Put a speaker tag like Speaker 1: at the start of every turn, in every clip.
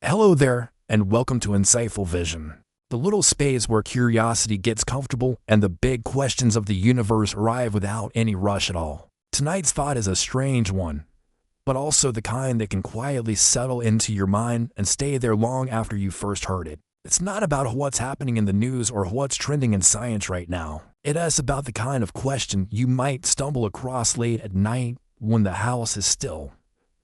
Speaker 1: Hello there, and welcome to Insightful Vision, the little space where curiosity gets comfortable and the big questions of the universe arrive without any rush at all. Tonight's thought is a strange one, but also the kind that can quietly settle into your mind and stay there long after you first heard it. It's not about what's happening in the news or what's trending in science right now. It is about the kind of question you might stumble across late at night when the house is still,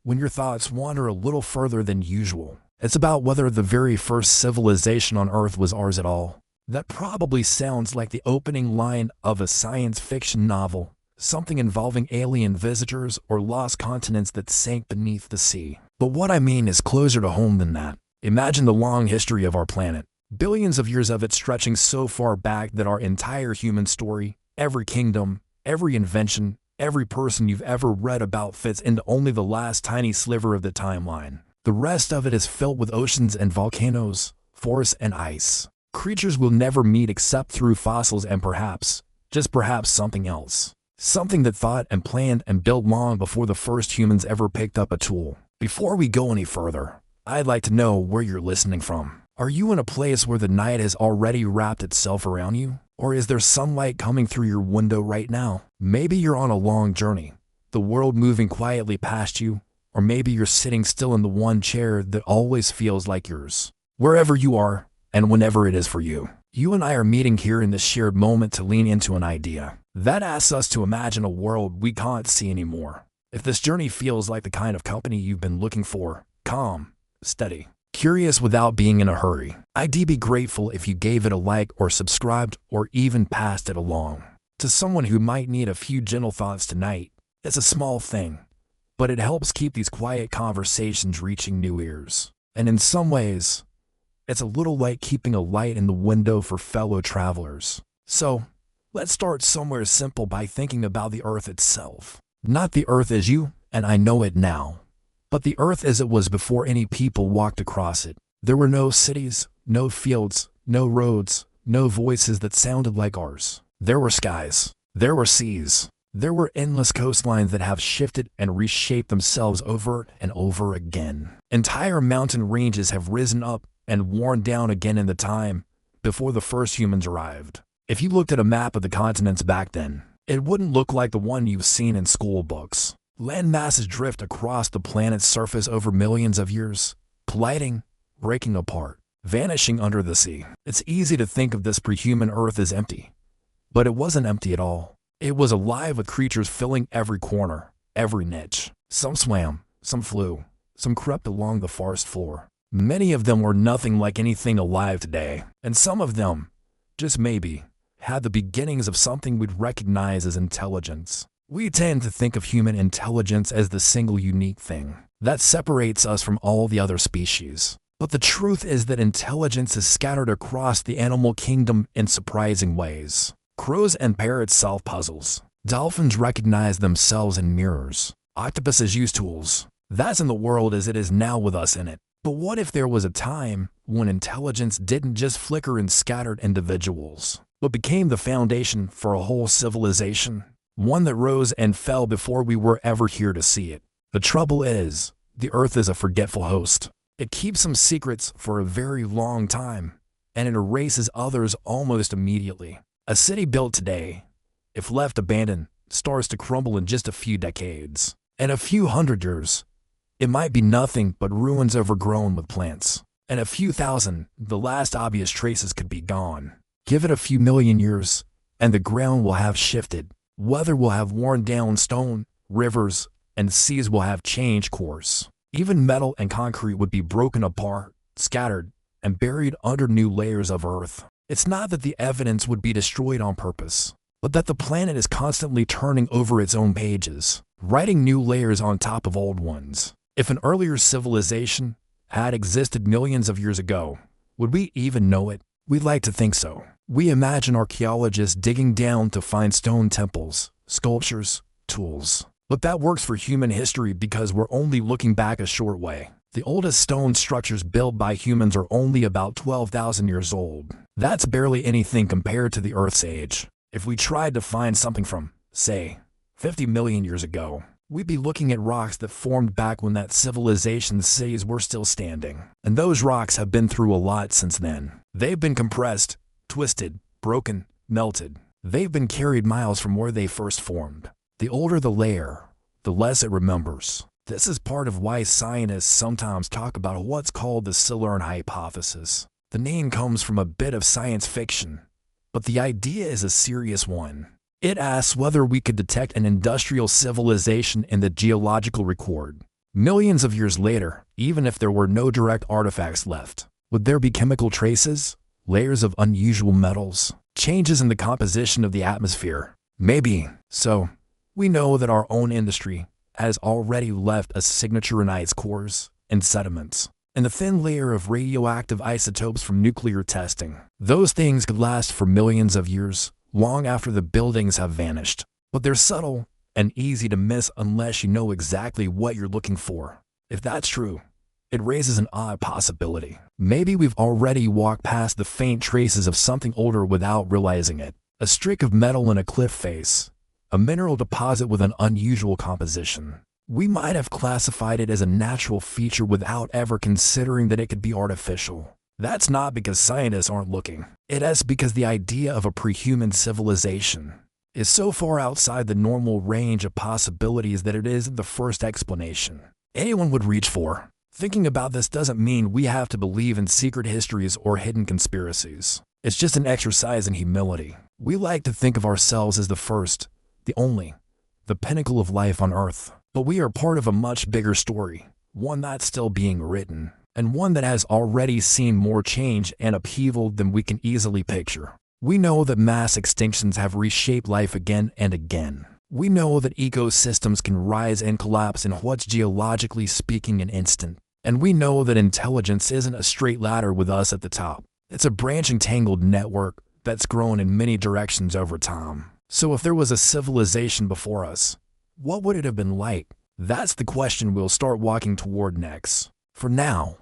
Speaker 1: when your thoughts wander a little further than usual. It's about whether the very first civilization on Earth was ours at all. That probably sounds like the opening line of a science fiction novel, something involving alien visitors or lost continents that sank beneath the sea. But what I mean is closer to home than that. Imagine the long history of our planet. Billions of years of it stretching so far back that our entire human story, every kingdom, every invention, every person you've ever read about fits into only the last tiny sliver of the timeline. The rest of it is filled with oceans and volcanoes, forests and ice. Creatures we'll never meet except through fossils and perhaps, just perhaps something else. Something that thought and planned and built long before the first humans ever picked up a tool. Before we go any further, I'd like to know where you're listening from. Are you in a place where the night has already wrapped itself around you? Or is there sunlight coming through your window right now? Maybe you're on a long journey, the world moving quietly past you. Or maybe you're sitting still in the one chair that always feels like yours. Wherever you are, and whenever it is for you, you and I are meeting here in this shared moment to lean into an idea that asks us to imagine a world we can't see anymore. If this journey feels like the kind of company you've been looking for, calm, steady, curious without being in a hurry, I'd be grateful if you gave it a like or subscribed or even passed it along to someone who might need a few gentle thoughts tonight. It's a small thing, but it helps keep these quiet conversations reaching new ears. And in some ways, it's a little like keeping a light in the window for fellow travelers. So, let's start somewhere simple by thinking about the Earth itself. Not the Earth as you and I know it now, but the Earth as it was before any people walked across it. There were no cities, no fields, no roads, no voices that sounded like ours. There were skies. There were seas. There were endless coastlines that have shifted and reshaped themselves over and over again. Entire mountain ranges have risen up and worn down again in the time before the first humans arrived. If you looked at a map of the continents back then, it wouldn't look like the one you've seen in school books. Land masses drift across the planet's surface over millions of years, colliding, breaking apart, vanishing under the sea. It's easy to think of this pre-human Earth as empty, but it wasn't empty at all. It was alive with creatures filling every corner, every niche. Some swam, some flew, some crept along the forest floor. Many of them were nothing like anything alive today, and some of them, just maybe, had the beginnings of something we'd recognize as intelligence. We tend to think of human intelligence as the single unique thing that separates us from all the other species. But the truth is that intelligence is scattered across the animal kingdom in surprising ways. Crows and parrots solve puzzles. Dolphins recognize themselves in mirrors. Octopuses use tools. That's in the world as it is now with us in it. But what if there was a time when intelligence didn't just flicker in scattered individuals, but became the foundation for a whole civilization? One that rose and fell before we were ever here to see it. The trouble is, the Earth is a forgetful host. It keeps some secrets for a very long time, and it erases others almost immediately. A city built today, if left abandoned, starts to crumble in just a few decades. In a few hundred years, it might be nothing but ruins overgrown with plants. In a few thousand, the last obvious traces could be gone. Give it a few million years, and the ground will have shifted. Weather will have worn down stone, rivers, and seas will have changed course. Even metal and concrete would be broken apart, scattered, and buried under new layers of earth. It's not that the evidence would be destroyed on purpose, but that the planet is constantly turning over its own pages, writing new layers on top of old ones. If an earlier civilization had existed millions of years ago, would we even know it? We'd like to think so. We imagine archaeologists digging down to find stone temples, sculptures, tools. But that works for human history because we're only looking back a short way. The oldest stone structures built by humans are only about 12,000 years old. That's barely anything compared to the Earth's age. If we tried to find something from, say, 50 million years ago, we'd be looking at rocks that formed back when that civilization's cities were still standing. And those rocks have been through a lot since then. They've been compressed, twisted, broken, melted. They've been carried miles from where they first formed. The older the layer, the less it remembers. This is part of why scientists sometimes talk about what's called the Silurian hypothesis. The name comes from a bit of science fiction, but the idea is a serious one. It asks whether we could detect an industrial civilization in the geological record. Millions of years later, even if there were no direct artifacts left, would there be chemical traces, layers of unusual metals, changes in the composition of the atmosphere? Maybe. So, we know that our own industry has already left a signature in ice cores and sediments, and the thin layer of radioactive isotopes from nuclear testing. Those things could last for millions of years, long after the buildings have vanished. But they're subtle and easy to miss unless you know exactly what you're looking for. If that's true, it raises an odd possibility. Maybe we've already walked past the faint traces of something older without realizing it. A streak of metal in a cliff face, a mineral deposit with an unusual composition. We might have classified it as a natural feature without ever considering that it could be artificial. That's not because scientists aren't looking. It is because the idea of a pre-human civilization is so far outside the normal range of possibilities that it isn't the first explanation anyone would reach for. Thinking about this doesn't mean we have to believe in secret histories or hidden conspiracies. It's just an exercise in humility. We like to think of ourselves as the first, the only, the pinnacle of life on Earth. But we are part of a much bigger story, one that's still being written, and one that has already seen more change and upheaval than we can easily picture. We know that mass extinctions have reshaped life again and again. We know that ecosystems can rise and collapse in what's geologically speaking an instant. And we know that intelligence isn't a straight ladder with us at the top. It's a branching tangled network that's grown in many directions over time. So if there was a civilization before us, what would it have been like? That's the question we'll start walking toward next. For now,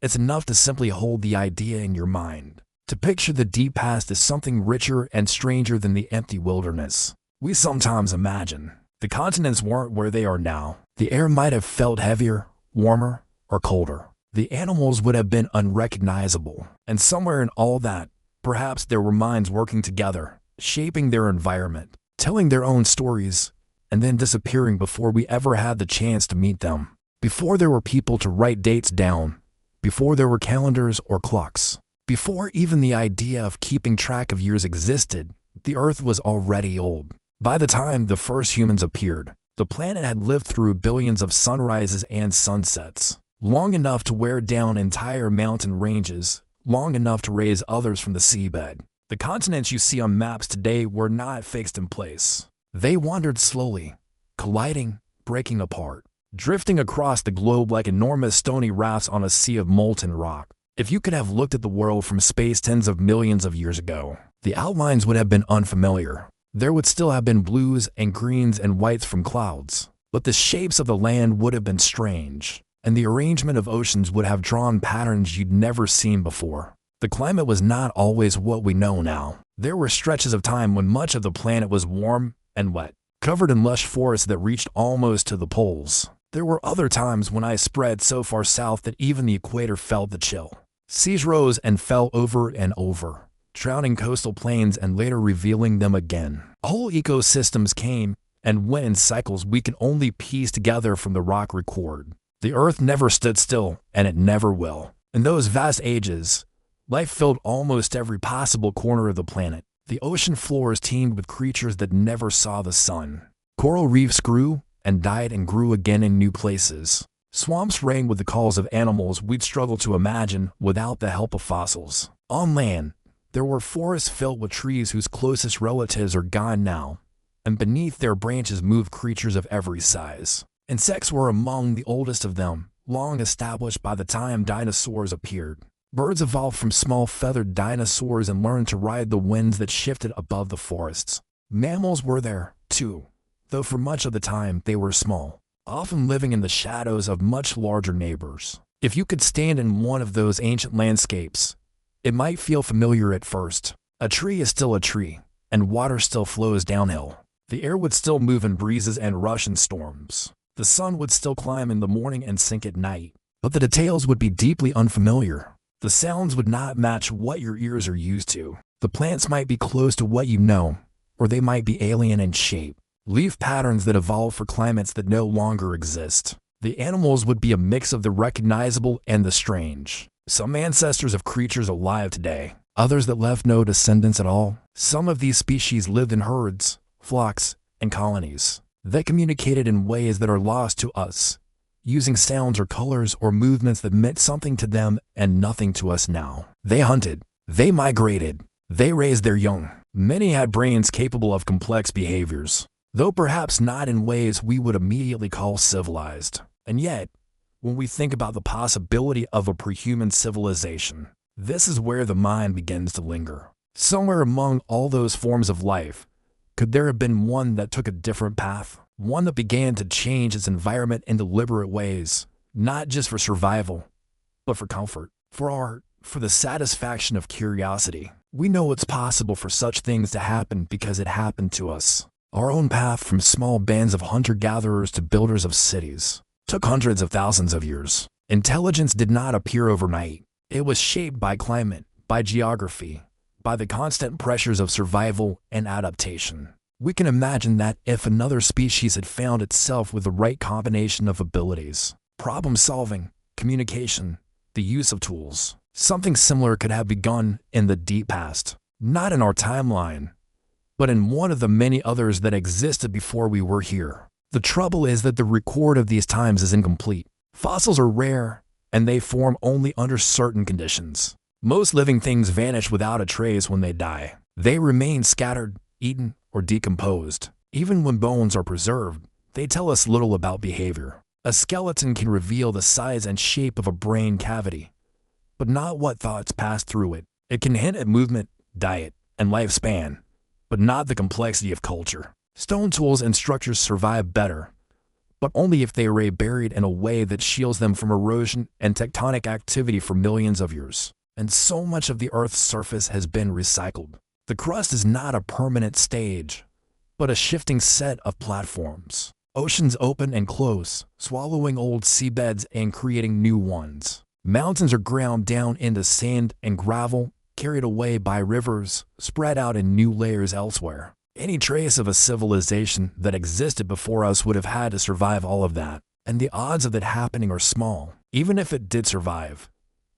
Speaker 1: it's enough to simply hold the idea in your mind, to picture the deep past as something richer and stranger than the empty wilderness we sometimes imagine. The continents weren't where they are now. The air might have felt heavier, warmer, or colder. The animals would have been unrecognizable. And somewhere in all that, perhaps there were minds working together, shaping their environment, telling their own stories, and then disappearing before we ever had the chance to meet them. Before there were people to write dates down, before there were calendars or clocks, before even the idea of keeping track of years existed, the Earth was already old. By the time the first humans appeared, the planet had lived through billions of sunrises and sunsets, long enough to wear down entire mountain ranges, long enough to raise others from the seabed. The continents you see on maps today were not fixed in place. They wandered slowly, colliding, breaking apart, drifting across the globe like enormous stony rafts on a sea of molten rock. If you could have looked at the world from space tens of millions of years ago, the outlines would have been unfamiliar. There would still have been blues and greens and whites from clouds, but the shapes of the land would have been strange, and the arrangement of oceans would have drawn patterns you'd never seen before. The climate was not always what we know now. There were stretches of time when much of the planet was warm and wet, covered in lush forests that reached almost to the poles. There were other times when ice spread so far south that even the equator felt the chill. Seas rose and fell over and over, drowning coastal plains and later revealing them again. Whole ecosystems came and went in cycles we can only piece together from the rock record. The Earth never stood still, and it never will. In those vast ages, life filled almost every possible corner of the planet. The ocean floors teemed with creatures that never saw the sun. Coral reefs grew and died and grew again in new places. Swamps rang with the calls of animals we'd struggle to imagine without the help of fossils. On land, there were forests filled with trees whose closest relatives are gone now, and beneath their branches moved creatures of every size. Insects were among the oldest of them, long established by the time dinosaurs appeared. Birds evolved from small feathered dinosaurs and learned to ride the winds that shifted above the forests. Mammals were there, too, though for much of the time they were small, often living in the shadows of much larger neighbors. If you could stand in one of those ancient landscapes, it might feel familiar at first. A tree is still a tree, and water still flows downhill. The air would still move in breezes and rush in storms. The sun would still climb in the morning and sink at night. But the details would be deeply unfamiliar. The sounds would not match what your ears are used to. The plants might be close to what you know, or they might be alien in shape. Leaf patterns that evolve for climates that no longer exist. The animals would be a mix of the recognizable and the strange. Some ancestors of creatures alive today, others that left no descendants at all. Some of these species lived in herds, flocks, and colonies. They communicated in ways that are lost to us, using sounds or colors or movements that meant something to them and nothing to us now. They hunted, they migrated, they raised their young. Many had brains capable of complex behaviors, though perhaps not in ways we would immediately call civilized. And yet, when we think about the possibility of a prehuman civilization, this is where the mind begins to linger. Somewhere among all those forms of life, could there have been one that took a different path? One that began to change its environment in deliberate ways, not just for survival, but for comfort, for art, for the satisfaction of curiosity. We know it's possible for such things to happen because it happened to us. Our own path from small bands of hunter-gatherers to builders of cities took hundreds of thousands of years. Intelligence did not appear overnight. It was shaped by climate, by geography, by the constant pressures of survival and adaptation. We can imagine that if another species had found itself with the right combination of abilities, problem solving, communication, the use of tools, something similar could have begun in the deep past. Not in our timeline, but in one of the many others that existed before we were here. The trouble is that the record of these times is incomplete. Fossils are rare, and they form only under certain conditions. Most living things vanish without a trace when they die. They remain scattered, eaten, or decomposed. Even when bones are preserved, they tell us little about behavior. A skeleton can reveal the size and shape of a brain cavity, but not what thoughts pass through it. It can hint at movement, diet, and lifespan, but not the complexity of culture. Stone tools and structures survive better, but only if they are buried in a way that shields them from erosion and tectonic activity for millions of years. And so much of the Earth's surface has been recycled. The crust is not a permanent stage, but a shifting set of platforms. Oceans open and close, swallowing old seabeds and creating new ones. Mountains are ground down into sand and gravel, carried away by rivers, spread out in new layers elsewhere. Any trace of a civilization that existed before us would have had to survive all of that, and the odds of that happening are small. Even if it did survive,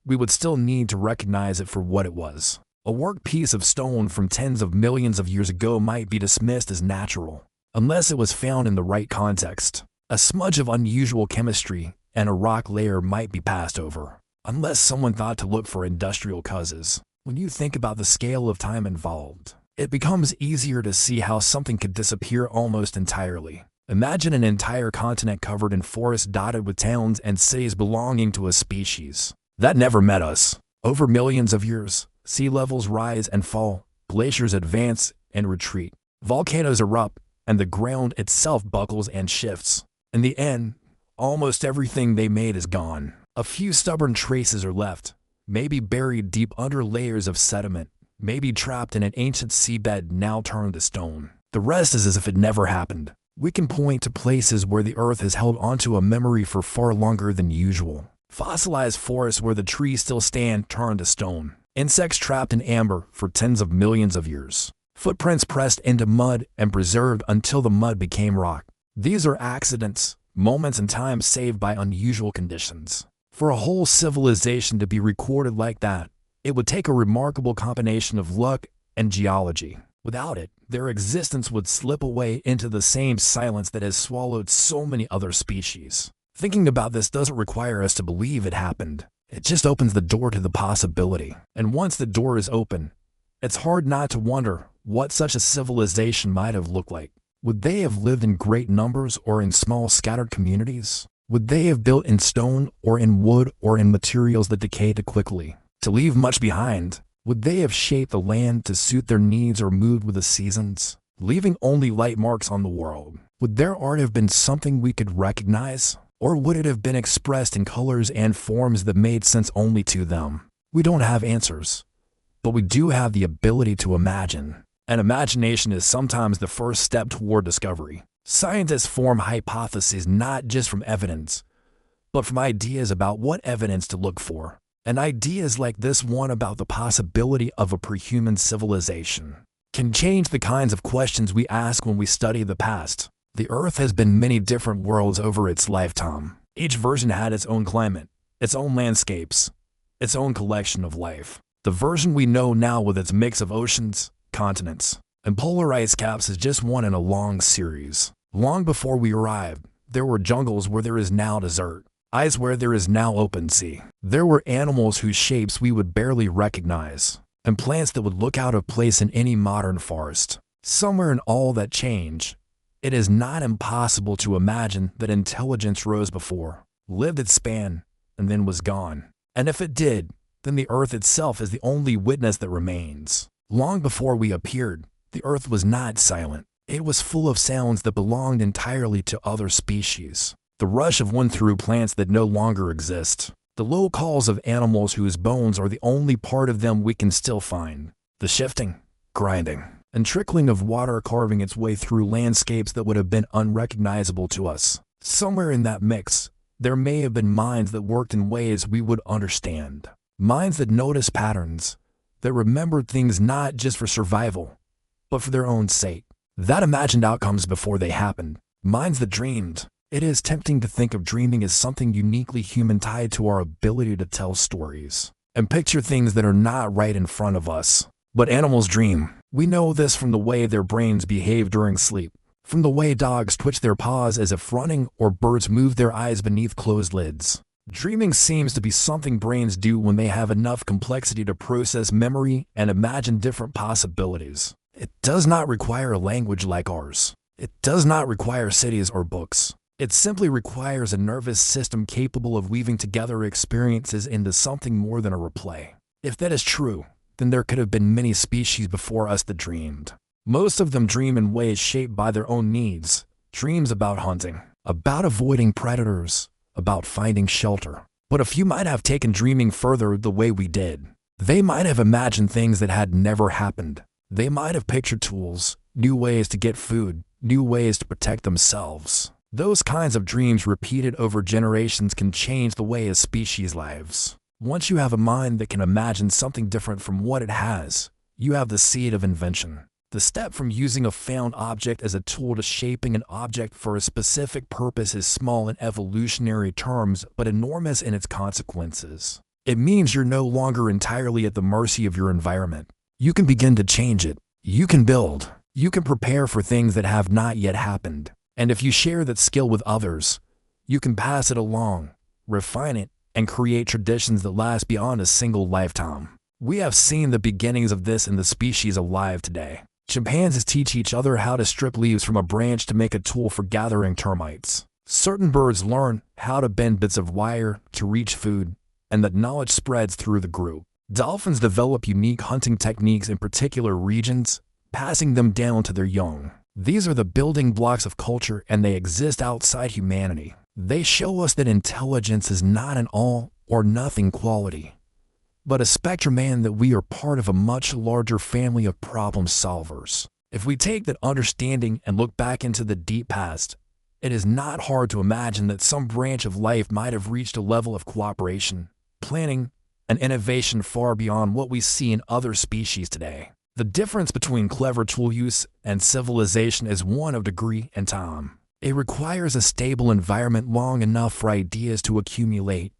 Speaker 1: we would still need to recognize it for what it was. A work piece of stone from tens of millions of years ago might be dismissed as natural, unless it was found in the right context. A smudge of unusual chemistry and a rock layer might be passed over, unless someone thought to look for industrial causes. When you think about the scale of time involved, it becomes easier to see how something could disappear almost entirely. Imagine an entire continent covered in forests dotted with towns and cities belonging to a species that never met us. Over millions of years, sea levels rise and fall, glaciers advance and retreat, volcanoes erupt, and the ground itself buckles and shifts. In the end, almost everything they made is gone. A few stubborn traces are left, maybe buried deep under layers of sediment, maybe trapped in an ancient seabed now turned to stone. The rest is as if it never happened. We can point to places where the earth has held onto a memory for far longer than usual. Fossilized forests where the trees still stand turned to stone. Insects trapped in amber for tens of millions of years. Footprints pressed into mud and preserved until the mud became rock. These are accidents, moments in time saved by unusual conditions. For a whole civilization to be recorded like that, it would take a remarkable combination of luck and geology. Without it, their existence would slip away into the same silence that has swallowed so many other species. Thinking about this doesn't require us to believe it happened. It just opens the door to the possibility. And once the door is open, it's hard not to wonder what such a civilization might have looked like. Would they have lived in great numbers or in small scattered communities? Would they have built in stone or in wood or in materials that decayed quickly, to leave much behind? Would they have shaped the land to suit their needs or moved with the seasons, leaving only light marks on the world? Would their art have been something we could recognize? Or would it have been expressed in colors and forms that made sense only to them? We don't have answers, but we do have the ability to imagine. And imagination is sometimes the first step toward discovery. Scientists form hypotheses not just from evidence, but from ideas about what evidence to look for. And ideas like this one about the possibility of a prehuman civilization can change the kinds of questions we ask when we study the past. The Earth has been many different worlds over its lifetime. Each version had its own climate, its own landscapes, its own collection of life. The version we know now with its mix of oceans, continents, and polar ice caps is just one in a long series. Long before we arrived, there were jungles where there is now desert, ice where there is now open sea. There were animals whose shapes we would barely recognize, and plants that would look out of place in any modern forest. Somewhere in all that change, it is not impossible to imagine that intelligence rose before, lived its span, and then was gone. And if it did, then the Earth itself is the only witness that remains. Long before we appeared, the Earth was not silent. It was full of sounds that belonged entirely to other species. The rush of wind through plants that no longer exist. The low calls of animals whose bones are the only part of them we can still find. The shifting, grinding, and trickling of water carving its way through landscapes that would have been unrecognizable to us. Somewhere in that mix, there may have been minds that worked in ways we would understand. Minds that noticed patterns, that remembered things not just for survival, but for their own sake. That imagined outcomes before they happened. Minds that dreamed. It is tempting to think of dreaming as something uniquely human tied to our ability to tell stories and picture things that are not right in front of us. But animals dream. We know this from the way their brains behave during sleep, from the way dogs twitch their paws as if running or birds move their eyes beneath closed lids. Dreaming seems to be something brains do when they have enough complexity to process memory and imagine different possibilities. It does not require a language like ours. It does not require cities or books. It simply requires a nervous system capable of weaving together experiences into something more than a replay. If that is true, then there could have been many species before us that dreamed. Most of them dream in ways shaped by their own needs. Dreams about hunting, about avoiding predators, about finding shelter. But a few might have taken dreaming further the way we did. They might have imagined things that had never happened. They might have pictured tools, new ways to get food, new ways to protect themselves. Those kinds of dreams repeated over generations can change the way a species lives. Once you have a mind that can imagine something different from what it has, you have the seed of invention. The step from using a found object as a tool to shaping an object for a specific purpose is small in evolutionary terms, but enormous in its consequences. It means you're no longer entirely at the mercy of your environment. You can begin to change it. You can build. You can prepare for things that have not yet happened. And if you share that skill with others, you can pass it along, refine it, and create traditions that last beyond a single lifetime. We have seen the beginnings of this in the species alive today. Chimpanzees teach each other how to strip leaves from a branch to make a tool for gathering termites. Certain birds learn how to bend bits of wire to reach food, and that knowledge spreads through the group. Dolphins develop unique hunting techniques in particular regions, passing them down to their young. These are the building blocks of culture, and they exist outside humanity. They show us that intelligence is not an all or nothing quality, but a spectrum, and that we are part of a much larger family of problem solvers. If we take that understanding and look back into the deep past, it is not hard to imagine that some branch of life might have reached a level of cooperation, planning, and innovation far beyond what we see in other species today. The difference between clever tool use and civilization is one of degree and time. It requires a stable environment long enough for ideas to accumulate,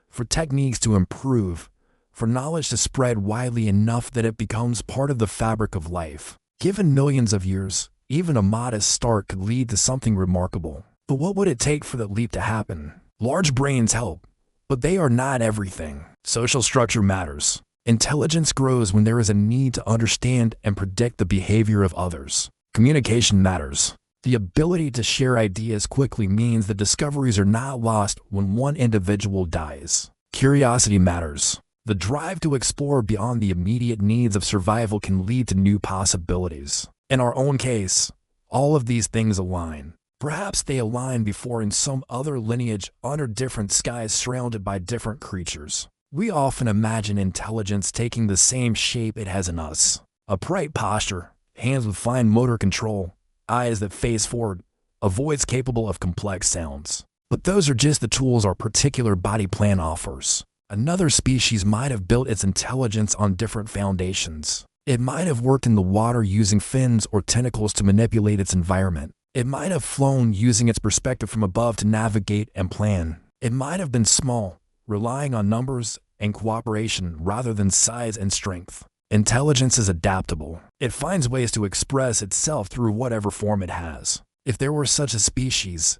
Speaker 1: for techniques to improve, for knowledge to spread widely enough that it becomes part of the fabric of life. Given millions of years, even a modest start could lead to something remarkable. But what would it take for that leap to happen? Large brains help, but they are not everything. Social structure matters. Intelligence grows when there is a need to understand and predict the behavior of others. Communication matters. The ability to share ideas quickly means that discoveries are not lost when one individual dies. Curiosity matters. The drive to explore beyond the immediate needs of survival can lead to new possibilities. In our own case, all of these things align. Perhaps they align before in some other lineage under different skies surrounded by different creatures. We often imagine intelligence taking the same shape it has in us. Upright posture, hands with fine motor control, eyes that face forward, a voice capable of complex sounds. But those are just the tools our particular body plan offers. Another species might have built its intelligence on different foundations. It might have worked in the water using fins or tentacles to manipulate its environment. It might have flown using its perspective from above to navigate and plan. It might have been small, relying on numbers and cooperation rather than size and strength. Intelligence is adaptable. It finds ways to express itself through whatever form it has. If there were such a species,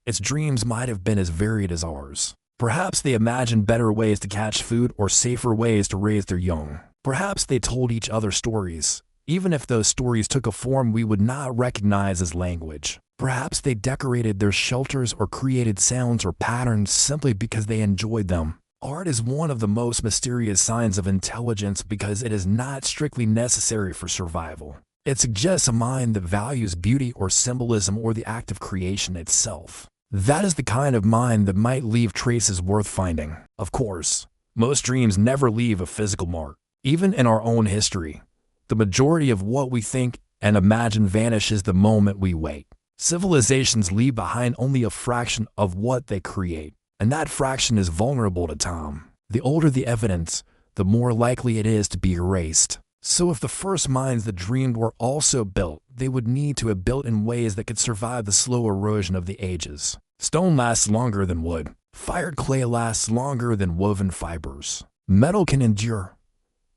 Speaker 1: its dreams might have been as varied as ours. Perhaps they imagined better ways to catch food or safer ways to raise their young. Perhaps they told each other stories, even if those stories took a form we would not recognize as language. Perhaps they decorated their shelters or created sounds or patterns simply because they enjoyed them. Art is one of the most mysterious signs of intelligence because it is not strictly necessary for survival. It suggests a mind that values beauty or symbolism or the act of creation itself. That is the kind of mind that might leave traces worth finding. Of course, most dreams never leave a physical mark. Even in our own history, the majority of what we think and imagine vanishes the moment we wake. Civilizations leave behind only a fraction of what they create, and that fraction is vulnerable to time. The older the evidence, the more likely it is to be erased. So if the first minds that dreamed were also built, they would need to have built in ways that could survive the slow erosion of the ages. Stone lasts longer than wood. Fired clay lasts longer than woven fibers. Metal can endure,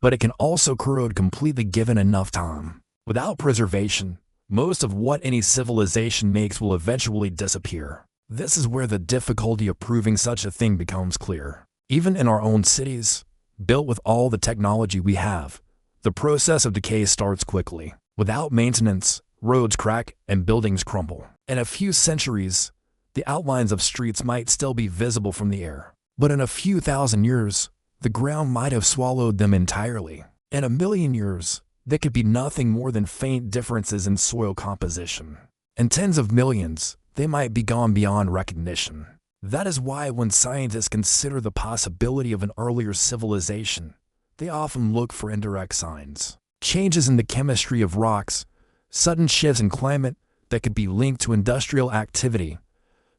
Speaker 1: but it can also corrode completely given enough time. Without preservation, most of what any civilization makes will eventually disappear. This is where the difficulty of proving such a thing becomes clear. Even in our own cities, built with all the technology we have, the process of decay starts quickly. Without maintenance, roads crack and buildings crumble. In a few centuries, the outlines of streets might still be visible from the air. But in a few thousand years, the ground might have swallowed them entirely. In a million years, there could be nothing more than faint differences in soil composition. In tens of millions, they might be gone beyond recognition. That is why when scientists consider the possibility of an earlier civilization, they often look for indirect signs. Changes in the chemistry of rocks, sudden shifts in climate that could be linked to industrial activity,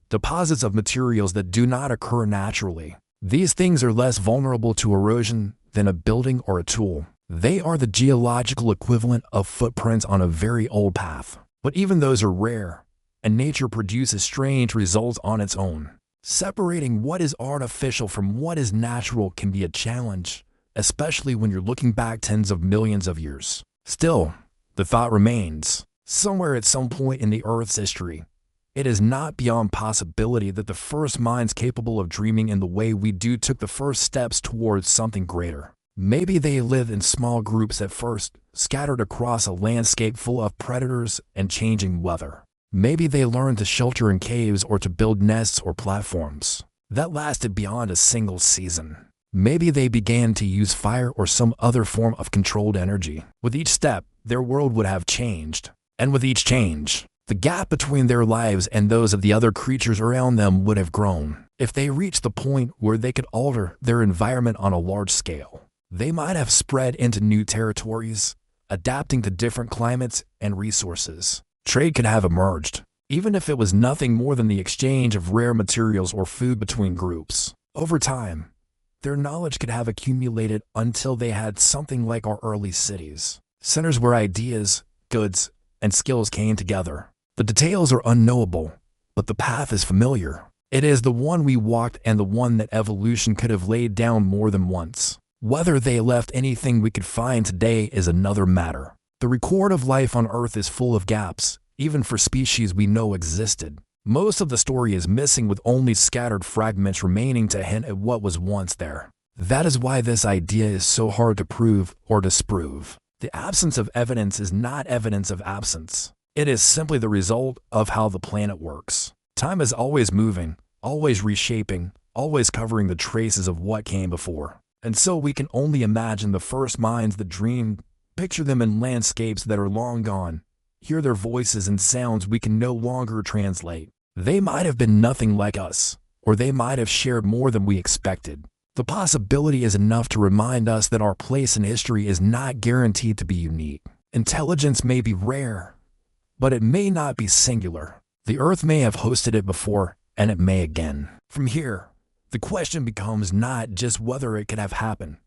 Speaker 1: deposits of materials that do not occur naturally. These things are less vulnerable to erosion than a building or a tool. They are the geological equivalent of footprints on a very old path. But even those are rare, and nature produces strange results on its own. Separating what is artificial from what is natural can be a challenge, especially when you're looking back tens of millions of years. Still, the thought remains, somewhere at some point in the Earth's history, it is not beyond possibility that the first minds capable of dreaming in the way we do took the first steps towards something greater. Maybe they lived in small groups at first, scattered across a landscape full of predators and changing weather. Maybe they learned to shelter in caves or to build nests or platforms. That lasted beyond a single season. Maybe they began to use fire or some other form of controlled energy. With each step, their world would have changed. And with each change, the gap between their lives and those of the other creatures around them would have grown. If they reached the point where they could alter their environment on a large scale, they might have spread into new territories, adapting to different climates and resources. Trade could have emerged, even if it was nothing more than the exchange of rare materials or food between groups. Over time, their knowledge could have accumulated until they had something like our early cities, centers where ideas, goods, and skills came together. The details are unknowable, but the path is familiar. It is the one we walked and the one that evolution could have laid down more than once. Whether they left anything we could find today is another matter. The record of life on Earth is full of gaps, even for species we know existed. Most of the story is missing with only scattered fragments remaining to hint at what was once there. That is why this idea is so hard to prove or disprove. The absence of evidence is not evidence of absence. It is simply the result of how the planet works. Time is always moving, always reshaping, always covering the traces of what came before. And so we can only imagine the first minds that dreamed, picture them in landscapes that are long gone, hear their voices and sounds we can no longer translate. They might have been nothing like us, or they might have shared more than we expected. The possibility is enough to remind us that our place in history is not guaranteed to be unique. Intelligence may be rare, but it may not be singular. The Earth may have hosted it before, and it may again. From here, the question becomes not just whether it could have happened,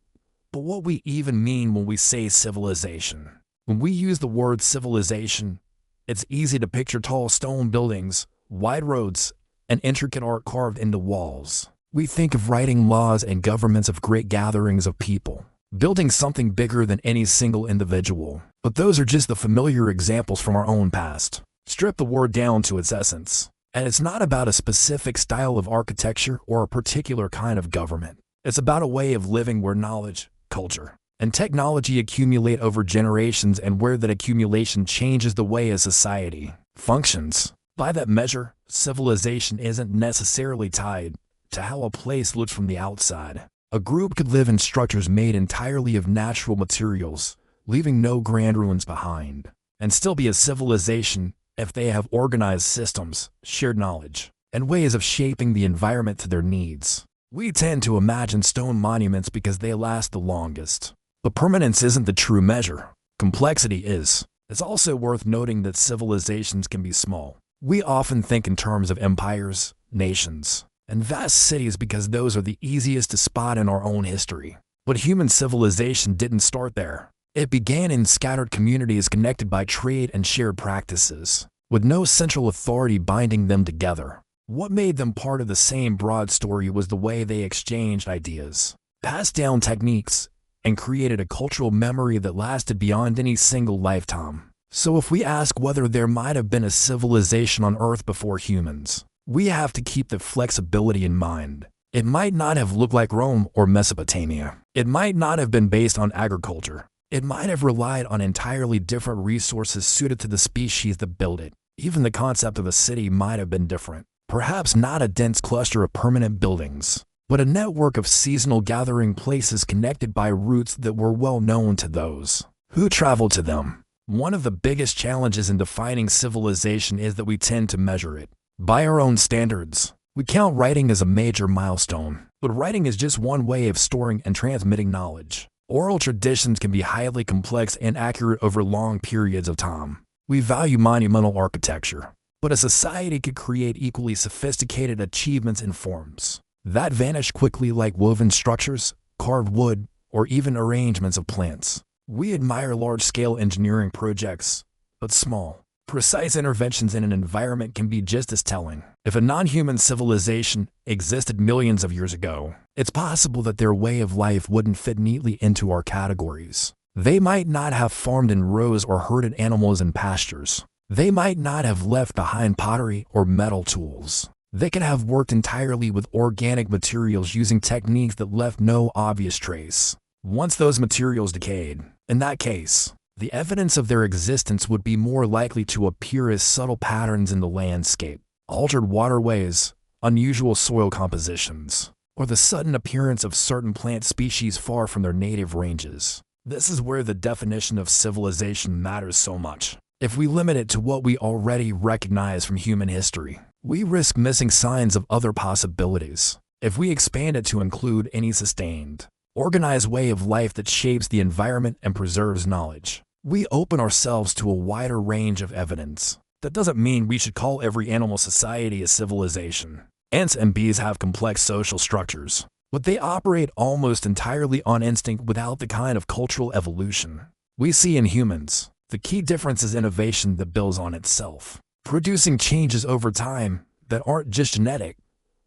Speaker 1: but what we even mean when we say civilization. When we use the word civilization, it's easy to picture tall stone buildings, wide roads, and intricate art carved into walls. We think of writing laws and governments of great gatherings of people, building something bigger than any single individual. But those are just the familiar examples from our own past. Strip the word down to its essence, and it's not about a specific style of architecture or a particular kind of government. It's about a way of living where knowledge, culture, and technology accumulate over generations, and where that accumulation changes the way a society functions. By that measure, civilization isn't necessarily tied to how a place looks from the outside. A group could live in structures made entirely of natural materials, leaving no grand ruins behind, and still be a civilization if they have organized systems, shared knowledge, and ways of shaping the environment to their needs. We tend to imagine stone monuments because they last the longest. But permanence isn't the true measure. Complexity is. It's also worth noting that civilizations can be small. We often think in terms of empires, nations, and vast cities because those are the easiest to spot in our own history. But human civilization didn't start there. It began in scattered communities connected by trade and shared practices, with no central authority binding them together. What made them part of the same broad story was the way they exchanged ideas, passed down techniques, and created a cultural memory that lasted beyond any single lifetime. So if we ask whether there might have been a civilization on Earth before humans, we have to keep the flexibility in mind. It might not have looked like Rome or Mesopotamia. It might not have been based on agriculture. It might have relied on entirely different resources suited to the species that built it. Even the concept of a city might have been different. Perhaps not a dense cluster of permanent buildings, but a network of seasonal gathering places connected by routes that were well known to those who traveled to them. One of the biggest challenges in defining civilization is that we tend to measure it by our own standards. We count writing as a major milestone, but writing is just one way of storing and transmitting knowledge. Oral traditions can be highly complex and accurate over long periods of time. We value monumental architecture, but a society could create equally sophisticated achievements in forms that vanish quickly, like woven structures, carved wood, or even arrangements of plants. We admire large-scale engineering projects, but small, precise interventions in an environment can be just as telling. If a non-human civilization existed millions of years ago, it's possible that their way of life wouldn't fit neatly into our categories. They might not have farmed in rows or herded animals in pastures. They might not have left behind pottery or metal tools. They could have worked entirely with organic materials using techniques that left no obvious trace. Once those materials decayed, in that case, the evidence of their existence would be more likely to appear as subtle patterns in the landscape, altered waterways, unusual soil compositions, or the sudden appearance of certain plant species far from their native ranges. This is where the definition of civilization matters so much. If we limit it to what we already recognize from human history, we risk missing signs of other possibilities. If we expand it to include any sustained, organized way of life that shapes the environment and preserves knowledge, we open ourselves to a wider range of evidence. That doesn't mean we should call every animal society a civilization. Ants and bees have complex social structures, but they operate almost entirely on instinct without the kind of cultural evolution we see in humans. The key difference is innovation that builds on itself, producing changes over time that aren't just genetic,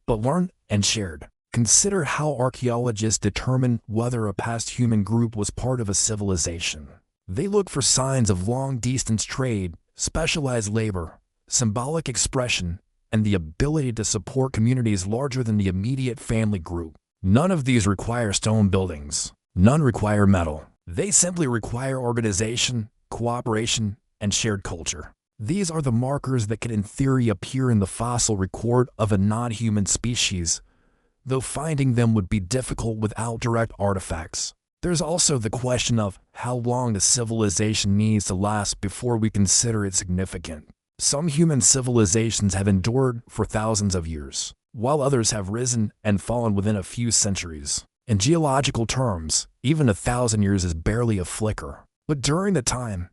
Speaker 1: but learned and shared. Consider how archaeologists determine whether a past human group was part of a civilization. They look for signs of long-distance trade, specialized labor, symbolic expression, and the ability to support communities larger than the immediate family group. None of these require stone buildings. None require metal. They simply require organization, cooperation, and shared culture. These are the markers that could in theory appear in the fossil record of a non-human species, though finding them would be difficult without direct artifacts. There's also the question of how long the civilization needs to last before we consider it significant. Some human civilizations have endured for thousands of years, while others have risen and fallen within a few centuries. In geological terms, even 1,000 years is barely a flicker. But during the time,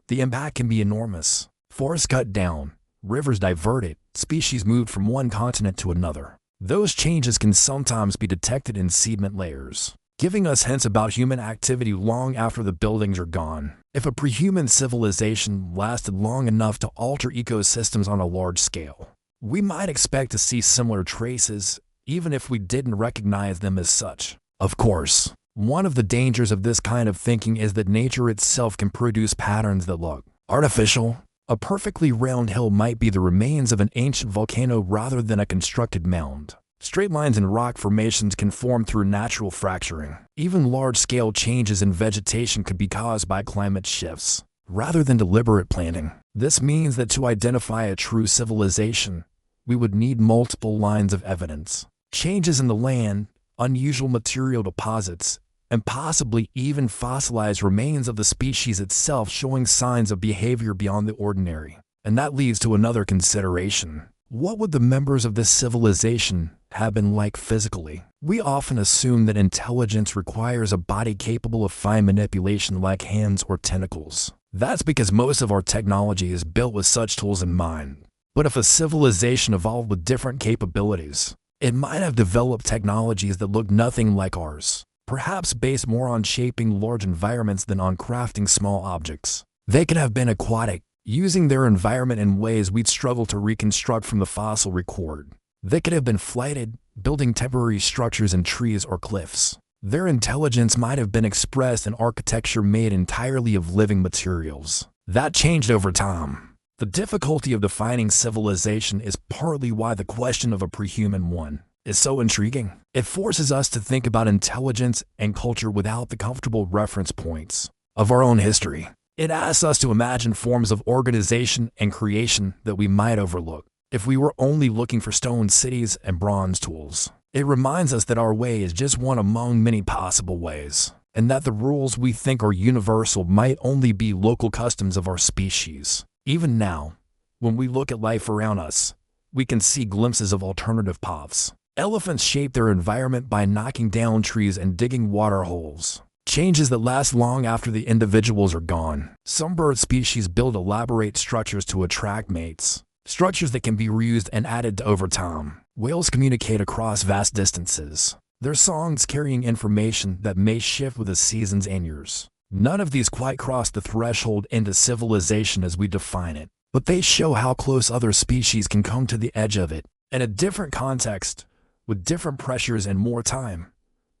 Speaker 1: the impact can be enormous. Forests cut down, rivers diverted, species moved from one continent to another. Those changes can sometimes be detected in sediment layers, giving us hints about human activity long after the buildings are gone. If a pre-human civilization lasted long enough to alter ecosystems on a large scale, we might expect to see similar traces, even if we didn't recognize them as such. Of course, one of the dangers of this kind of thinking is that nature itself can produce patterns that look artificial. A perfectly round hill might be the remains of an ancient volcano rather than a constructed mound. Straight lines in rock formations can form through natural fracturing. Even large-scale changes in vegetation could be caused by climate shifts, rather than deliberate planting. This means that to identify a true civilization, we would need multiple lines of evidence. Changes in the land, unusual material deposits, and possibly even fossilized remains of the species itself showing signs of behavior beyond the ordinary. And that leads to another consideration. What would the members of this civilization have been like physically? We often assume that intelligence requires a body capable of fine manipulation like hands or tentacles. That's because most of our technology is built with such tools in mind. But if a civilization evolved with different capabilities, it might have developed technologies that look nothing like ours, perhaps based more on shaping large environments than on crafting small objects. They could have been aquatic, using their environment in ways we'd struggle to reconstruct from the fossil record. They could have been flighted, building temporary structures in trees or cliffs. Their intelligence might have been expressed in architecture made entirely of living materials. That changed over time. The difficulty of defining civilization is partly why the question of a pre-human one is so intriguing. It forces us to think about intelligence and culture without the comfortable reference points of our own history. It asks us to imagine forms of organization and creation that we might overlook if we were only looking for stone cities and bronze tools. It reminds us that our way is just one among many possible ways, and that the rules we think are universal might only be local customs of our species. Even now, when we look at life around us, we can see glimpses of alternative paths. Elephants shape their environment by knocking down trees and digging water holes, changes that last long after the individuals are gone. Some bird species build elaborate structures to attract mates, structures that can be reused and added to over time. Whales communicate across vast distances, their songs carrying information that may shift with the seasons and years. None of these quite cross the threshold into civilization as we define it, but they show how close other species can come to the edge of it. In a different context, with different pressures and more time,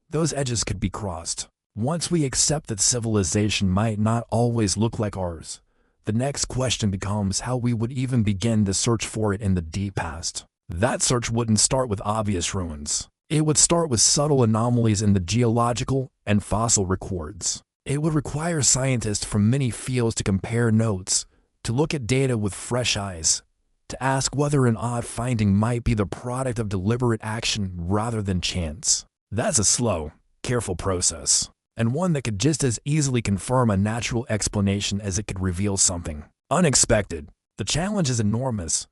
Speaker 1: those edges could be crossed. Once we accept that civilization might not always look like ours, the next question becomes how we would even begin to search for it in the deep past. That search wouldn't start with obvious ruins. It would start with subtle anomalies in the geological and fossil records. It would require scientists from many fields to compare notes, to look at data with fresh eyes, to ask whether an odd finding might be the product of deliberate action rather than chance. That's a slow, careful process, and one that could just as easily confirm a natural explanation as it could reveal something unexpected. The challenge is enormous,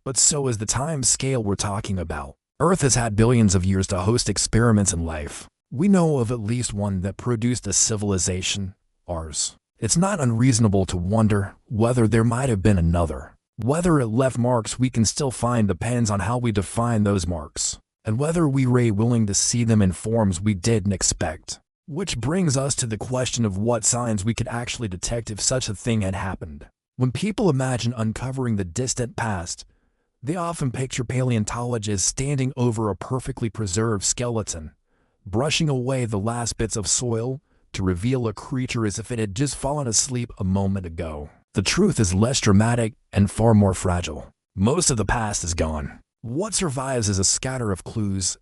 Speaker 1: but so is the time scale we're talking about. Earth has had billions of years to host experiments in life. We know of at least one that produced a civilization, ours. It's not unreasonable to wonder whether there might have been another. Whether it left marks we can still find depends on how we define those marks, and whether we were willing to see them in forms we didn't expect. Which brings us to the question of what signs we could actually detect if such a thing had happened. When people imagine uncovering the distant past, they often picture paleontologists standing over a perfectly preserved skeleton, brushing away the last bits of soil to reveal a creature as if it had just fallen asleep a moment ago. The truth is less dramatic and far more fragile. Most of the past is gone. What survives is a scatter of clues,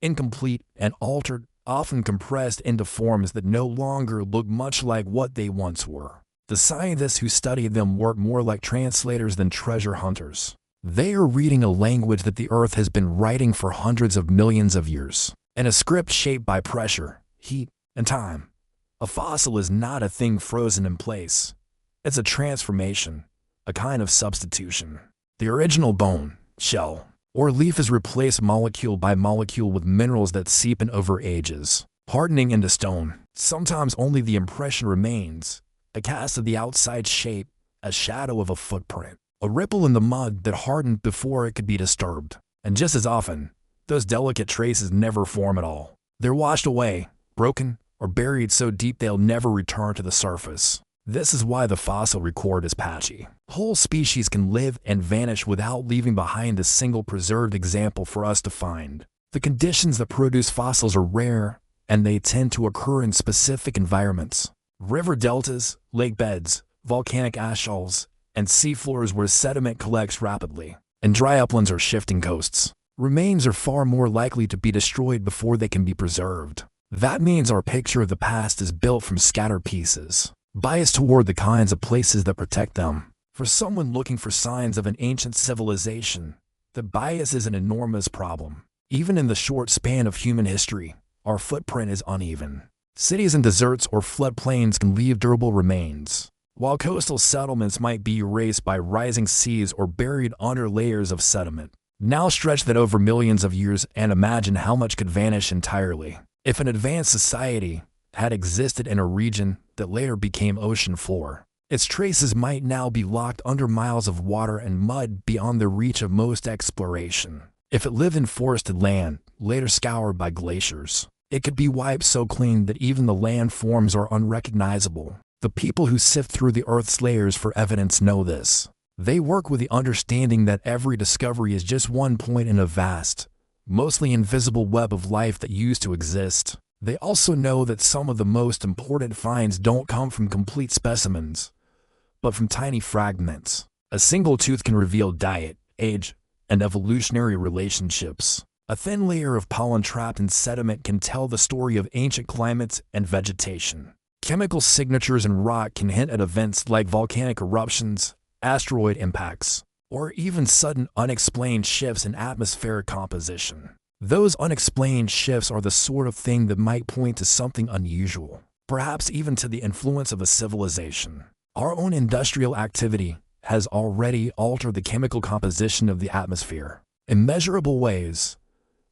Speaker 1: incomplete and altered, often compressed into forms that no longer look much like what they once were. The scientists who study them work more like translators than treasure hunters. They are reading a language that the Earth has been writing for hundreds of millions of years, and a script shaped by pressure, heat, and time. A fossil is not a thing frozen in place. It's a transformation, a kind of substitution. The original bone, shell, or leaf is replaced molecule by molecule with minerals that seep in over ages, hardening into stone. Sometimes only the impression remains, a cast of the outside shape, a shadow of a footprint, a ripple in the mud that hardened before it could be disturbed. And just as often, those delicate traces never form at all. They're washed away, broken, or buried so deep they'll never return to the surface. This is why the fossil record is patchy. Whole species can live and vanish without leaving behind a single preserved example for us to find. The conditions that produce fossils are rare, and they tend to occur in specific environments. River deltas, lake beds, volcanic ashholes, and seafloors where sediment collects rapidly. And dry uplands or shifting coasts. Remains are far more likely to be destroyed before they can be preserved. That means our picture of the past is built from scattered pieces, biased toward the kinds of places that protect them. For someone looking for signs of an ancient civilization, the bias is an enormous problem. Even in the short span of human history, our footprint is uneven. Cities and deserts or floodplains can leave durable remains, while coastal settlements might be erased by rising seas or buried under layers of sediment. Now stretch that over millions of years and imagine how much could vanish entirely. If an advanced society had existed in a region that later became ocean floor, its traces might now be locked under miles of water and mud beyond the reach of most exploration. If it lived in forested land, later scoured by glaciers, it could be wiped so clean that even the landforms are unrecognizable. The people who sift through the Earth's layers for evidence know this. They work with the understanding that every discovery is just one point in a vast, mostly invisible web of life that used to exist. They also know that some of the most important finds don't come from complete specimens, but from tiny fragments. A single tooth can reveal diet, age, and evolutionary relationships. A thin layer of pollen trapped in sediment can tell the story of ancient climates and vegetation. Chemical signatures in rock can hint at events like volcanic eruptions, asteroid impacts, or even sudden unexplained shifts in atmospheric composition. Those unexplained shifts are the sort of thing that might point to something unusual, perhaps even to the influence of a civilization. Our own industrial activity has already altered the chemical composition of the atmosphere in measurable ways,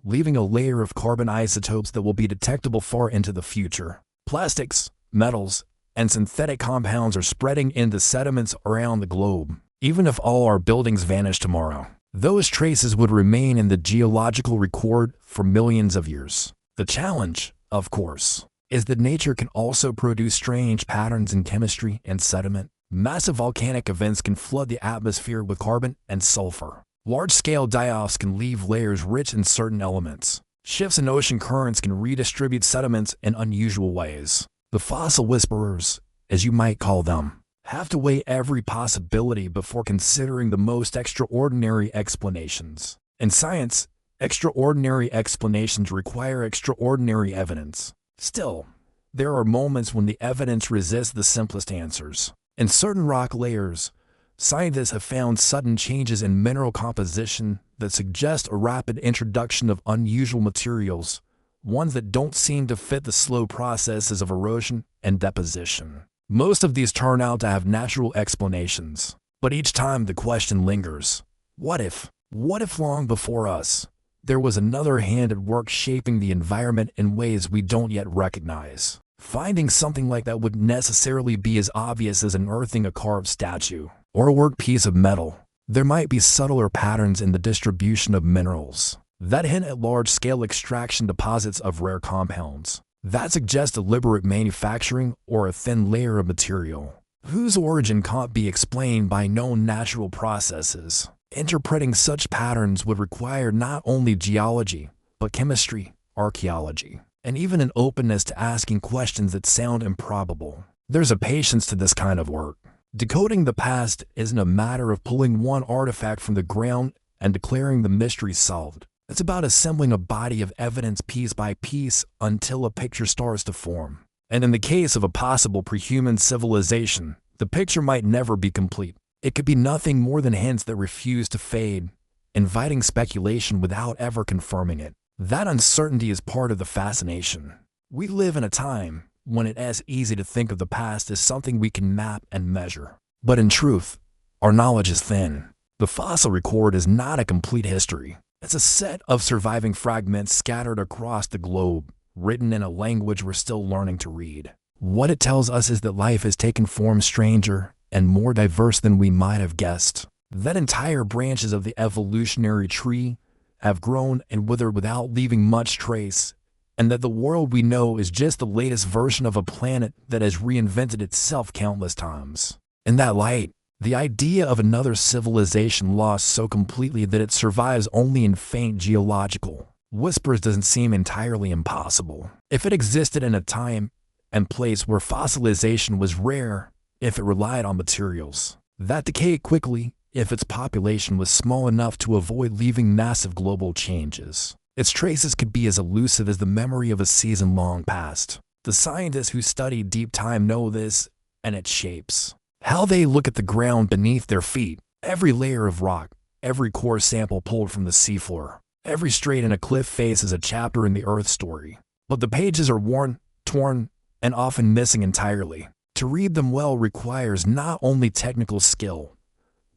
Speaker 1: leaving a layer of carbon isotopes that will be detectable far into the future. Plastics, metals, and synthetic compounds are spreading into sediments around the globe. Even if all our buildings vanish tomorrow, those traces would remain in the geological record for millions of years. The challenge, of course, is that nature can also produce strange patterns in chemistry and sediment. Massive volcanic events can flood the atmosphere with carbon and sulfur. Large-scale die-offs can leave layers rich in certain elements. Shifts in ocean currents can redistribute sediments in unusual ways. The fossil whisperers, as you might call them, have to weigh every possibility before considering the most extraordinary explanations. In science, extraordinary explanations require extraordinary evidence. Still, there are moments when the evidence resists the simplest answers. In certain rock layers, scientists have found sudden changes in mineral composition that suggest a rapid introduction of unusual materials, ones that don't seem to fit the slow processes of erosion and deposition. Most of these turn out to have natural explanations, but each time the question lingers, what if? What if long before us, there was another hand at work shaping the environment in ways we don't yet recognize? Finding something like that wouldn't necessarily be as obvious as unearthing a carved statue or a worked piece of metal. There might be subtler patterns in the distribution of minerals that hint at large-scale extraction deposits of rare compounds that suggest deliberate manufacturing or a thin layer of material whose origin can't be explained by known natural processes. Interpreting such patterns would require not only geology, but chemistry, archaeology, and even an openness to asking questions that sound improbable. There's a patience to this kind of work. Decoding the past isn't a matter of pulling one artifact from the ground and declaring the mystery solved. It's about assembling a body of evidence piece by piece until a picture starts to form. And in the case of a possible prehuman civilization, the picture might never be complete. It could be nothing more than hints that refuse to fade, inviting speculation without ever confirming it. That uncertainty is part of the fascination. We live in a time when it's as easy to think of the past as something we can map and measure. But in truth, our knowledge is thin. The fossil record is not a complete history. It's a set of surviving fragments scattered across the globe, written in a language we're still learning to read. What it tells us is that life has taken forms stranger and more diverse than we might have guessed. That entire branches of the evolutionary tree have grown and withered without leaving much trace, and that the world we know is just the latest version of a planet that has reinvented itself countless times. In that light, the idea of another civilization lost so completely that it survives only in faint geological whispers doesn't seem entirely impossible. If it existed in a time and place where fossilization was rare, if it relied on materials that decayed quickly, if its population was small enough to avoid leaving massive global changes, its traces could be as elusive as the memory of a season long past. The scientists who study deep time know this, and it shapes how they look at the ground beneath their feet. Every layer of rock, every core sample pulled from the seafloor, every strait in a cliff face is a chapter in the Earth story. But the pages are worn, torn, and often missing entirely. To read them well requires not only technical skill,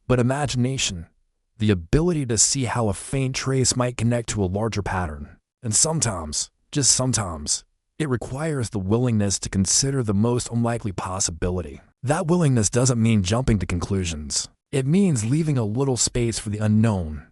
Speaker 1: but imagination, the ability to see how a faint trace might connect to a larger pattern. And sometimes, just sometimes, it requires the willingness to consider the most unlikely possibility. That willingness doesn't mean jumping to conclusions. It means leaving a little space for the unknown,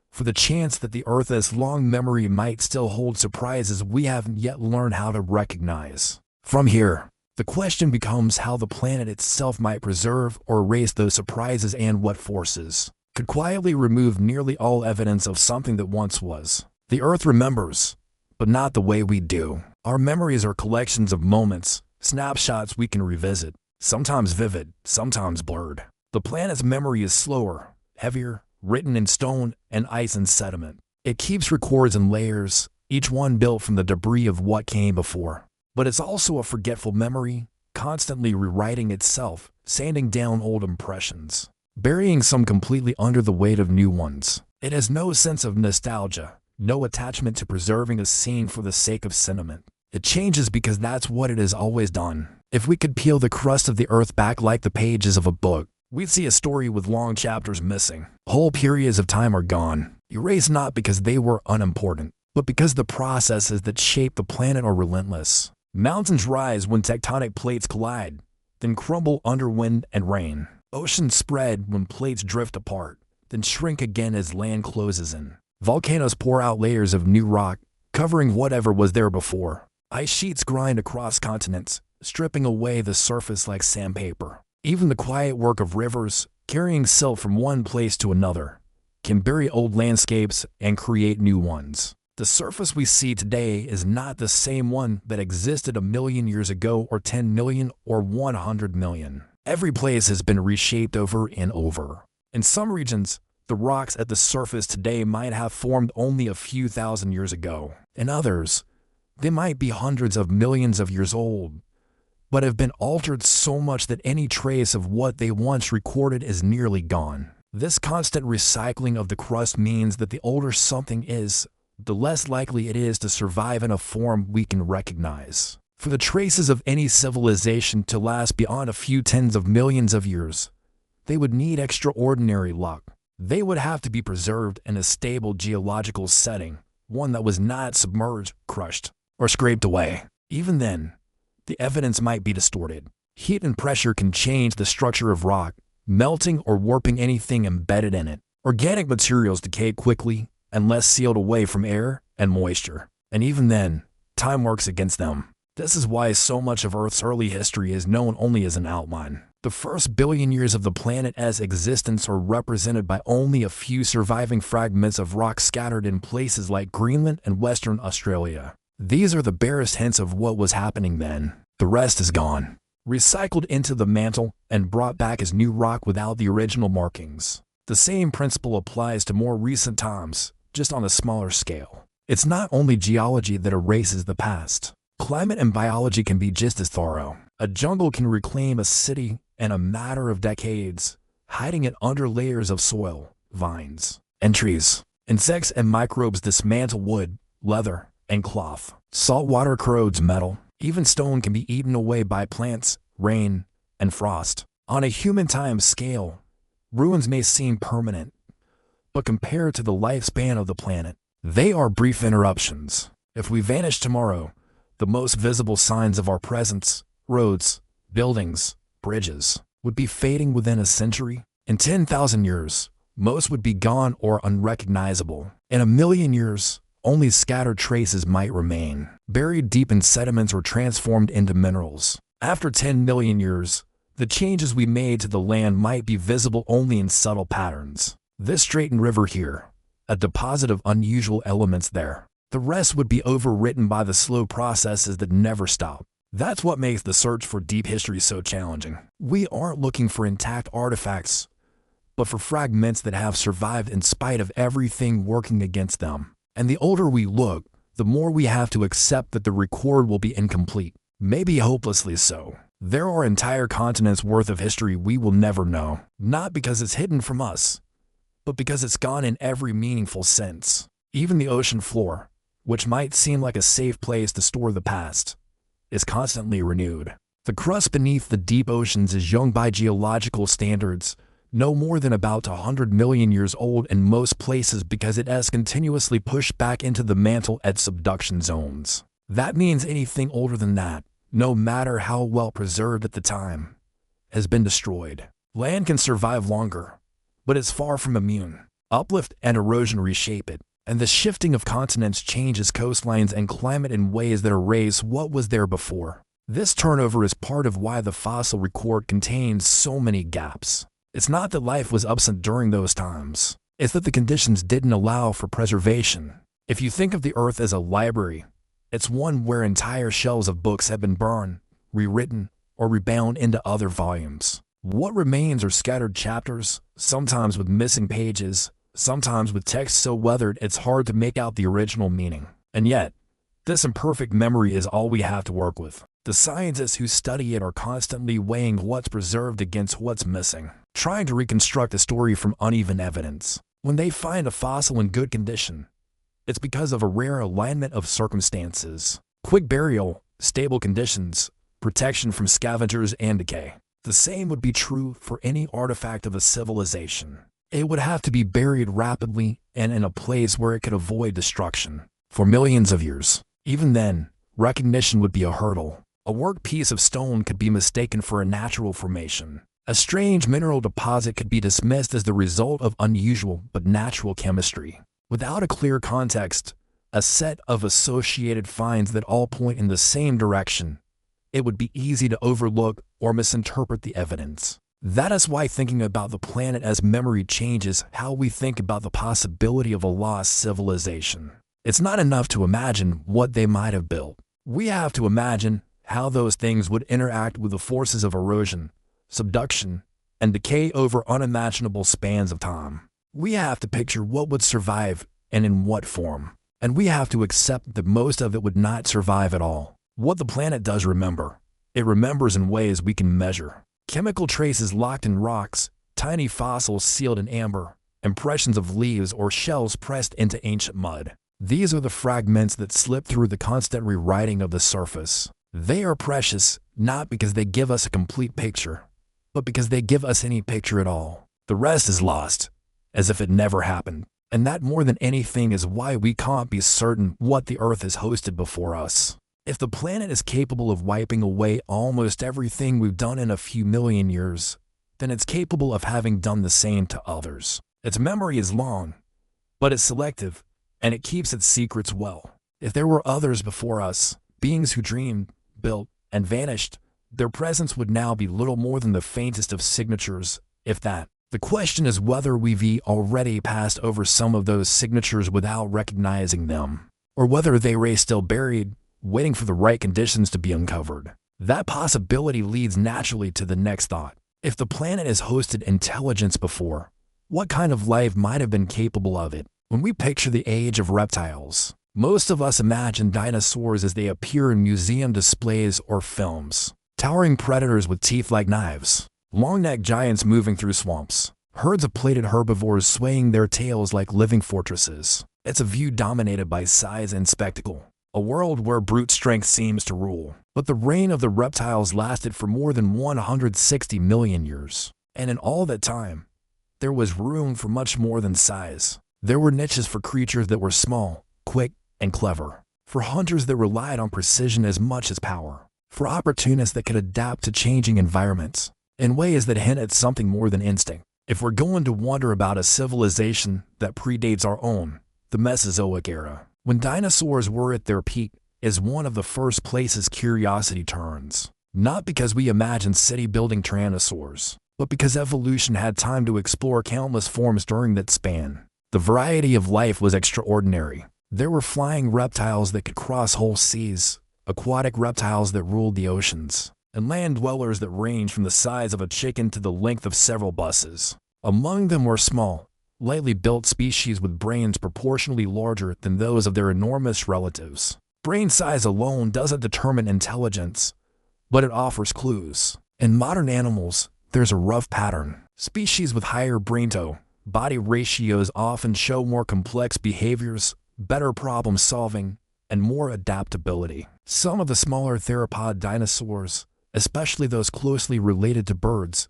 Speaker 1: for the chance that the Earth's long memory might still hold surprises we haven't yet learned how to recognize. From here, the question becomes how the planet itself might preserve or erase those surprises, and what forces could quietly remove nearly all evidence of something that once was. The Earth remembers, but not the way we do. Our memories are collections of moments, snapshots we can revisit, sometimes vivid, sometimes blurred. The planet's memory is slower, heavier, written in stone and ice and sediment. It keeps records in layers, each one built from the debris of what came before. But it's also a forgetful memory, constantly rewriting itself, sanding down old impressions, burying some completely under the weight of new ones. It has no sense of nostalgia, no attachment to preserving a scene for the sake of sentiment. It changes because that's what it has always done. If we could peel the crust of the Earth back like the pages of a book, we'd see a story with long chapters missing. Whole periods of time are gone, erased not because they were unimportant, but because the processes that shape the planet are relentless. Mountains rise when tectonic plates collide, then crumble under wind and rain. Oceans spread when plates drift apart, then shrink again as land closes in. Volcanoes pour out layers of new rock, covering whatever was there before. Ice sheets grind across continents, stripping away the surface like sandpaper. Even the quiet work of rivers, carrying silt from one place to another, can bury old landscapes and create new ones. The surface we see today is not the same one that existed 1,000,000 years ago, or 10 million, or 100 million. Every place has been reshaped over and over. In some regions, the rocks at the surface today might have formed only a few thousand years ago. In others, they might be hundreds of millions of years old, but have been altered so much that any trace of what they once recorded is nearly gone. This constant recycling of the crust means that the older something is, the less likely it is to survive in a form we can recognize. For the traces of any civilization to last beyond a few tens of millions of years, they would need extraordinary luck. They would have to be preserved in a stable geological setting, one that was not submerged, crushed, or scraped away. Even then, the evidence might be distorted. Heat and pressure can change the structure of rock, melting or warping anything embedded in it. Organic materials decay quickly, unless sealed away from air and moisture. And even then, time works against them. This is why so much of Earth's early history is known only as an outline. The first billion years of the planet's existence are represented by only a few surviving fragments of rock scattered in places like Greenland and Western Australia. These are the barest hints of what was happening then. The rest is gone, recycled into the mantle and brought back as new rock without the original markings. The same principle applies to more recent times, just on a smaller scale. It's not only geology that erases the past. Climate and biology can be just as thorough. A jungle can reclaim a city in a matter of decades, hiding it under layers of soil, vines, and trees. Insects and microbes dismantle wood, leather, and cloth. Saltwater corrodes metal. Even stone can be eaten away by plants, rain, and frost. On a human time scale, ruins may seem permanent, but compared to the lifespan of the planet, they are brief interruptions. If we vanish tomorrow, the most visible signs of our presence, roads, buildings, bridges, would be fading within a century. In 10,000 years, most would be gone or unrecognizable. In 1,000,000 years, only scattered traces might remain, buried deep in sediments or transformed into minerals. After 10 million years, the changes we made to the land might be visible only in subtle patterns. This straightened river here, a deposit of unusual elements there. The rest would be overwritten by the slow processes that never stop. That's what makes the search for deep history so challenging. We aren't looking for intact artifacts, but for fragments that have survived in spite of everything working against them. And the older we look, the more we have to accept that the record will be incomplete, maybe hopelessly so. There are entire continents worth of history we will never know, not because it's hidden from us, but because it's gone in every meaningful sense. Even the ocean floor, which might seem like a safe place to store the past, is constantly renewed. The crust beneath the deep oceans is young by geological standards, no more than about 100 million years old in most places because it has continuously pushed back into the mantle at subduction zones. That means anything older than that, no matter how well preserved at the time, has been destroyed. Land can survive longer, but it's far from immune. Uplift and erosion reshape it, and the shifting of continents changes coastlines and climate in ways that erase what was there before. This turnover is part of why the fossil record contains so many gaps. It's not that life was absent during those times. It's that the conditions didn't allow for preservation. If you think of the Earth as a library, it's one where entire shelves of books have been burned, rewritten, or rebound into other volumes. What remains are scattered chapters, sometimes with missing pages, sometimes with text so weathered it's hard to make out the original meaning. And yet, this imperfect memory is all we have to work with. The scientists who study it are constantly weighing what's preserved against what's missing, trying to reconstruct a story from uneven evidence. When they find a fossil in good condition, it's because of a rare alignment of circumstances: quick burial, stable conditions, protection from scavengers and decay. The same would be true for any artifact of a civilization. It would have to be buried rapidly and in a place where it could avoid destruction for millions of years. Even then, recognition would be a hurdle. A worked piece of stone could be mistaken for a natural formation. A strange mineral deposit could be dismissed as the result of unusual but natural chemistry. Without a clear context, a set of associated finds that all point in the same direction, it would be easy to overlook or misinterpret the evidence. That is why thinking about the planet as memory changes how we think about the possibility of a lost civilization. It's not enough to imagine what they might have built. We have to imagine how those things would interact with the forces of erosion, subduction, and decay over unimaginable spans of time. We have to picture what would survive and in what form. And we have to accept that most of it would not survive at all. What the planet does remember, it remembers in ways we can measure. Chemical traces locked in rocks, tiny fossils sealed in amber, impressions of leaves or shells pressed into ancient mud. These are the fragments that slip through the constant rewriting of the surface. They are precious, not because they give us a complete picture, but because they give us any picture at all. The rest is lost, as if it never happened. And that more than anything is why we can't be certain what the Earth has hosted before us. If the planet is capable of wiping away almost everything we've done in a few million years, then it's capable of having done the same to others. Its memory is long, but it's selective, and it keeps its secrets well. If there were others before us, beings who dreamed, built, and vanished, their presence would now be little more than the faintest of signatures, if that. The question is whether we've already passed over some of those signatures without recognizing them, or whether they lay still buried, waiting for the right conditions to be uncovered. That possibility leads naturally to the next thought. If the planet has hosted intelligence before, what kind of life might have been capable of it? When we picture the age of reptiles, most of us imagine dinosaurs as they appear in museum displays or films. Towering predators with teeth like knives, long-necked giants moving through swamps, herds of plated herbivores swaying their tails like living fortresses. It's a view dominated by size and spectacle, a world where brute strength seems to rule. But the reign of the reptiles lasted for more than 160 million years. And in all that time, there was room for much more than size. There were niches for creatures that were small, quick, and clever, for hunters that relied on precision as much as power, for opportunists that could adapt to changing environments, in ways that hint at something more than instinct. If we're going to wonder about a civilization that predates our own, the Mesozoic era, when dinosaurs were at their peak, is one of the first places curiosity turns. Not because we imagine city-building tyrannosaurs, but because evolution had time to explore countless forms during that span. The variety of life was extraordinary. There were flying reptiles that could cross whole seas, aquatic reptiles that ruled the oceans, and land dwellers that ranged from the size of a chicken to the length of several buses. Among them were small, lightly built species with brains proportionally larger than those of their enormous relatives. Brain size alone doesn't determine intelligence, but it offers clues. In modern animals, there's a rough pattern. Species with higher brain-to-body ratios often show more complex behaviors, better problem solving, and more adaptability. Some of the smaller theropod dinosaurs, especially those closely related to birds,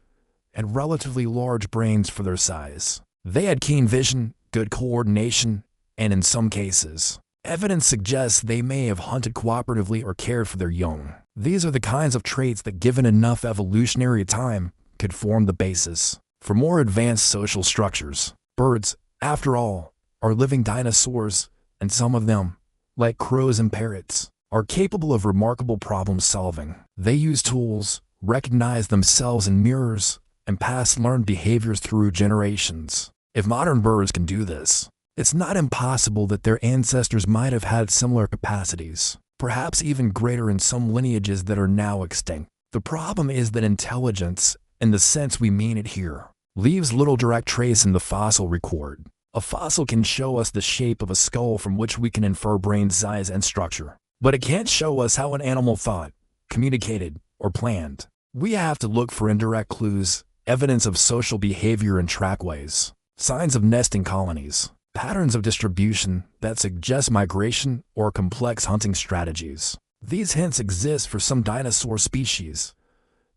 Speaker 1: had relatively large brains for their size. They had keen vision, good coordination, and in some cases, evidence suggests they may have hunted cooperatively or cared for their young. These are the kinds of traits that, given enough evolutionary time, could form the basis for more advanced social structures. Birds, after all, are living dinosaurs, and some of them, like crows and parrots, are capable of remarkable problem solving. They use tools, recognize themselves in mirrors, and pass learned behaviors through generations. If modern birds can do this, it's not impossible that their ancestors might have had similar capacities, perhaps even greater in some lineages that are now extinct. The problem is that intelligence, in the sense we mean it here, leaves little direct trace in the fossil record. A fossil can show us the shape of a skull from which we can infer brain size and structure, but it can't show us how an animal thought, communicated, or planned. We have to look for indirect clues, evidence of social behavior and trackways, signs of nesting colonies, patterns of distribution that suggest migration or complex hunting strategies. These hints exist for some dinosaur species,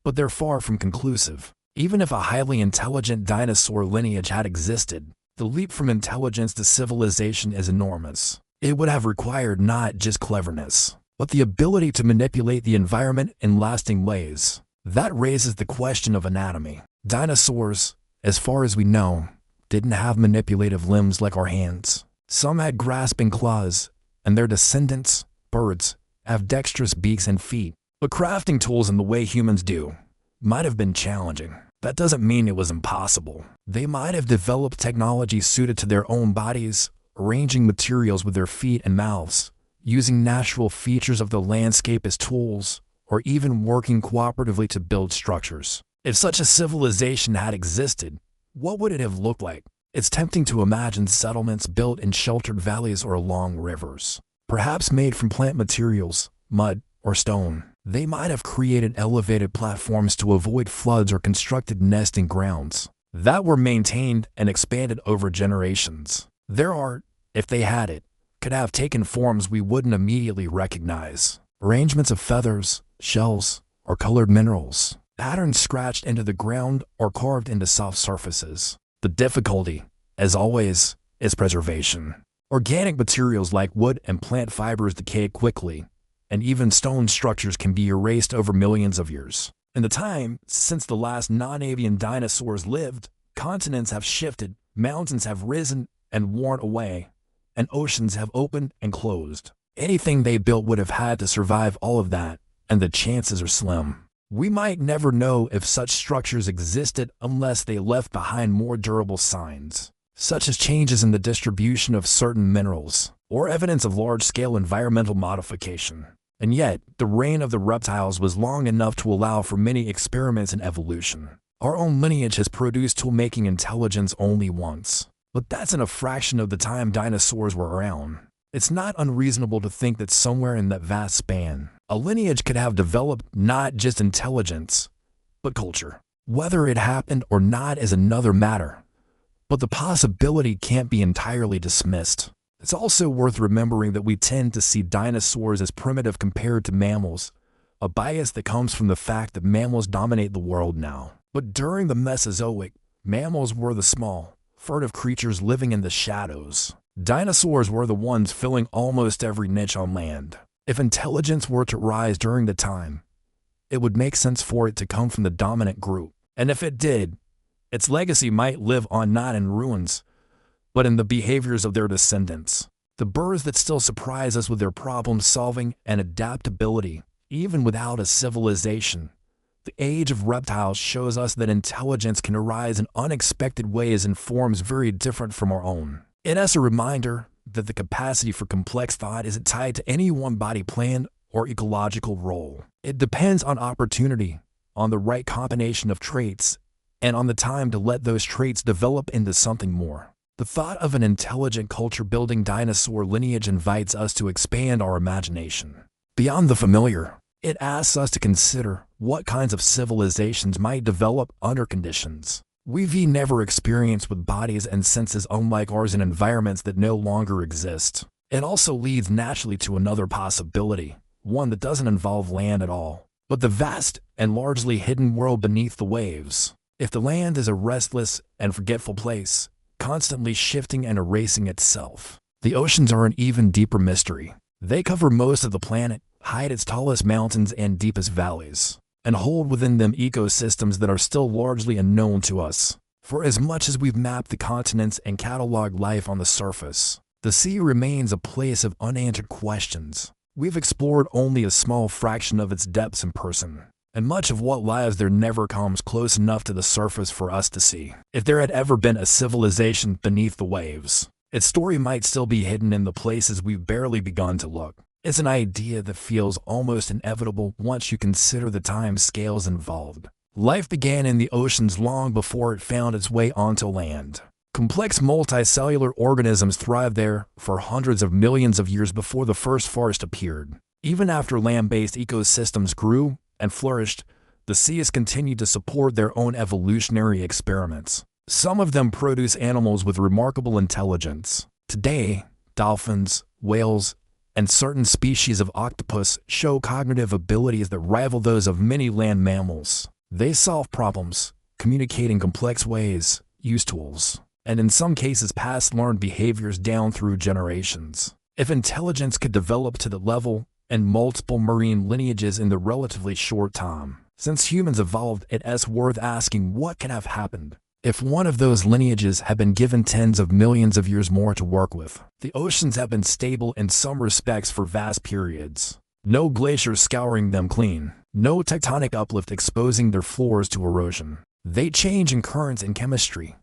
Speaker 1: but they're far from conclusive. Even if a highly intelligent dinosaur lineage had existed, the leap from intelligence to civilization is enormous. It would have required not just cleverness, but the ability to manipulate the environment in lasting ways. That raises the question of anatomy. Dinosaurs, as far as we know, didn't have manipulative limbs like our hands. Some had grasping claws, and their descendants, birds, have dexterous beaks and feet. But crafting tools in the way humans do might have been challenging. That doesn't mean it was impossible. They might have developed technology suited to their own bodies, arranging materials with their feet and mouths, using natural features of the landscape as tools, or even working cooperatively to build structures. If such a civilization had existed, what would it have looked like? It's tempting to imagine settlements built in sheltered valleys or along rivers, perhaps made from plant materials, mud, or stone. They might have created elevated platforms to avoid floods or constructed nesting grounds that were maintained and expanded over generations. Their art, if they had it, could have taken forms we wouldn't immediately recognize. Arrangements of feathers, shells, or colored minerals, patterns scratched into the ground or carved into soft surfaces. The difficulty, as always, is preservation. Organic materials like wood and plant fibers decay quickly, and even stone structures can be erased over millions of years. In the time since the last non-avian dinosaurs lived, continents have shifted, mountains have risen and worn away, and oceans have opened and closed. Anything they built would have had to survive all of that, and the chances are slim. We might never know if such structures existed unless they left behind more durable signs, such as changes in the distribution of certain minerals, or evidence of large-scale environmental modification. And yet, the reign of the reptiles was long enough to allow for many experiments in evolution. Our own lineage has produced tool-making intelligence only once, but that's in a fraction of the time dinosaurs were around. It's not unreasonable to think that somewhere in that vast span, a lineage could have developed not just intelligence, but culture. Whether it happened or not is another matter, but the possibility can't be entirely dismissed. It's also worth remembering that we tend to see dinosaurs as primitive compared to mammals, a bias that comes from the fact that mammals dominate the world now. But during the Mesozoic, mammals were the small, furtive creatures living in the shadows. Dinosaurs were the ones filling almost every niche on land. If intelligence were to rise during the time, it would make sense for it to come from the dominant group. And if it did, its legacy might live on not in ruins, but in the behaviors of their descendants. The birds that still surprise us with their problem-solving and adaptability, even without a civilization. The age of reptiles shows us that intelligence can arise in unexpected ways and forms very different from our own. It is a reminder that the capacity for complex thought isn't tied to any one body plan or ecological role. It depends on opportunity, on the right combination of traits, and on the time to let those traits develop into something more. The thought of an intelligent culture-building dinosaur lineage invites us to expand our imagination. Beyond the familiar, it asks us to consider what kinds of civilizations might develop under conditions we've never experienced, with bodies and senses unlike ours in environments that no longer exist. It also leads naturally to another possibility, one that doesn't involve land at all, but the vast and largely hidden world beneath the waves. If the land is a restless and forgetful place, constantly shifting and erasing itself, the oceans are an even deeper mystery. They cover most of the planet, hide its tallest mountains and deepest valleys, and hold within them ecosystems that are still largely unknown to us. For as much as we've mapped the continents and cataloged life on the surface, the sea remains a place of unanswered questions. We've explored only a small fraction of its depths in person, and much of what lies there never comes close enough to the surface for us to see. If there had ever been a civilization beneath the waves, its story might still be hidden in the places we've barely begun to look. It's an idea that feels almost inevitable once you consider the time scales involved. Life began in the oceans long before it found its way onto land. Complex multicellular organisms thrived there for hundreds of millions of years before the first forest appeared. Even after land-based ecosystems grew and flourished, the sea has continued to support their own evolutionary experiments. Some of them produce animals with remarkable intelligence. Today, dolphins, whales, and certain species of octopus show cognitive abilities that rival those of many land mammals. They solve problems, communicate in complex ways, use tools, and in some cases pass learned behaviors down through generations. If intelligence could develop to the level and multiple marine lineages in the relatively short time since humans evolved, it is worth asking what could have happened if one of those lineages had been given tens of millions of years more to work with. The oceans have been stable in some respects for vast periods. No glaciers scouring them clean, no tectonic uplift exposing their floors to erosion. They change in currents and chemistry,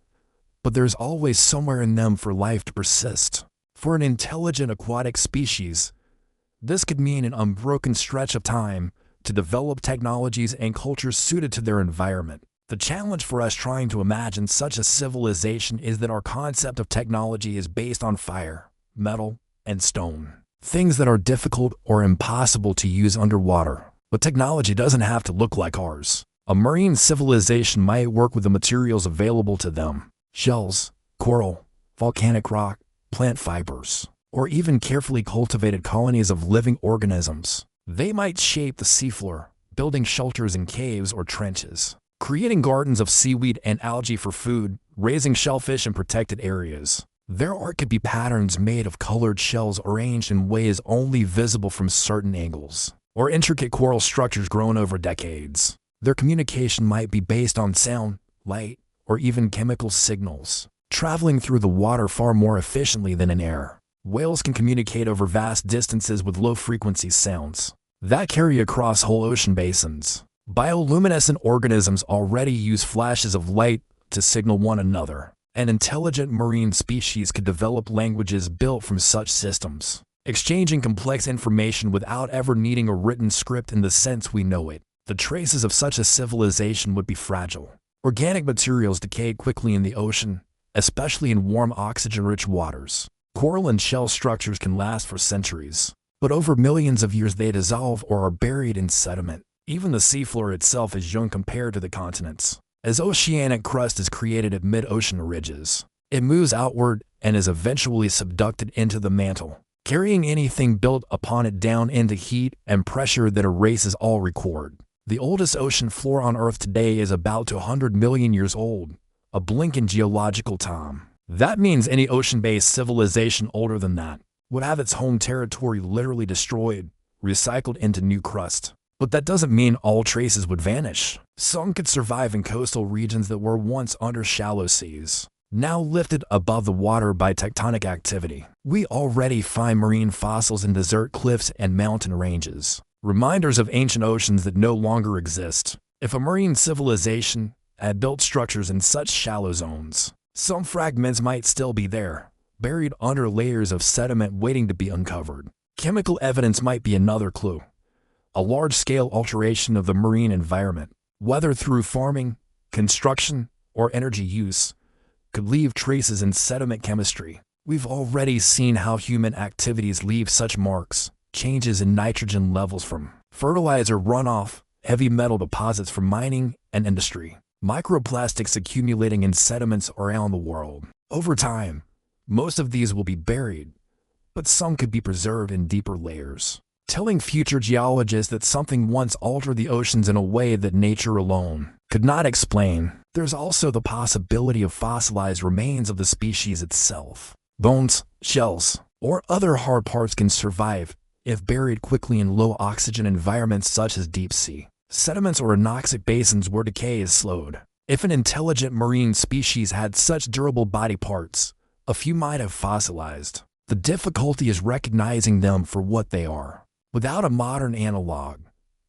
Speaker 1: but there's always somewhere in them for life to persist. For an intelligent aquatic species, this could mean an unbroken stretch of time to develop technologies and cultures suited to their environment. The challenge for us trying to imagine such a civilization is that our concept of technology is based on fire, metal, and stone, things that are difficult or impossible to use underwater. But technology doesn't have to look like ours. A marine civilization might work with the materials available to them: shells, coral, volcanic rock, plant fibers, or even carefully cultivated colonies of living organisms. They might shape the seafloor, building shelters in caves or trenches, creating gardens of seaweed and algae for food, raising shellfish in protected areas. Their art could be patterns made of colored shells arranged in ways only visible from certain angles, or intricate coral structures grown over decades. Their communication might be based on sound, light, or even chemical signals, traveling through the water far more efficiently than in air. Whales can communicate over vast distances with low-frequency sounds that carry across whole ocean basins. Bioluminescent organisms already use flashes of light to signal one another, and intelligent marine species could develop languages built from such systems, exchanging complex information without ever needing a written script in the sense we know it. The traces of such a civilization would be fragile. Organic materials decay quickly in the ocean, especially in warm oxygen-rich waters. Coral and shell structures can last for centuries, but over millions of years they dissolve or are buried in sediment. Even the seafloor itself is young compared to the continents. As oceanic crust is created at mid-ocean ridges, it moves outward and is eventually subducted into the mantle, carrying anything built upon it down into heat and pressure that erases all record. The oldest ocean floor on Earth today is about 200 million years old, a blink in geological time. That means any ocean-based civilization older than that would have its home territory literally destroyed, recycled into new crust. But that doesn't mean all traces would vanish. Some could survive in coastal regions that were once under shallow seas, now lifted above the water by tectonic activity. We already find marine fossils in desert cliffs and mountain ranges, reminders of ancient oceans that no longer exist. If a marine civilization had built structures in such shallow zones, some fragments might still be there, buried under layers of sediment waiting to be uncovered. Chemical evidence might be another clue. A large-scale alteration of the marine environment, whether through farming, construction, or energy use, could leave traces in sediment chemistry. We've already seen how human activities leave such marks: changes in nitrogen levels from fertilizer runoff, heavy metal deposits from mining and industry, microplastics accumulating in sediments around the world. Over time, most of these will be buried, but some could be preserved in deeper layers, telling future geologists that something once altered the oceans in a way that nature alone could not explain. There's also the possibility of fossilized remains of the species itself. Bones, shells, or other hard parts can survive if buried quickly in low-oxygen environments such as deep sea sediments or anoxic basins where decay is slowed. If an intelligent marine species had such durable body parts, a few might have fossilized. The difficulty is recognizing them for what they are. Without a modern analog,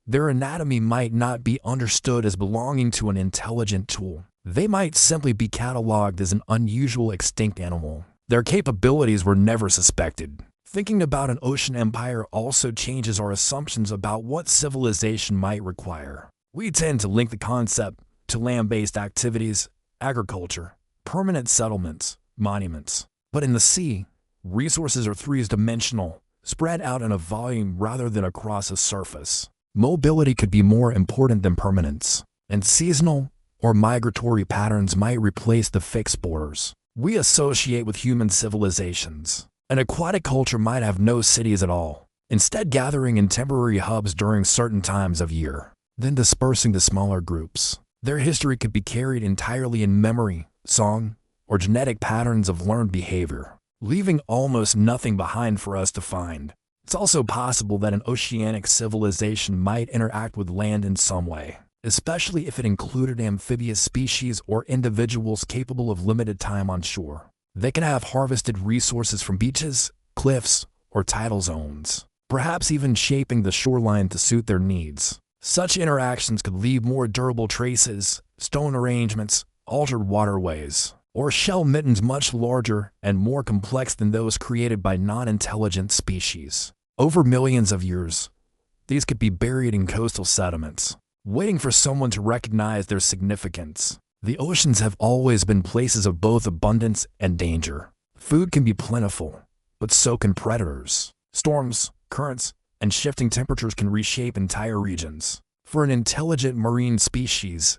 Speaker 1: their anatomy might not be understood as belonging to an intelligent tool. They might simply be cataloged as an unusual extinct animal. Their capabilities were never suspected. Thinking about an ocean empire also changes our assumptions about what civilization might require. We tend to link the concept to land-based activities, agriculture, permanent settlements, monuments. But in the sea, resources are three-dimensional, spread out in a volume rather than across a surface. Mobility could be more important than permanence, and seasonal or migratory patterns might replace the fixed borders we associate with human civilizations. An aquatic culture might have no cities at all, instead gathering in temporary hubs during certain times of year, then dispersing to smaller groups. Their history could be carried entirely in memory, song, or genetic patterns of learned behavior, leaving almost nothing behind for us to find. It's also possible that an oceanic civilization might interact with land in some way, especially if it included amphibious species or individuals capable of limited time on shore. They can have harvested resources from beaches, cliffs, or tidal zones, perhaps even shaping the shoreline to suit their needs. Such interactions could leave more durable traces, stone arrangements, altered waterways, or shell middens much larger and more complex than those created by non-intelligent species. Over millions of years, these could be buried in coastal sediments, waiting for someone to recognize their significance. The oceans have always been places of both abundance and danger. Food can be plentiful, but so can predators. Storms, currents, and shifting temperatures can reshape entire regions. For an intelligent marine species,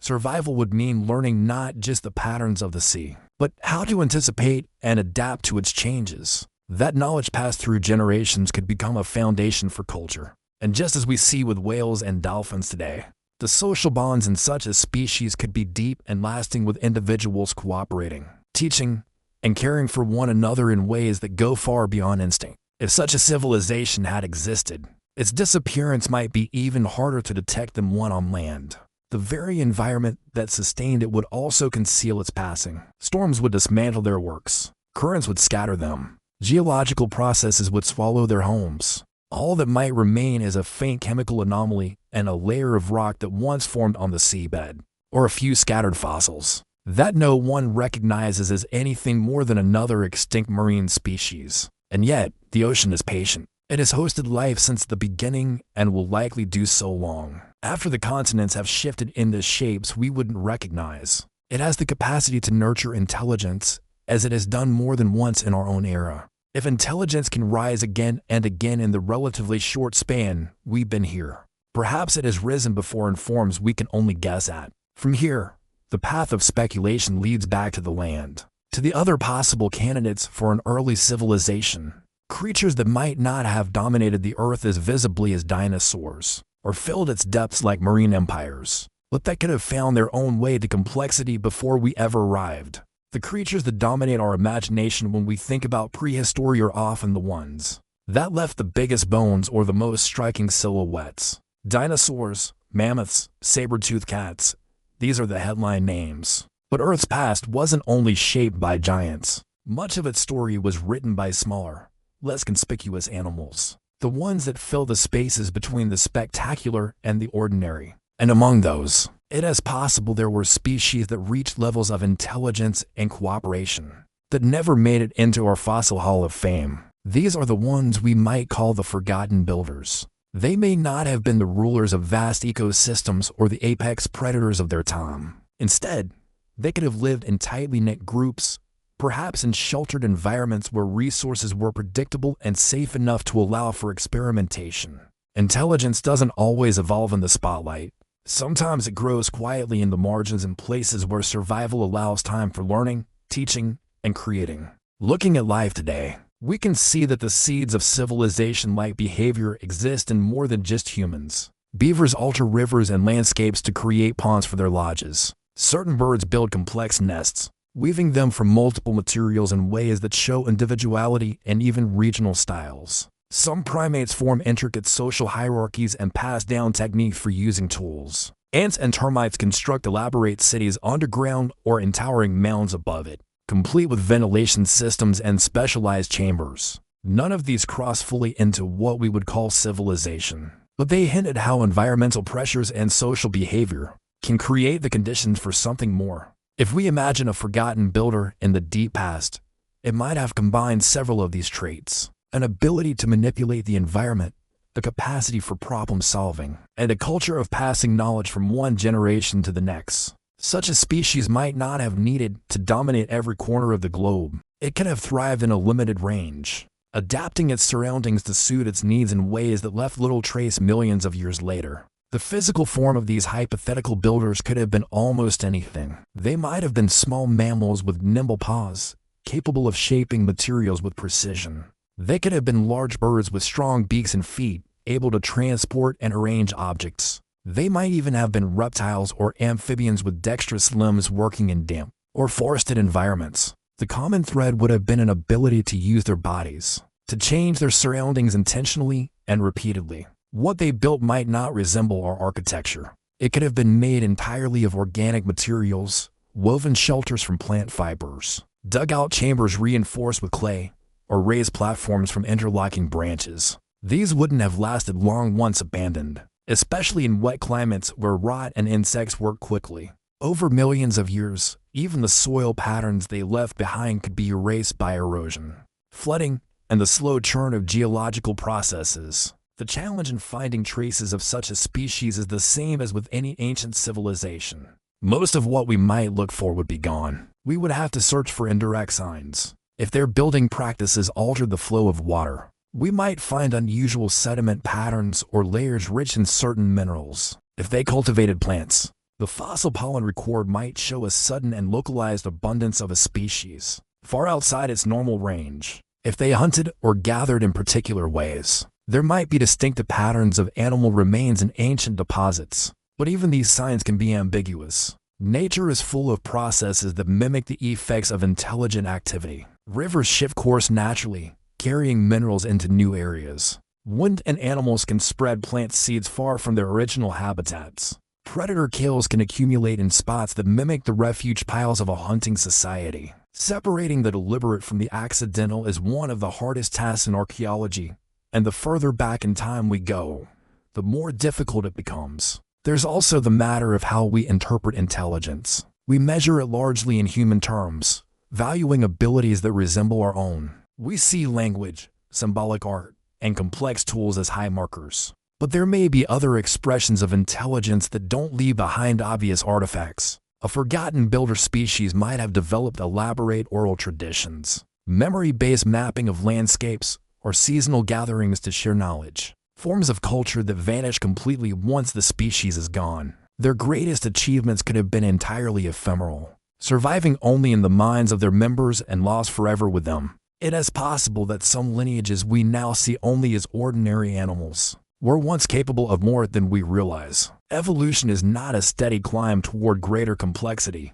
Speaker 1: survival would mean learning not just the patterns of the sea, but how to anticipate and adapt to its changes. That knowledge passed through generations could become a foundation for culture. And just as we see with whales and dolphins today, the social bonds in such a species could be deep and lasting, with individuals cooperating, teaching, and caring for one another in ways that go far beyond instinct. If such a civilization had existed, its disappearance might be even harder to detect than one on land. The very environment that sustained it would also conceal its passing. Storms would dismantle their works. Currents would scatter them. Geological processes would swallow their homes. All that might remain is a faint chemical anomaly and a layer of rock that once formed on the seabed, or a few scattered fossils that no one recognizes as anything more than another extinct marine species. And yet, the ocean is patient. It has hosted life since the beginning and will likely do so long after the continents have shifted into shapes we wouldn't recognize. It has the capacity to nurture intelligence, as it has done more than once in our own era. If intelligence can rise again and again in the relatively short span we've been here, perhaps it has risen before in forms we can only guess at. From here, the path of speculation leads back to the land, to the other possible candidates for an early civilization, creatures that might not have dominated the earth as visibly as dinosaurs, or filled its depths like marine empires, but that could have found their own way to complexity before we ever arrived. The creatures that dominate our imagination when we think about prehistory are often the ones that left the biggest bones or the most striking silhouettes. Dinosaurs, mammoths, saber-toothed cats. These are the headline names. But Earth's past wasn't only shaped by giants. Much of its story was written by smaller, less conspicuous animals. The ones that fill the spaces between the spectacular and the ordinary. And among those, it is possible there were species that reached levels of intelligence and cooperation that never made it into our fossil hall of fame. These are the ones we might call the forgotten builders. They may not have been the rulers of vast ecosystems or the apex predators of their time. Instead, they could have lived in tightly knit groups, perhaps in sheltered environments where resources were predictable and safe enough to allow for experimentation. Intelligence doesn't always evolve in the spotlight. Sometimes it grows quietly in the margins in places where survival allows time for learning, teaching, and creating. Looking at life today, we can see that the seeds of civilization-like behavior exist in more than just humans. Beavers alter rivers and landscapes to create ponds for their lodges. Certain birds build complex nests, weaving them from multiple materials in ways that show individuality and even regional styles. Some primates form intricate social hierarchies and pass down techniques for using tools. Ants and termites construct elaborate cities underground or in towering mounds above it, complete with ventilation systems and specialized chambers. None of these cross fully into what we would call civilization, but they hint at how environmental pressures and social behavior can create the conditions for something more. If we imagine a forgotten builder in the deep past, it might have combined several of these traits: an ability to manipulate the environment, the capacity for problem solving, and a culture of passing knowledge from one generation to the next. Such a species might not have needed to dominate every corner of the globe. It could have thrived in a limited range, adapting its surroundings to suit its needs in ways that left little trace millions of years later. The physical form of these hypothetical builders could have been almost anything. They might have been small mammals with nimble paws, capable of shaping materials with precision. They could have been large birds with strong beaks and feet, able to transport and arrange objects. They might even have been reptiles or amphibians with dexterous limbs working in damp or forested environments. The common thread would have been an ability to use their bodies, to change their surroundings intentionally and repeatedly. What they built might not resemble our architecture. It could have been made entirely of organic materials, woven shelters from plant fibers, dugout chambers reinforced with clay, or raised platforms from interlocking branches. These wouldn't have lasted long once abandoned, especially in wet climates where rot and insects work quickly. Over millions of years, even the soil patterns they left behind could be erased by erosion, flooding, and the slow churn of geological processes. The challenge in finding traces of such a species is the same as with any ancient civilization. Most of what we might look for would be gone. We would have to search for indirect signs. If their building practices altered the flow of water, we might find unusual sediment patterns or layers rich in certain minerals. If they cultivated plants, the fossil pollen record might show a sudden and localized abundance of a species, far outside its normal range. If they hunted or gathered in particular ways, there might be distinctive patterns of animal remains in ancient deposits. But even these signs can be ambiguous. Nature is full of processes that mimic the effects of intelligent activity. Rivers shift course naturally, carrying minerals into new areas. Wind and animals can spread plant seeds far from their original habitats. Predator kills can accumulate in spots that mimic the refuge piles of a hunting society. Separating the deliberate from the accidental is one of the hardest tasks in archaeology, and the further back in time we go, the more difficult it becomes. There's also the matter of how we interpret intelligence. We measure it largely in human terms, valuing abilities that resemble our own. We see language, symbolic art, and complex tools as high markers. But there may be other expressions of intelligence that don't leave behind obvious artifacts. A forgotten builder species might have developed elaborate oral traditions, memory-based mapping of landscapes, or seasonal gatherings to share knowledge. Forms of culture that vanish completely once the species is gone. Their greatest achievements could have been entirely ephemeral, surviving only in the minds of their members and lost forever with them. It is possible that some lineages we now see only as ordinary animals were once capable of more than we realize. Evolution is not a steady climb toward greater complexity.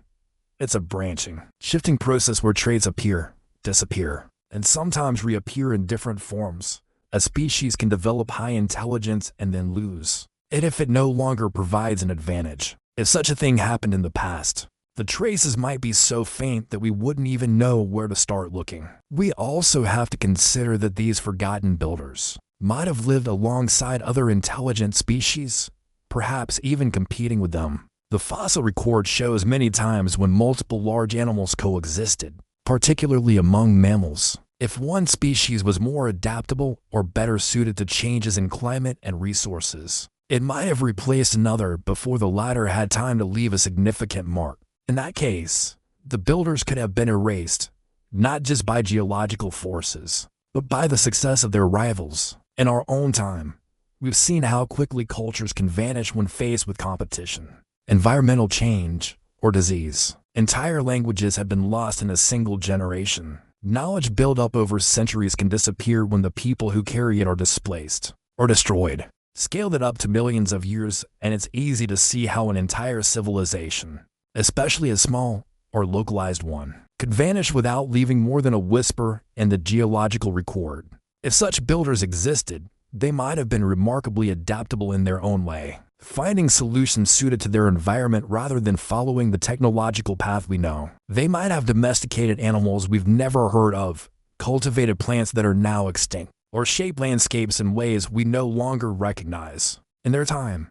Speaker 1: It's a branching, shifting process where traits appear, disappear, and sometimes reappear in different forms. A species can develop high intelligence and then lose and if it no longer provides an advantage. If such a thing happened in the past, the traces might be so faint that we wouldn't even know where to start looking. We also have to consider that these forgotten builders might have lived alongside other intelligent species, perhaps even competing with them. The fossil record shows many times when multiple large animals coexisted, particularly among mammals. If one species was more adaptable or better suited to changes in climate and resources, it might have replaced another before the latter had time to leave a significant mark. In that case, the builders could have been erased, not just by geological forces, but by the success of their rivals. In our own time, we've seen how quickly cultures can vanish when faced with competition, environmental change, or disease. Entire languages have been lost in a single generation. Knowledge built up over centuries can disappear when the people who carry it are displaced or destroyed. Scale that up to millions of years, and it's easy to see how an entire civilization, especially a small or localized one, could vanish without leaving more than a whisper in the geological record. If such builders existed, they might have been remarkably adaptable in their own way, finding solutions suited to their environment rather than following the technological path we know. They might have domesticated animals we've never heard of, cultivated plants that are now extinct, or shaped landscapes in ways we no longer recognize. In their time,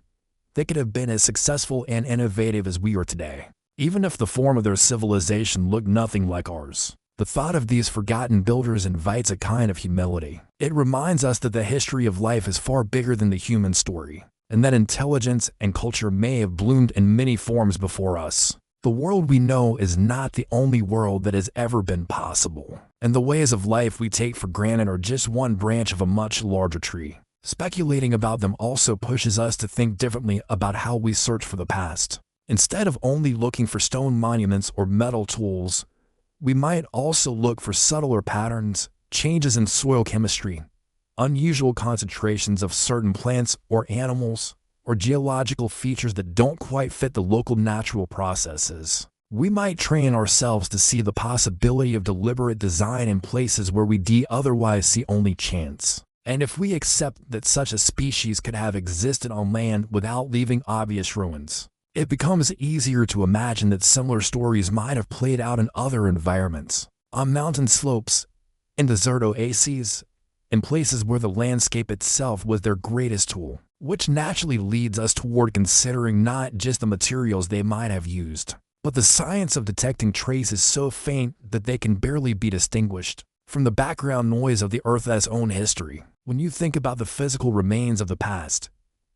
Speaker 1: they could have been as successful and innovative as we are today, even if the form of their civilization looked nothing like ours. The thought of these forgotten builders invites a kind of humility. It reminds us that the history of life is far bigger than the human story, and that intelligence and culture may have bloomed in many forms before us. The world we know is not the only world that has ever been possible, and the ways of life we take for granted are just one branch of a much larger tree. Speculating about them also pushes us to think differently about how we search for the past. Instead of only looking for stone monuments or metal tools, we might also look for subtler patterns, changes in soil chemistry, unusual concentrations of certain plants or animals, or geological features that don't quite fit the local natural processes. We might train ourselves to see the possibility of deliberate design in places where we otherwise see only chance. And if we accept that such a species could have existed on land without leaving obvious ruins, it becomes easier to imagine that similar stories might have played out in other environments, on mountain slopes, in desert oases, in places where the landscape itself was their greatest tool, which naturally leads us toward considering not just the materials they might have used, but the science of detecting traces so faint that they can barely be distinguished from the background noise of the Earth's own history. When you think about the physical remains of the past,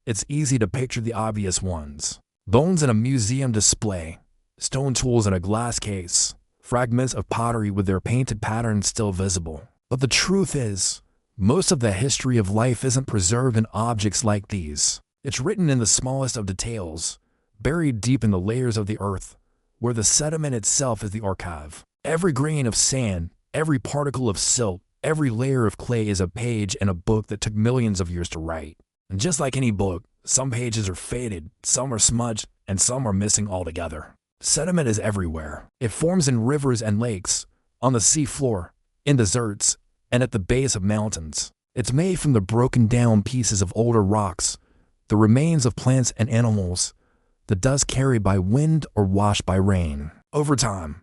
Speaker 1: it's easy to picture the obvious ones. Bones in a museum display, stone tools in a glass case, fragments of pottery with their painted patterns still visible. But the truth is, most of the history of life isn't preserved in objects like these. It's written in the smallest of details, buried deep in the layers of the earth, where the sediment itself is the archive. Every grain of sand, every particle of silt, every layer of clay is a page in a book that took millions of years to write. And just like any book, some pages are faded, some are smudged, and some are missing altogether. Sediment is everywhere. It forms in rivers and lakes, on the sea floor, in deserts, and at the base of mountains. It's made from the broken down pieces of older rocks, the remains of plants and animals, the dust carried by wind or washed by rain. Over time,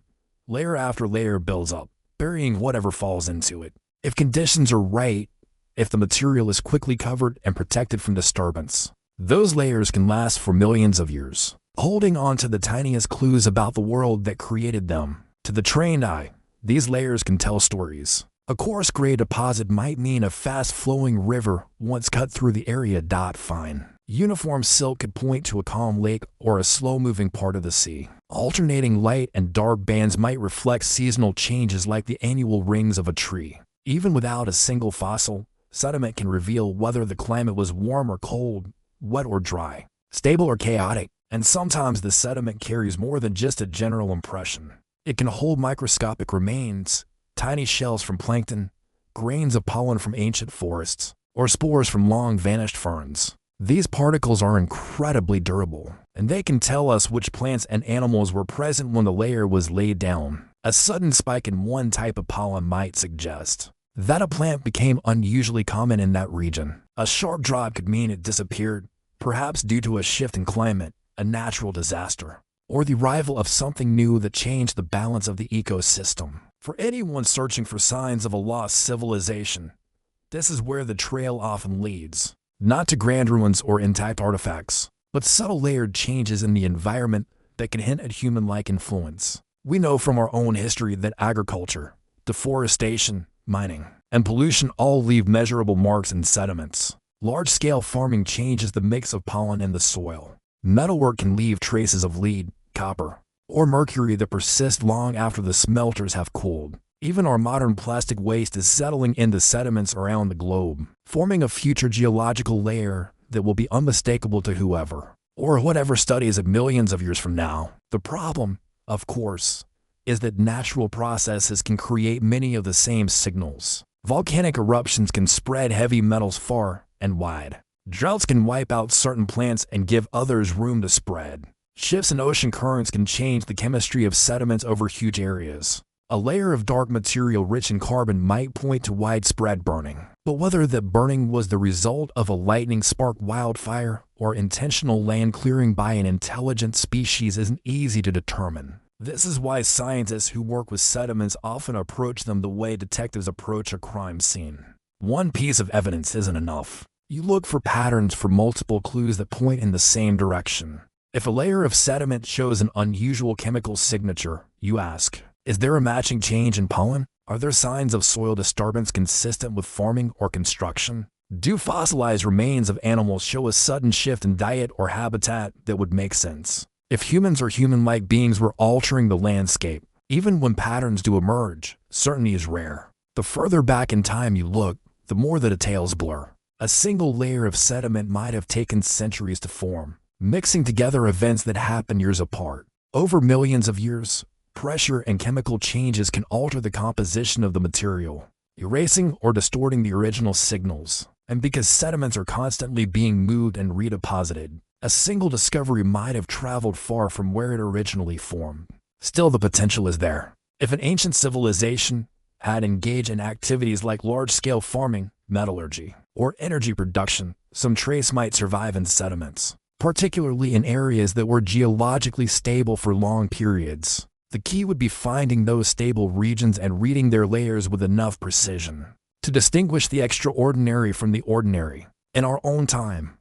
Speaker 1: layer after layer builds up, burying whatever falls into it. If conditions are right, if the material is quickly covered and protected from disturbance, those layers can last for millions of years, holding on to the tiniest clues about the world that created them. To the trained eye, these layers can tell stories. A coarse gray deposit might mean a fast-flowing river once cut through the area. Fine. Uniform silt could point to a calm lake or a slow-moving part of the sea. Alternating light and dark bands might reflect seasonal changes like the annual rings of a tree. Even without a single fossil, sediment can reveal whether the climate was warm or cold, wet or dry, stable or chaotic, and sometimes the sediment carries more than just a general impression. It can hold microscopic remains, tiny shells from plankton, grains of pollen from ancient forests, or spores from long-vanished ferns. These particles are incredibly durable, and they can tell us which plants and animals were present when the layer was laid down. A sudden spike in one type of pollen might suggest that a plant became unusually common in that region. A sharp drop could mean it disappeared, perhaps due to a shift in climate, a natural disaster, or the arrival of something new that changed the balance of the ecosystem. For anyone searching for signs of a lost civilization, this is where the trail often leads. Not to grand ruins or intact artifacts, but subtle layered changes in the environment that can hint at human-like influence. We know from our own history that agriculture, deforestation, mining, and pollution all leave measurable marks in sediments. Large-scale farming changes the mix of pollen in the soil. Metalwork can leave traces of lead, copper, or mercury that persist long after the smelters have cooled. Even our modern plastic waste is settling into sediments around the globe, forming a future geological layer that will be unmistakable to whoever or whatever studies it millions of years from now. The problem, of course, is that natural processes can create many of the same signals. Volcanic eruptions can spread heavy metals far and wide. Droughts can wipe out certain plants and give others room to spread. Shifts in ocean currents can change the chemistry of sediments over huge areas. A layer of dark material rich in carbon might point to widespread burning. But whether that burning was the result of a lightning-spark wildfire or intentional land clearing by an intelligent species isn't easy to determine. This is why scientists who work with sediments often approach them the way detectives approach a crime scene. One piece of evidence isn't enough. You look for patterns for multiple clues that point in the same direction. If a layer of sediment shows an unusual chemical signature, you ask, is there a matching change in pollen? Are there signs of soil disturbance consistent with farming or construction? Do fossilized remains of animals show a sudden shift in diet or habitat that would make sense? If humans or human-like beings were altering the landscape, even when patterns do emerge, certainty is rare. The further back in time you look, the more the details blur. A single layer of sediment might have taken centuries to form, mixing together events that happen years apart. Over millions of years, pressure and chemical changes can alter the composition of the material, erasing or distorting the original signals. And because sediments are constantly being moved and redeposited, a single discovery might have traveled far from where it originally formed. Still, the potential is there. If an ancient civilization had engaged in activities like large-scale farming, metallurgy, or energy production, some trace might survive in sediments, particularly in areas that were geologically stable for long periods. The key would be finding those stable regions and reading their layers with enough precision to distinguish the extraordinary from the ordinary. In our own time,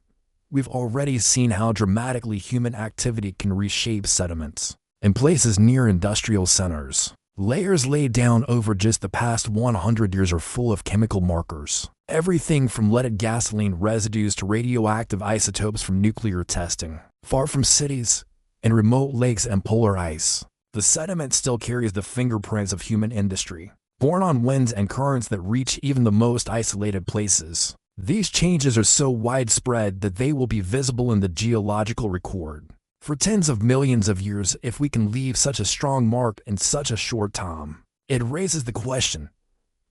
Speaker 1: we've already seen how dramatically human activity can reshape sediments. In places near industrial centers, layers laid down over just the past 100 years are full of chemical markers. Everything from leaded gasoline residues to radioactive isotopes from nuclear testing. Far from cities, in remote lakes and polar ice, the sediment still carries the fingerprints of human industry, borne on winds and currents that reach even the most isolated places. These changes are so widespread that they will be visible in the geological record for tens of millions of years if we can leave such a strong mark in such a short time. It raises the question,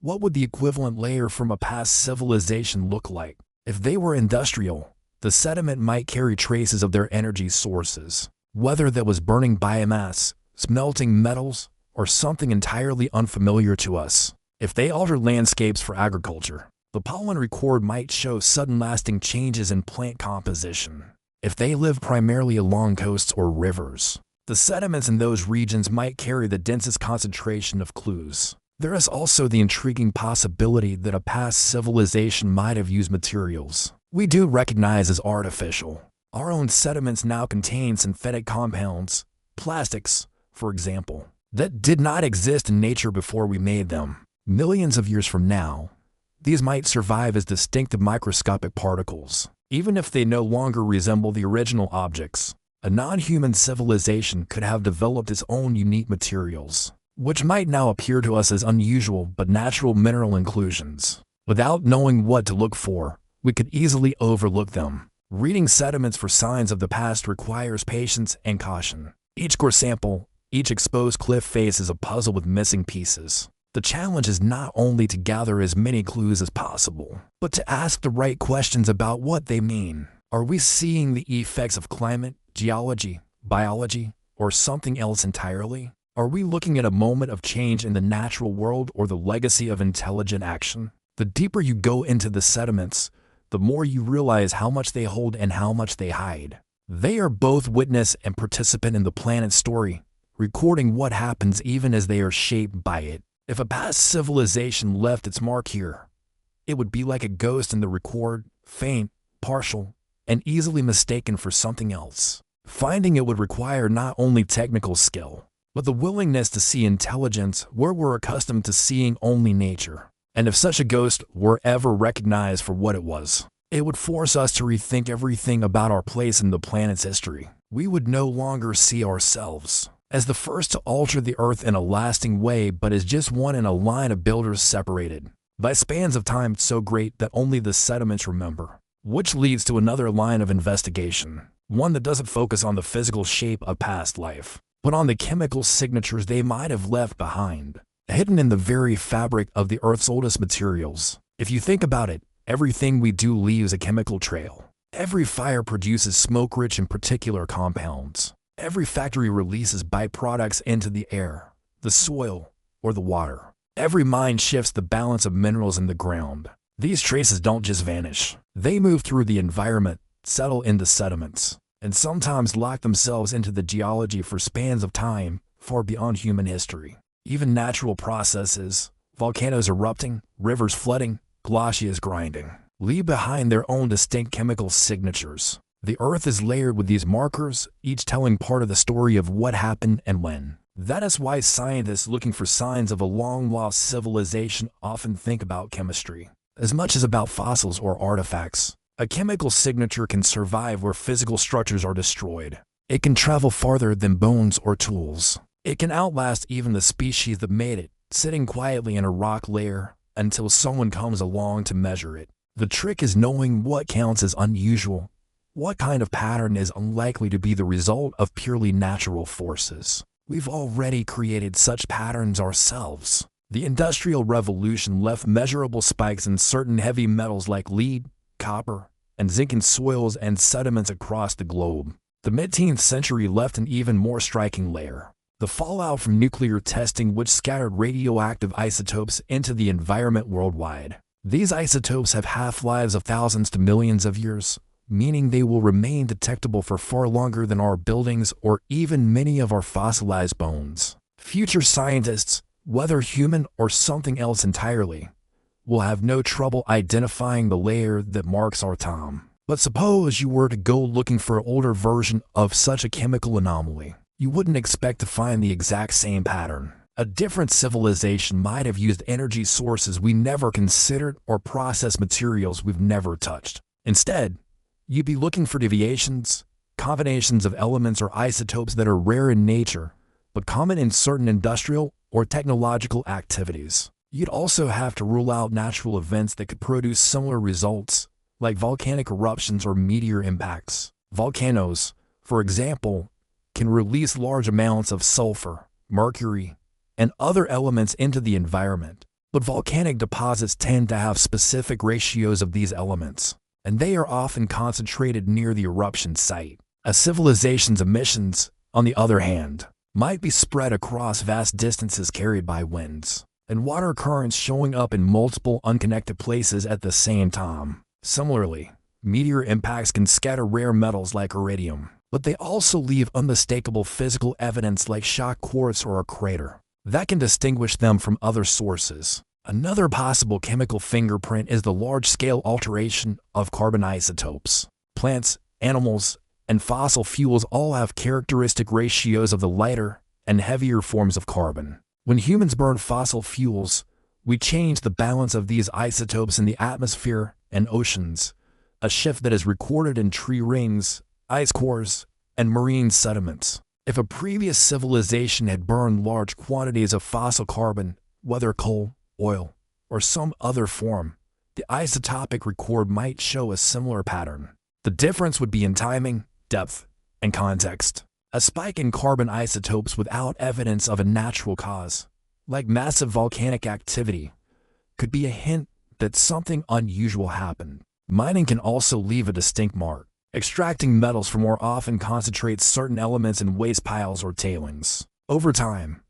Speaker 1: what would the equivalent layer from a past civilization look like? If they were industrial, the sediment might carry traces of their energy sources, whether that was burning biomass, smelting metals, or something entirely unfamiliar to us. If they alter landscapes for agriculture, the pollen record might show sudden lasting changes in plant composition. If they live primarily along coasts or rivers, the sediments in those regions might carry the densest concentration of clues. There is also the intriguing possibility that a past civilization might have used materials we do recognize as artificial. Our own sediments now contain synthetic compounds, plastics, for example, that did not exist in nature before we made them. Millions of years from now, these might survive as distinctive microscopic particles, even if they no longer resemble the original objects. A non-human civilization could have developed its own unique materials, which might now appear to us as unusual but natural mineral inclusions. Without knowing what to look for, we could easily overlook them. Reading sediments for signs of the past requires patience and caution. Each core sample, each exposed cliff face is a puzzle with missing pieces. The challenge is not only to gather as many clues as possible, but to ask the right questions about what they mean. Are we seeing the effects of climate, geology, biology, or something else entirely? Are we looking at a moment of change in the natural world or the legacy of intelligent action? The deeper you go into the sediments, the more you realize how much they hold and how much they hide. They are both witness and participant in the planet's story, recording what happens even as they are shaped by it. If a past civilization left its mark here, it would be like a ghost in the record, faint, partial, and easily mistaken for something else. Finding it would require not only technical skill, but the willingness to see intelligence where we're accustomed to seeing only nature. And if such a ghost were ever recognized for what it was, it would force us to rethink everything about our place in the planet's history. We would no longer see ourselves as the first to alter the Earth in a lasting way, but as just one in a line of builders separated by spans of time so great that only the sediments remember. Which leads to another line of investigation, one that doesn't focus on the physical shape of past life, but on the chemical signatures they might have left behind, hidden in the very fabric of the Earth's oldest materials. If you think about it, everything we do leaves a chemical trail. Every fire produces smoke-rich and particular compounds. Every factory releases byproducts into the air, the soil, or the water. Every mine shifts the balance of minerals in the ground. These traces don't just vanish. They move through the environment, settle into sediments, and sometimes lock themselves into the geology for spans of time far beyond human history. Even natural processes, volcanoes erupting, rivers flooding, glaciers grinding, leave behind their own distinct chemical signatures. The Earth is layered with these markers, each telling part of the story of what happened and when. That is why scientists looking for signs of a long-lost civilization often think about chemistry, as much as about fossils or artifacts. A chemical signature can survive where physical structures are destroyed. It can travel farther than bones or tools. It can outlast even the species that made it, sitting quietly in a rock layer until someone comes along to measure it. The trick is knowing what counts as unusual, what kind of pattern is unlikely to be the result of purely natural forces. We've already created such patterns ourselves. The Industrial Revolution left measurable spikes in certain heavy metals like lead, copper, and zinc in soils and sediments across the globe. The mid-18th century left an even more striking layer: the fallout from nuclear testing, which scattered radioactive isotopes into the environment worldwide. These isotopes have half-lives of thousands to millions of years, meaning they will remain detectable for far longer than our buildings or even many of our fossilized bones. Future scientists, whether human or something else entirely, will have no trouble identifying the layer that marks our time. But suppose you were to go looking for an older version of such a chemical anomaly. You wouldn't expect to find the exact same pattern. A different civilization might have used energy sources we never considered or processed materials we've never touched. Instead, you'd be looking for deviations, combinations of elements or isotopes that are rare in nature, but common in certain industrial or technological activities. You'd also have to rule out natural events that could produce similar results, like volcanic eruptions or meteor impacts. Volcanoes, for example, can release large amounts of sulfur, mercury, and other elements into the environment. But volcanic deposits tend to have specific ratios of these elements, and they are often concentrated near the eruption site. A civilization's emissions, on the other hand, might be spread across vast distances carried by winds and water currents showing up in multiple unconnected places at the same time. Similarly, meteor impacts can scatter rare metals like iridium, but they also leave unmistakable physical evidence like shock quartz or a crater that can distinguish them from other sources. Another possible chemical fingerprint is the large-scale alteration of carbon isotopes. Plants, animals, and fossil fuels all have characteristic ratios of the lighter and heavier forms of carbon. When humans burn fossil fuels, we change the balance of these isotopes in the atmosphere and oceans, a shift that is recorded in tree rings, ice cores, and marine sediments. If a previous civilization had burned large quantities of fossil carbon, whether coal, oil, or some other form, the isotopic record might show a similar pattern. The difference would be in timing, depth, and context. A spike in carbon isotopes without evidence of a natural cause, like massive volcanic activity, could be a hint that something unusual happened. Mining can also leave a distinct mark. Extracting metals from ore often concentrates certain elements in waste piles or tailings. Over time,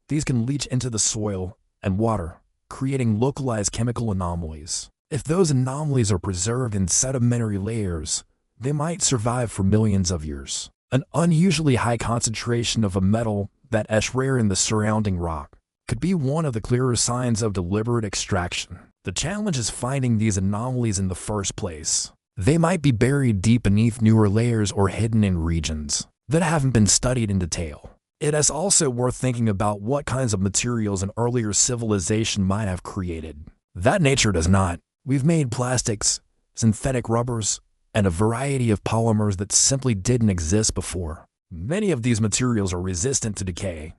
Speaker 1: these can leach into the soil and water, creating localized chemical anomalies. If those anomalies are preserved in sedimentary layers, they might survive for millions of years. An unusually high concentration of a metal that is rare in the surrounding rock could be one of the clearer signs of deliberate extraction. The challenge is finding these anomalies in the first place. They might be buried deep beneath newer layers or hidden in regions that haven't been studied in detail. It is also worth thinking about what kinds of materials an earlier civilization might have created that nature does not. We've made plastics, synthetic rubbers, and a variety of polymers that simply didn't exist before. Many of these materials are resistant to decay,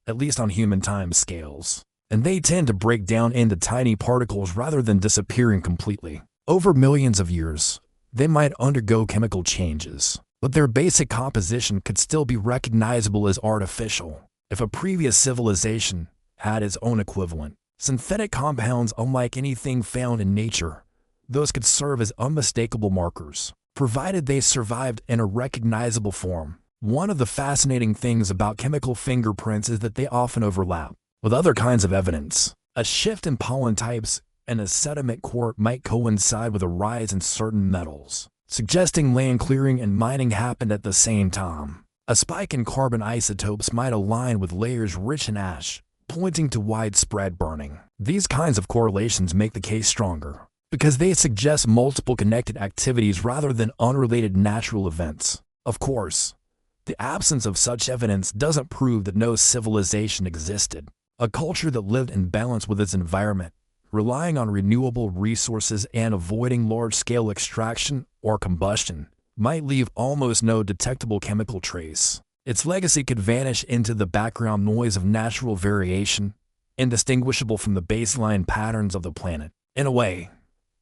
Speaker 1: at least on human time scales, and they tend to break down into tiny particles rather than disappearing completely. Over millions of years, they might undergo chemical changes, but their basic composition could still be recognizable as artificial. If a previous civilization had its own equivalent, synthetic compounds unlike anything found in nature, those could serve as unmistakable markers, provided they survived in a recognizable form. One of the fascinating things about chemical fingerprints is that they often overlap with other kinds of evidence. A shift in pollen types and a sediment core might coincide with a rise in certain metals, suggesting land clearing and mining happened at the same time. A spike in carbon isotopes might align with layers rich in ash, pointing to widespread burning. These kinds of correlations make the case stronger, because they suggest multiple connected activities rather than unrelated natural events. Of course, the absence of such evidence doesn't prove that no civilization existed. A culture that lived in balance with its environment, relying on renewable resources and avoiding large-scale extraction or combustion, might leave almost no detectable chemical trace. Its legacy could vanish into the background noise of natural variation, indistinguishable from the baseline patterns of the planet. In a way,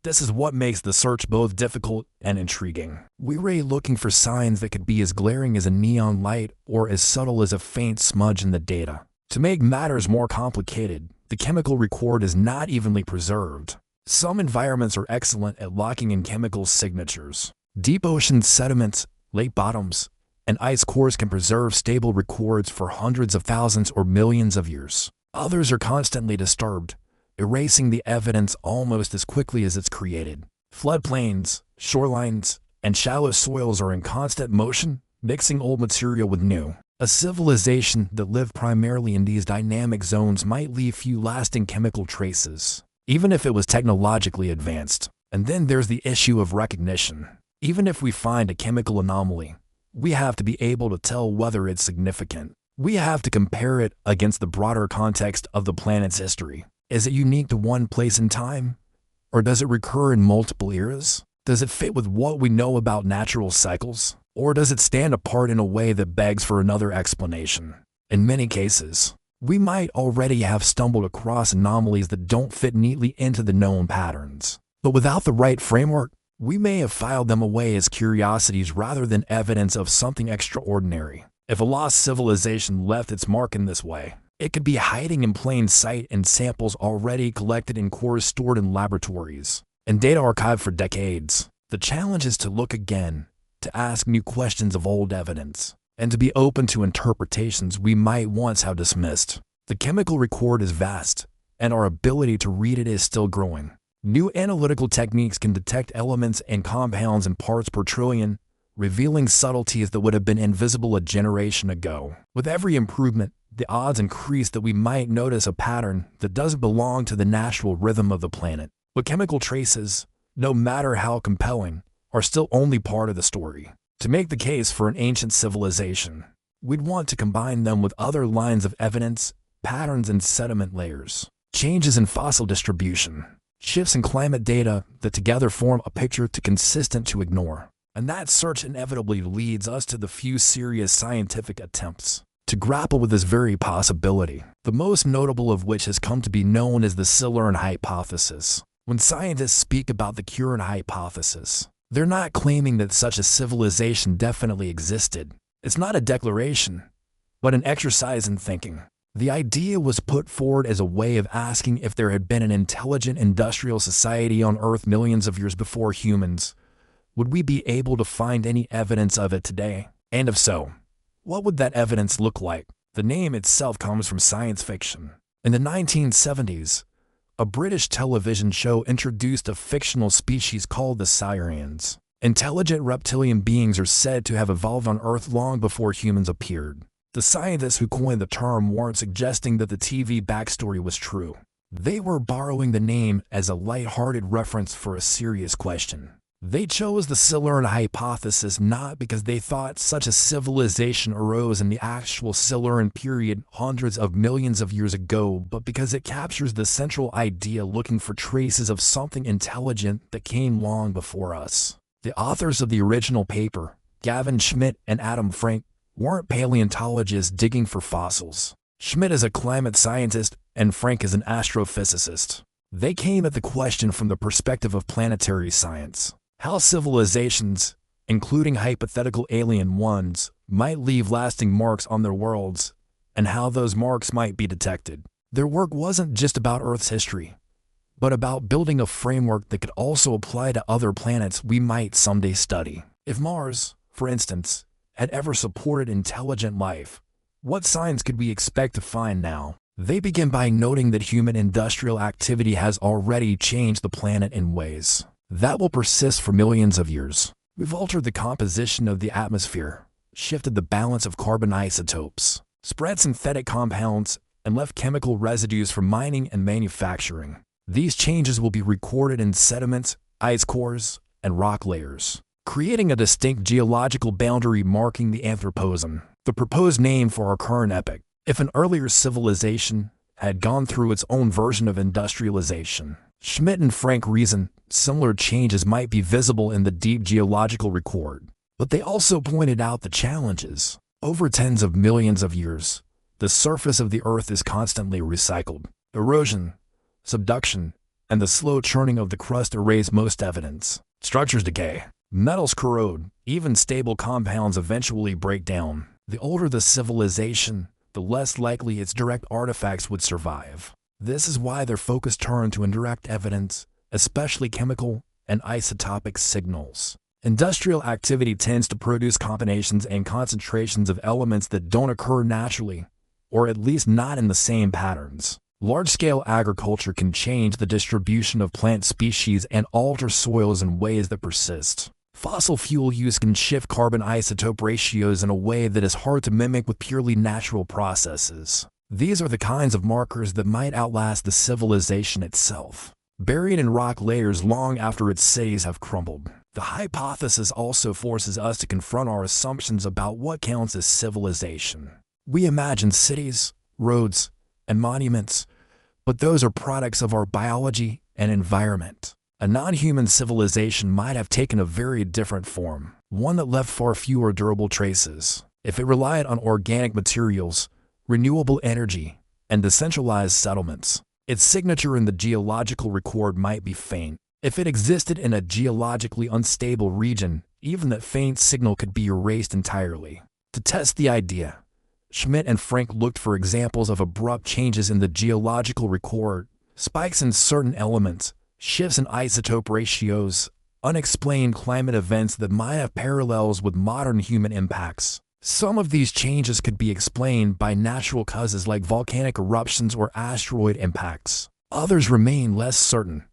Speaker 1: this is what makes the search both difficult and intriguing. We're looking for signs that could be as glaring as a neon light or as subtle as a faint smudge in the data. To make matters more complicated, the chemical record is not evenly preserved. Some environments are excellent at locking in chemical signatures. Deep ocean sediments, lake bottoms, and ice cores can preserve stable records for hundreds of thousands or millions of years. Others are constantly disturbed, erasing the evidence almost as quickly as it's created. Floodplains, shorelines, and shallow soils are in constant motion, mixing old material with new. A civilization that lived primarily in these dynamic zones might leave few lasting chemical traces, even if it was technologically advanced. And then there's the issue of recognition. Even if we find a chemical anomaly, we have to be able to tell whether it's significant. We have to compare it against the broader context of the planet's history. Is it unique to one place in time? Or does it recur in multiple eras? Does it fit with what we know about natural cycles? Or does it stand apart in a way that begs for another explanation? In many cases, we might already have stumbled across anomalies that don't fit neatly into the known patterns. But without the right framework, we may have filed them away as curiosities rather than evidence of something extraordinary. If a lost civilization left its mark in this way, it could be hiding in plain sight in samples already collected in cores stored in laboratories and data archived for decades. The challenge is to look again, to ask new questions of old evidence, and to be open to interpretations we might once have dismissed. The chemical record is vast, and our ability to read it is still growing. New analytical techniques can detect elements and compounds in parts per trillion, revealing subtleties that would have been invisible a generation ago. With every improvement, the odds increase that we might notice a pattern that doesn't belong to the natural rhythm of the planet. But chemical traces, no matter how compelling, are still only part of the story. To make the case for an ancient civilization, we'd want to combine them with other lines of evidence, patterns in sediment layers, changes in fossil distribution, shifts in climate data that together form a picture too consistent to ignore. And that search inevitably leads us to the few serious scientific attempts to grapple with this very possibility, the most notable of which has come to be known as the Silurian hypothesis. When scientists speak about the Curran hypothesis, they're not claiming that such a civilization definitely existed. It's not a declaration, but an exercise in thinking. The idea was put forward as a way of asking if there had been an intelligent industrial society on Earth millions of years before humans. Would we be able to find any evidence of it today? And if so, what would that evidence look like? The name itself comes from science fiction. In the 1970s, A British television show introduced a fictional species called the Sirens. Intelligent reptilian beings are said to have evolved on Earth long before humans appeared. The scientists who coined the term weren't suggesting that the TV backstory was true. They were borrowing the name as a light-hearted reference for a serious question. They chose the Silurian hypothesis not because they thought such a civilization arose in the actual Silurian period hundreds of millions of years ago, but because it captures the central idea looking for traces of something intelligent that came long before us. The authors of the original paper, Gavin Schmidt and Adam Frank, weren't paleontologists digging for fossils. Schmidt is a climate scientist and Frank is an astrophysicist. They came at the question from the perspective of planetary science. How civilizations, including hypothetical alien ones, might leave lasting marks on their worlds, and how those marks might be detected. Their work wasn't just about Earth's history, but about building a framework that could also apply to other planets we might someday study. If Mars, for instance, had ever supported intelligent life, what signs could we expect to find now? They begin by noting that human industrial activity has already changed the planet in ways that will persist for millions of years. We've altered the composition of the atmosphere, shifted the balance of carbon isotopes, spread synthetic compounds, and left chemical residues for mining and manufacturing. These changes will be recorded in sediments, ice cores, and rock layers, creating a distinct geological boundary marking the Anthropocene, the proposed name for our current epoch. If an earlier civilization had gone through its own version of industrialization, Schmidt and Frank reason similar changes might be visible in the deep geological record. But they also pointed out the challenges. Over tens of millions of years, the surface of the Earth is constantly recycled. Erosion, subduction, and the slow churning of the crust erase most evidence. Structures decay. Metals corrode. Even stable compounds eventually break down. The older the civilization, the less likely its direct artifacts would survive. This is why their focus turned to indirect evidence, especially chemical and isotopic signals. Industrial activity tends to produce combinations and concentrations of elements that don't occur naturally, or at least not in the same patterns. Large-scale agriculture can change the distribution of plant species and alter soils in ways that persist. Fossil fuel use can shift carbon isotope ratios in a way that is hard to mimic with purely natural processes. These are the kinds of markers that might outlast the civilization itself, buried in rock layers long after its cities have crumbled. The hypothesis also forces us to confront our assumptions about what counts as civilization. We imagine cities, roads, and monuments, but those are products of our biology and environment. A non-human civilization might have taken a very different form, one that left far fewer durable traces. If it relied on organic materials, renewable energy, and decentralized settlements, its signature in the geological record might be faint. If it existed in a geologically unstable region, even that faint signal could be erased entirely. To test the idea, Schmidt and Frank looked for examples of abrupt changes in the geological record, spikes in certain elements, shifts in isotope ratios, unexplained climate events that might have parallels with modern human impacts. Some of these changes could be explained by natural causes like volcanic eruptions or asteroid impacts. Others remain less certain,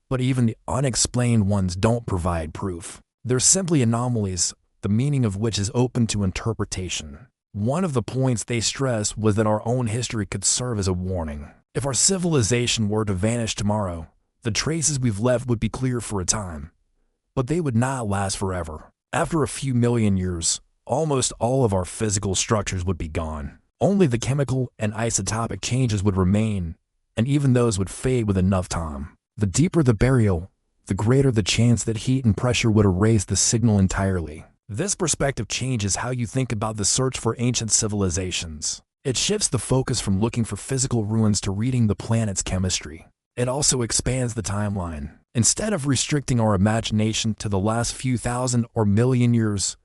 Speaker 1: but even the unexplained ones don't provide proof. They're simply anomalies, the meaning of which is open to interpretation. One of the points they stressed was that our own history could serve as a warning. If our civilization were to vanish tomorrow, the traces we've left would be clear for a time, but they would not last forever. After a few million years, almost all of our physical structures would be gone. Only the chemical and isotopic changes would remain, and even those would fade with enough time. The deeper the burial, the greater the chance that heat and pressure would erase the signal entirely. This perspective changes how you think about the search for ancient civilizations. It shifts the focus from looking for physical ruins to reading the planet's chemistry. It also expands the timeline. Instead of restricting our imagination to the last few thousand or million years,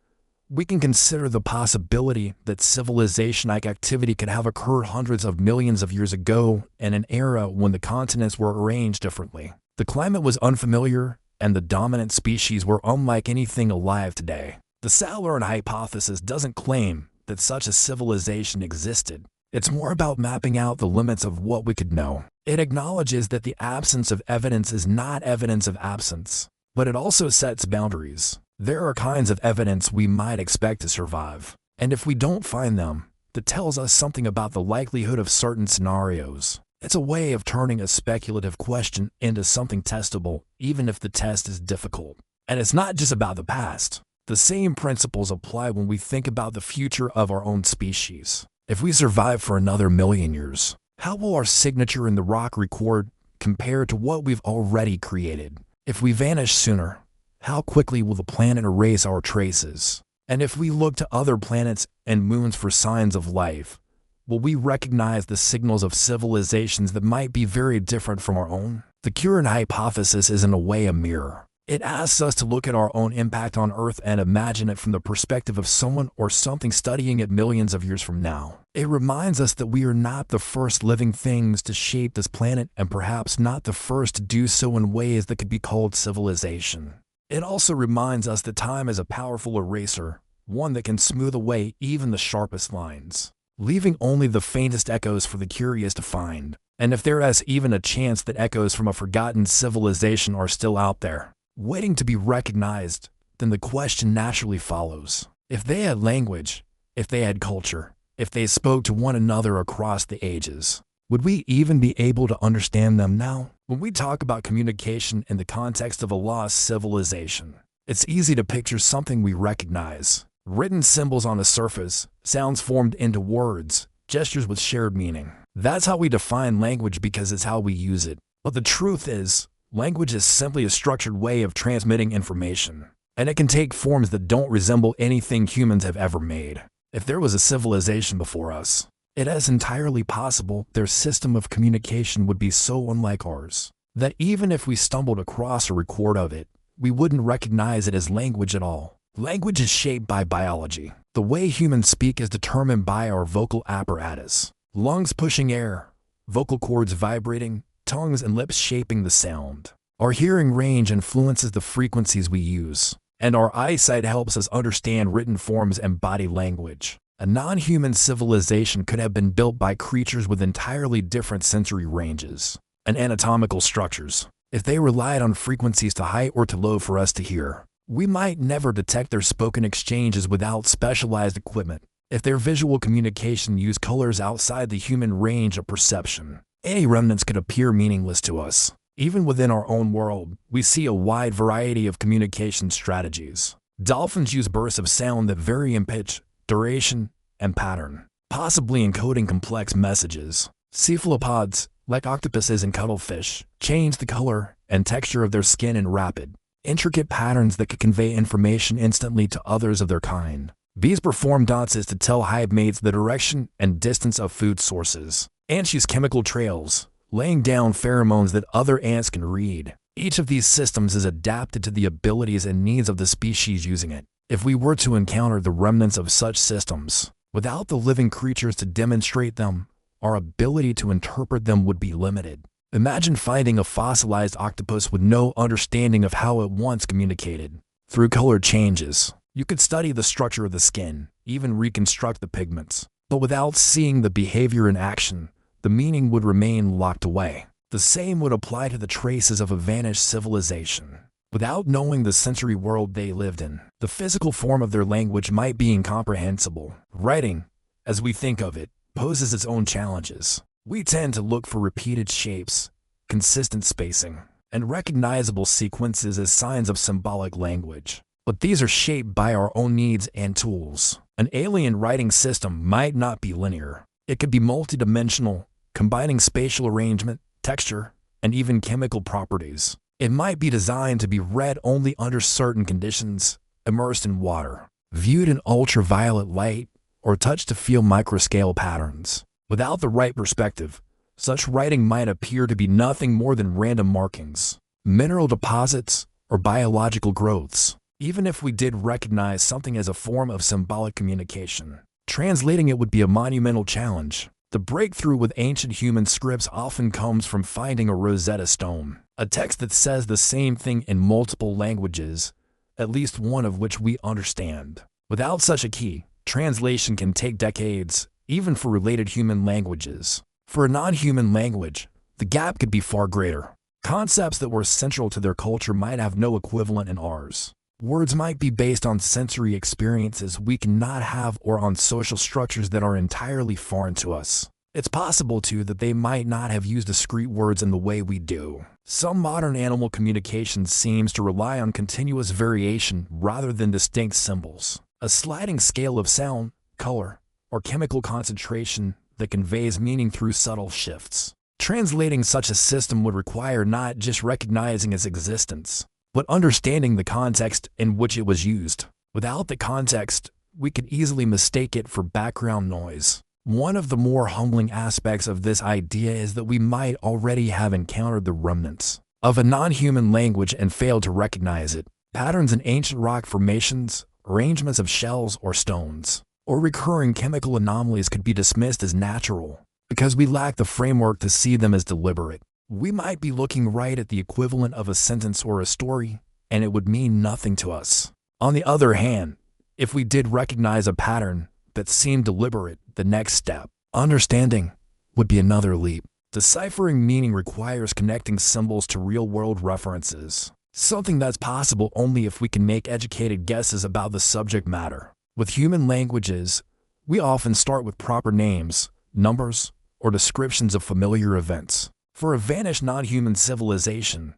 Speaker 1: we can consider the possibility that civilization-like activity could have occurred hundreds of millions of years ago in an era when the continents were arranged differently. The climate was unfamiliar, and the dominant species were unlike anything alive today. The Silurian hypothesis doesn't claim that such a civilization existed. It's more about mapping out the limits of what we could know. It acknowledges that the absence of evidence is not evidence of absence, but it also sets boundaries. There are kinds of evidence we might expect to survive, and if we don't find them, that tells us something about the likelihood of certain scenarios. It's a way of turning a speculative question into something testable, even if the test is difficult. And it's not just about the past. The same principles apply when we think about the future of our own species. If we survive for another million years, how will our signature in the rock record compare to what we've already created? If we vanish sooner, how quickly will the planet erase our traces? And if we look to other planets and moons for signs of life, will we recognize the signals of civilizations that might be very different from our own? The current hypothesis is in a way a mirror. It asks us to look at our own impact on Earth and imagine it from the perspective of someone or something studying it millions of years from now. It reminds us that we are not the first living things to shape this planet and perhaps not the first to do so in ways that could be called civilization. It also reminds us that time is a powerful eraser, one that can smooth away even the sharpest lines, leaving only the faintest echoes for the curious to find. And if there is even a chance that echoes from a forgotten civilization are still out there, waiting to be recognized, then the question naturally follows. If they had language, if they had culture, if they spoke to one another across the ages, would we even be able to understand them now? When we talk about communication in the context of a lost civilization, it's easy to picture something we recognize. Written symbols on a surface, sounds formed into words, gestures with shared meaning. That's how we define language because it's how we use it. But the truth is, language is simply a structured way of transmitting information, and it can take forms that don't resemble anything humans have ever made. If there was a civilization before us, it is entirely possible their system of communication would be so unlike ours that even if we stumbled across a record of it, we wouldn't recognize it as language at all. Language is shaped by biology. The way humans speak is determined by our vocal apparatus. Lungs pushing air, vocal cords vibrating, tongues and lips shaping the sound. Our hearing range influences the frequencies we use, and our eyesight helps us understand written forms and body language. A non-human civilization could have been built by creatures with entirely different sensory ranges and anatomical structures. If they relied on frequencies to high or to low for us to hear, we might never detect their spoken exchanges without specialized equipment. If their visual communication used colors outside the human range of perception, any remnants could appear meaningless to us. Even within our own world, we see a wide variety of communication strategies. Dolphins use bursts of sound that vary in pitch, duration, and pattern, possibly encoding complex messages. Cephalopods, like octopuses and cuttlefish, change the color and texture of their skin in rapid, intricate patterns that could convey information instantly to others of their kind. Bees perform dances to tell hive mates the direction and distance of food sources. Ants use chemical trails, laying down pheromones that other ants can read. Each of these systems is adapted to the abilities and needs of the species using it. If we were to encounter the remnants of such systems, without the living creatures to demonstrate them, our ability to interpret them would be limited. Imagine finding a fossilized octopus with no understanding of how it once communicated. Through color changes, you could study the structure of the skin, even reconstruct the pigments. But without seeing the behavior in action, the meaning would remain locked away. The same would apply to the traces of a vanished civilization. Without knowing the sensory world they lived in, the physical form of their language might be incomprehensible. Writing, as we think of it, poses its own challenges. We tend to look for repeated shapes, consistent spacing, and recognizable sequences as signs of symbolic language. But these are shaped by our own needs and tools. An alien writing system might not be linear. It could be multidimensional, combining spatial arrangement, texture, and even chemical properties. It might be designed to be read only under certain conditions, immersed in water, viewed in ultraviolet light, or touched to feel microscale patterns. Without the right perspective, such writing might appear to be nothing more than random markings, mineral deposits, or biological growths. Even if we did recognize something as a form of symbolic communication, translating it would be a monumental challenge. The breakthrough with ancient human scripts often comes from finding a Rosetta Stone, a text that says the same thing in multiple languages, at least one of which we understand. Without such a key, translation can take decades, even for related human languages. For a non-human language, the gap could be far greater. Concepts that were central to their culture might have no equivalent in ours. Words might be based on sensory experiences we cannot have or on social structures that are entirely foreign to us. It's possible, too, that they might not have used discrete words in the way we do. Some modern animal communication seems to rely on continuous variation rather than distinct symbols. A sliding scale of sound, color, or chemical concentration that conveys meaning through subtle shifts. Translating such a system would require not just recognizing its existence, but understanding the context in which it was used. Without the context, we could easily mistake it for background noise. One of the more humbling aspects of this idea is that we might already have encountered the remnants of a non-human language and failed to recognize it. Patterns in ancient rock formations, arrangements of shells or stones, or recurring chemical anomalies could be dismissed as natural because we lack the framework to see them as deliberate. We might be looking right at the equivalent of a sentence or a story, and it would mean nothing to us. On the other hand, if we did recognize a pattern that seemed deliberate, the next step, understanding, would be another leap. Deciphering meaning requires connecting symbols to real-world references, something that's possible only if we can make educated guesses about the subject matter. With human languages, we often start with proper names, numbers, or descriptions of familiar events. For a vanished non-human civilization,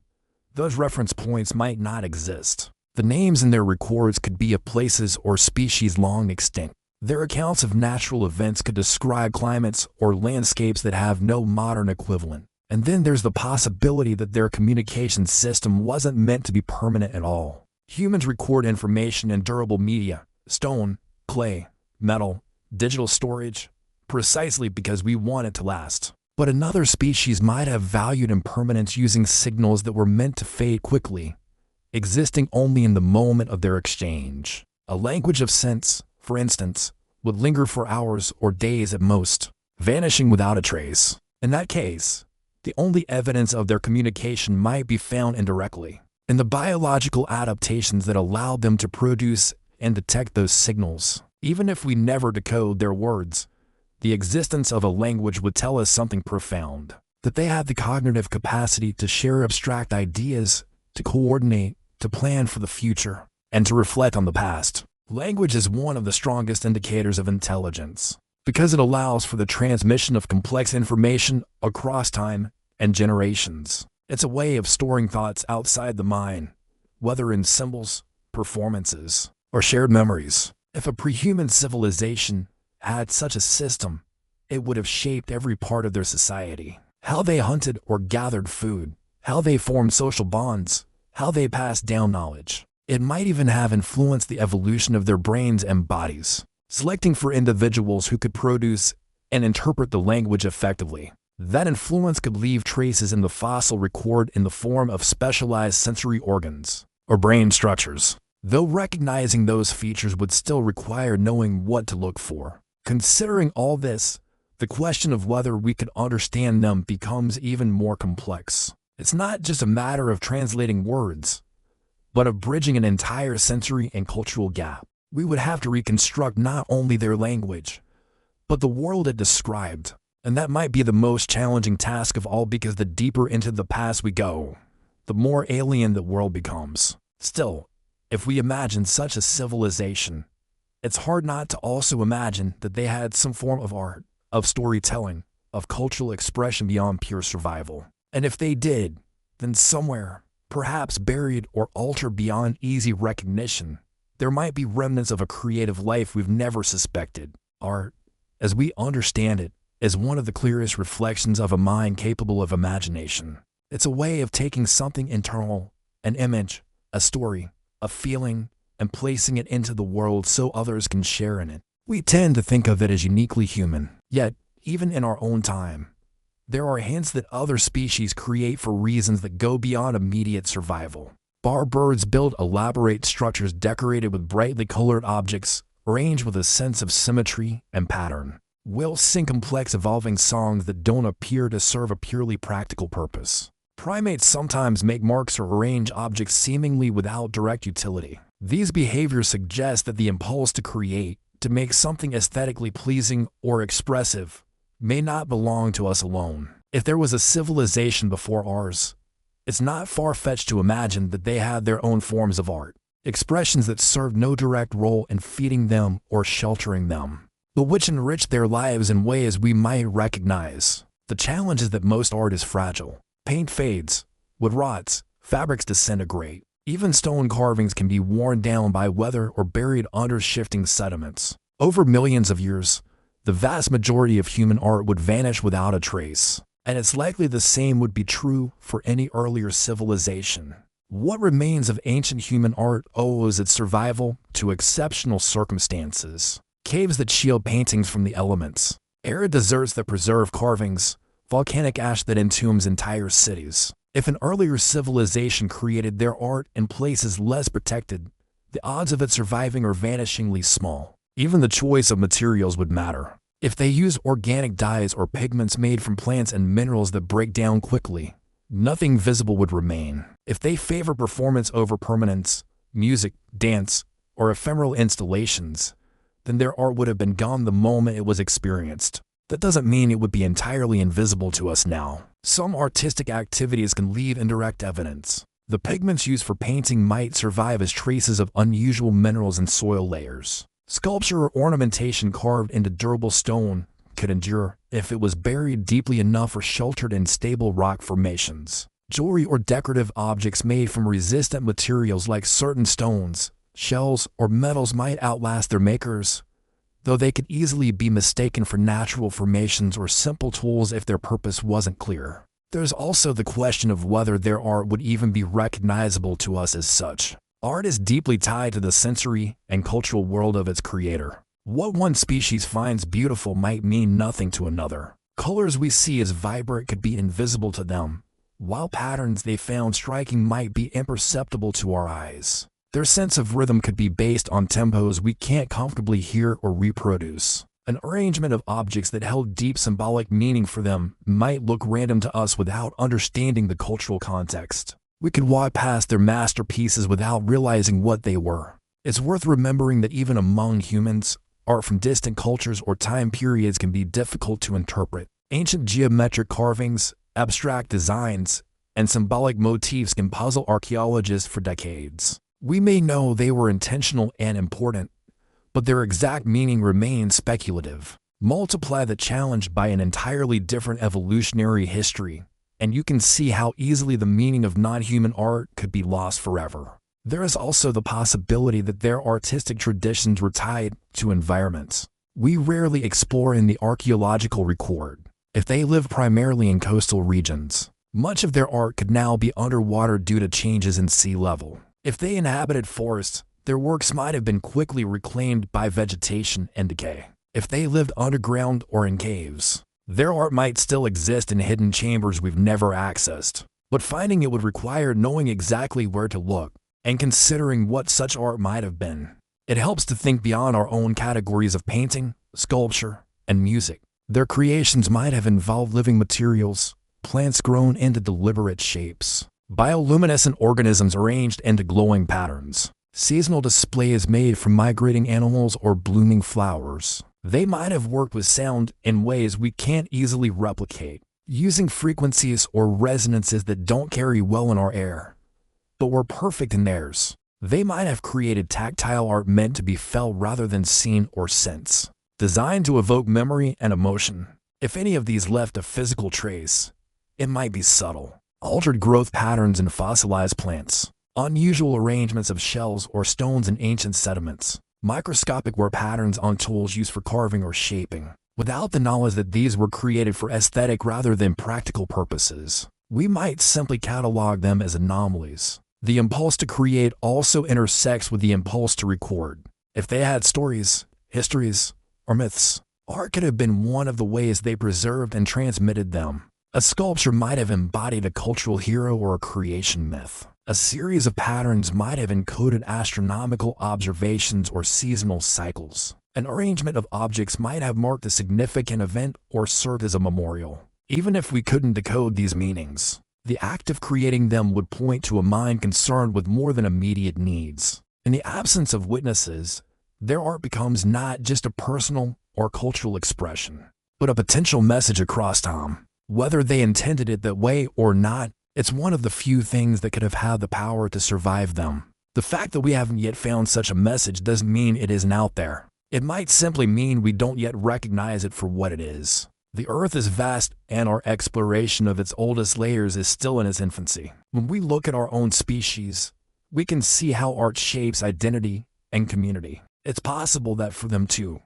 Speaker 1: those reference points might not exist. The names in their records could be of places or species long extinct. Their accounts of natural events could describe climates or landscapes that have no modern equivalent. And then there's the possibility that their communication system wasn't meant to be permanent at all. Humans record information in durable media, stone, clay, metal, digital storage, precisely because we want it to last. But another species might have valued impermanence using signals that were meant to fade quickly, existing only in the moment of their exchange. A language of sense, for instance, would linger for hours or days at most, vanishing without a trace. In that case, the only evidence of their communication might be found indirectly in the biological adaptations that allowed them to produce and detect those signals. Even if we never decode their words, the existence of a language would tell us something profound, that they had the cognitive capacity to share abstract ideas, to coordinate, to plan for the future, and to reflect on the past. Language is one of the strongest indicators of intelligence, because it allows for the transmission of complex information across time and generations. It's a way of storing thoughts outside the mind, whether in symbols, performances, or shared memories. If a pre-human civilization had such a system, it would have shaped every part of their society. How they hunted or gathered food, how they formed social bonds, how they passed down knowledge. It might even have influenced the evolution of their brains and bodies, selecting for individuals who could produce and interpret the language effectively. That influence could leave traces in the fossil record in the form of specialized sensory organs or brain structures, though recognizing those features would still require knowing what to look for. Considering all this, the question of whether we could understand them becomes even more complex. It's not just a matter of translating words, but of bridging an entire sensory and cultural gap. We would have to reconstruct not only their language, but the world it described. And that might be the most challenging task of all, because the deeper into the past we go, the more alien the world becomes. Still, if we imagine such a civilization, it's hard not to also imagine that they had some form of art, of storytelling, of cultural expression beyond pure survival. And if they did, then somewhere, perhaps buried or altered beyond easy recognition, there might be remnants of a creative life we've never suspected. Art, as we understand it, is one of the clearest reflections of a mind capable of imagination. It's a way of taking something internal, an image, a story, a feeling, and placing it into the world so others can share in it. We tend to think of it as uniquely human. Yet, even in our own time, there are hints that other species create for reasons that go beyond immediate survival. Bar birds build elaborate structures decorated with brightly colored objects, arranged with a sense of symmetry and pattern. Whales sing complex evolving songs that don't appear to serve a purely practical purpose. Primates sometimes make marks or arrange objects seemingly without direct utility. These behaviors suggest that the impulse to create, To make something aesthetically pleasing or expressive may not belong to us alone. If there was a civilization before ours, it's not far-fetched to imagine that they had their own forms of art, expressions that served no direct role in feeding them or sheltering them, but which enriched their lives in ways we might recognize. The challenge is that most art is fragile. Paint fades, wood rots, fabrics disintegrate. Even stone carvings can be worn down by weather or buried under shifting sediments. Over millions of years, the vast majority of human art would vanish without a trace, and it's likely the same would be true for any earlier civilization. What remains of ancient human art owes its survival to exceptional circumstances. Caves that shield paintings from the elements, arid deserts that preserve carvings, volcanic ash that entombs entire cities. If an earlier civilization created their art in places less protected, the odds of it surviving are vanishingly small. Even the choice of materials would matter. If they use organic dyes or pigments made from plants and minerals that break down quickly, nothing visible would remain. If they favor performance over permanence, music, dance, or ephemeral installations, then their art would have been gone the moment it was experienced. That doesn't mean it would be entirely invisible to us now. Some artistic activities can leave indirect evidence. The pigments used for painting might survive as traces of unusual minerals and soil layers. Sculpture or ornamentation carved into durable stone could endure if it was buried deeply enough or sheltered in stable rock formations. Jewelry or decorative objects made from resistant materials like certain stones, shells, or metals might outlast their makers, though they could easily be mistaken for natural formations or simple tools if their purpose wasn't clear. There's also the question of whether their art would even be recognizable to us as such. Art is deeply tied to the sensory and cultural world of its creator. What one species finds beautiful might mean nothing to another. Colors we see as vibrant could be invisible to them, while patterns they found striking might be imperceptible to our eyes. Their sense of rhythm could be based on tempos we can't comfortably hear or reproduce. An arrangement of objects that held deep symbolic meaning for them might look random to us without understanding the cultural context. We could walk past their masterpieces without realizing what they were. It's worth remembering that even among humans, art from distant cultures or time periods can be difficult to interpret. Ancient geometric carvings, abstract designs, and symbolic motifs can puzzle archaeologists for decades. We may know they were intentional and important, but their exact meaning remains speculative. Multiply the challenge by an entirely different evolutionary history, and you can see how easily the meaning of non-human art could be lost forever. There is also the possibility that their artistic traditions were tied to environments we rarely explore in the archaeological record. If they lived primarily in coastal regions, much of their art could now be underwater due to changes in sea level. If they inhabited forests, their works might have been quickly reclaimed by vegetation and decay. If they lived underground or in caves, their art might still exist in hidden chambers we've never accessed. But finding it would require knowing exactly where to look and considering what such art might have been. It helps to think beyond our own categories of painting, sculpture, and music. Their creations might have involved living materials, plants grown into deliberate shapes, bioluminescent organisms arranged into glowing patterns, seasonal displays made from migrating animals or blooming flowers. They might have worked with sound in ways we can't easily replicate, using frequencies or resonances that don't carry well in our air, but were perfect in theirs. They might have created tactile art meant to be felt rather than seen or sensed, designed to evoke memory and emotion. If any of these left a physical trace, it might be subtle. Altered growth patterns in fossilized plants, unusual arrangements of shells or stones in ancient sediments, microscopic wear patterns on tools used for carving or shaping. Without the knowledge that these were created for aesthetic rather than practical purposes, we might simply catalog them as anomalies. The impulse to create also intersects with the impulse to record. If they had stories, histories, or myths, art could have been one of the ways they preserved and transmitted them. A sculpture might have embodied a cultural hero or a creation myth. A series of patterns might have encoded astronomical observations or seasonal cycles. An arrangement of objects might have marked a significant event or served as a memorial. Even if we couldn't decode these meanings, the act of creating them would point to a mind concerned with more than immediate needs. In the absence of witnesses, their art becomes not just a personal or cultural expression, but a potential message across time. Whether they intended it that way or not, it's one of the few things that could have had the power to survive them. The fact that we haven't yet found such a message doesn't mean it isn't out there. It might simply mean we don't yet recognize it for what it is. The Earth is vast, and our exploration of its oldest layers is still in its infancy. When we look at our own species, we can see how art shapes identity and community. It's possible that for them too,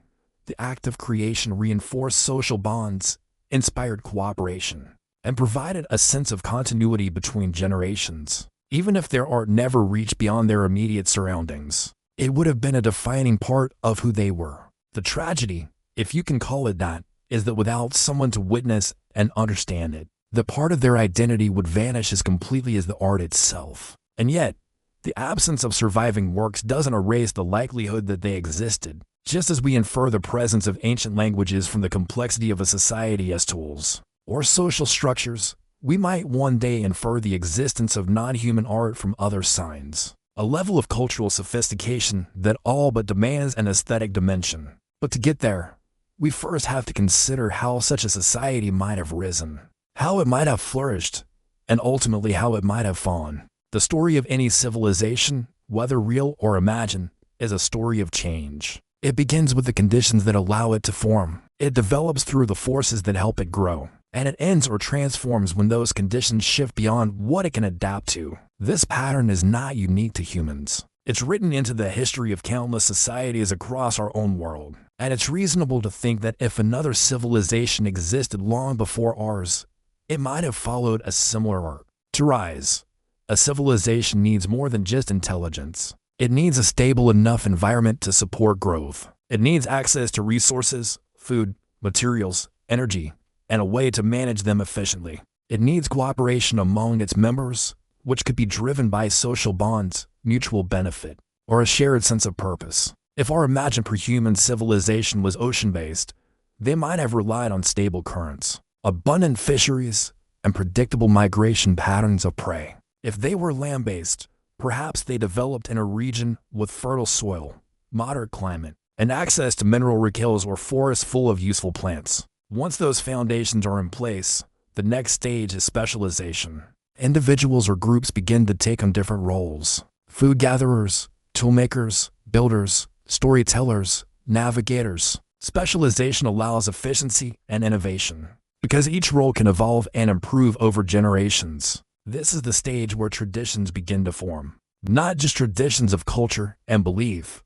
Speaker 1: the act of creation reinforced social bonds, inspired cooperation, and provided a sense of continuity between generations. Even if their art never reached beyond their immediate surroundings, it would have been a defining part of who they were. The tragedy, if you can call it that, is that without someone to witness and understand it, the part of their identity would vanish as completely as the art itself. And yet, the absence of surviving works doesn't erase the likelihood that they existed, just as we infer the presence of ancient languages from the complexity of a society as tools or social structures. We might one day infer the existence of non-human art from other signs, a level of cultural sophistication that all but demands an aesthetic dimension. But to get there, we first have to consider how such a society might have risen, how it might have flourished, and ultimately how it might have fallen. The story of any civilization, whether real or imagined, is a story of change. It begins with the conditions that allow it to form. It develops through the forces that help it grow, and it ends or transforms when those conditions shift beyond what it can adapt to. This pattern is not unique to humans. It's written into the history of countless societies across our own world, and it's reasonable to think that if another civilization existed long before ours, it might have followed a similar arc. To rise, a civilization needs more than just intelligence. It needs a stable enough environment to support growth. It needs access to resources, food, materials, energy, and a way to manage them efficiently. It needs cooperation among its members, which could be driven by social bonds, mutual benefit, or a shared sense of purpose. If our imagined pre-human civilization was ocean-based, they might have relied on stable currents, abundant fisheries, and predictable migration patterns of prey. If they were land-based, perhaps they developed in a region with fertile soil, moderate climate, and access to mineral-rich hills or forests full of useful plants. Once those foundations are in place, the next stage is specialization. Individuals or groups begin to take on different roles: food gatherers, toolmakers, builders, storytellers, navigators. Specialization allows efficiency and innovation, because each role can evolve and improve over generations. This is the stage where traditions begin to form. Not just traditions of culture and belief,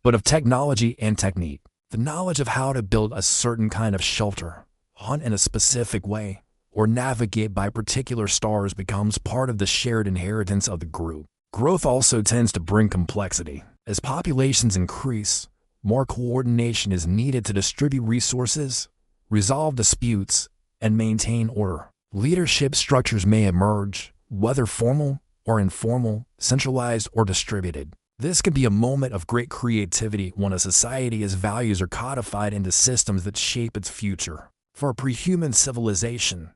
Speaker 1: but of technology and technique. The knowledge of how to build a certain kind of shelter, hunt in a specific way, or navigate by particular stars becomes part of the shared inheritance of the group. Growth also tends to bring complexity. As populations increase, more coordination is needed to distribute resources, resolve disputes, and maintain order. Leadership structures may emerge, whether formal or informal, centralized or distributed. This can be a moment of great creativity when a society's values are codified into systems that shape its future. For a pre-human civilization,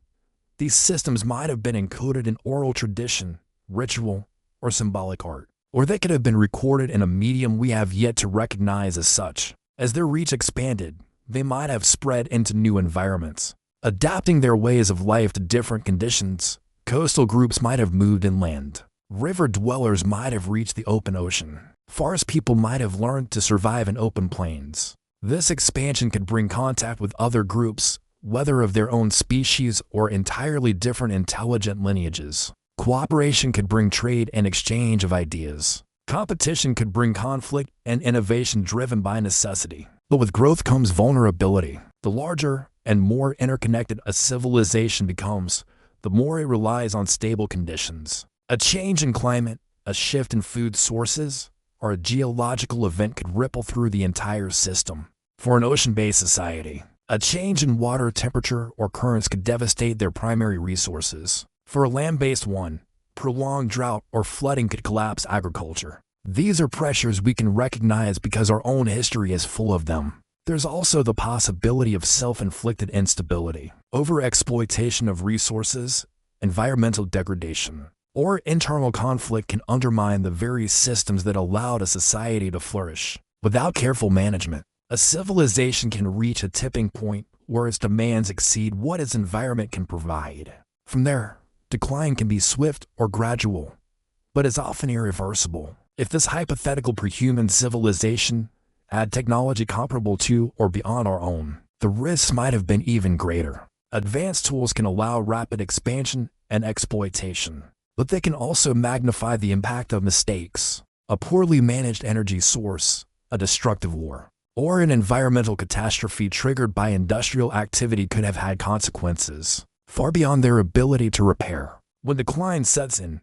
Speaker 1: these systems might have been encoded in oral tradition, ritual, or symbolic art, or they could have been recorded in a medium we have yet to recognize as such. As their reach expanded, they might have spread into new environments, adapting their ways of life to different conditions. Coastal groups might have moved inland. River dwellers might have reached the open ocean. Forest people might have learned to survive in open plains. This expansion could bring contact with other groups, whether of their own species or entirely different intelligent lineages. Cooperation could bring trade and exchange of ideas. Competition could bring conflict and innovation driven by necessity. But with growth comes vulnerability. The larger and more interconnected a civilization becomes, the more it relies on stable conditions. A change in climate, a shift in food sources, or a geological event could ripple through the entire system. For an ocean-based society, a change in water temperature or currents could devastate their primary resources. For a land-based one, prolonged drought or flooding could collapse agriculture. These are pressures we can recognize because our own history is full of them. There's also the possibility of self-inflicted instability, overexploitation of resources, environmental degradation, or internal conflict can undermine the very systems that allowed a society to flourish. Without careful management, a civilization can reach a tipping point where its demands exceed what its environment can provide. From there, decline can be swift or gradual, but is often irreversible. If this hypothetical prehuman civilization had technology comparable to or beyond our own, the risks might have been even greater. Advanced tools can allow rapid expansion and exploitation, but they can also magnify the impact of mistakes. A poorly managed energy source, a destructive war, or an environmental catastrophe triggered by industrial activity could have had consequences far beyond their ability to repair. When decline sets in,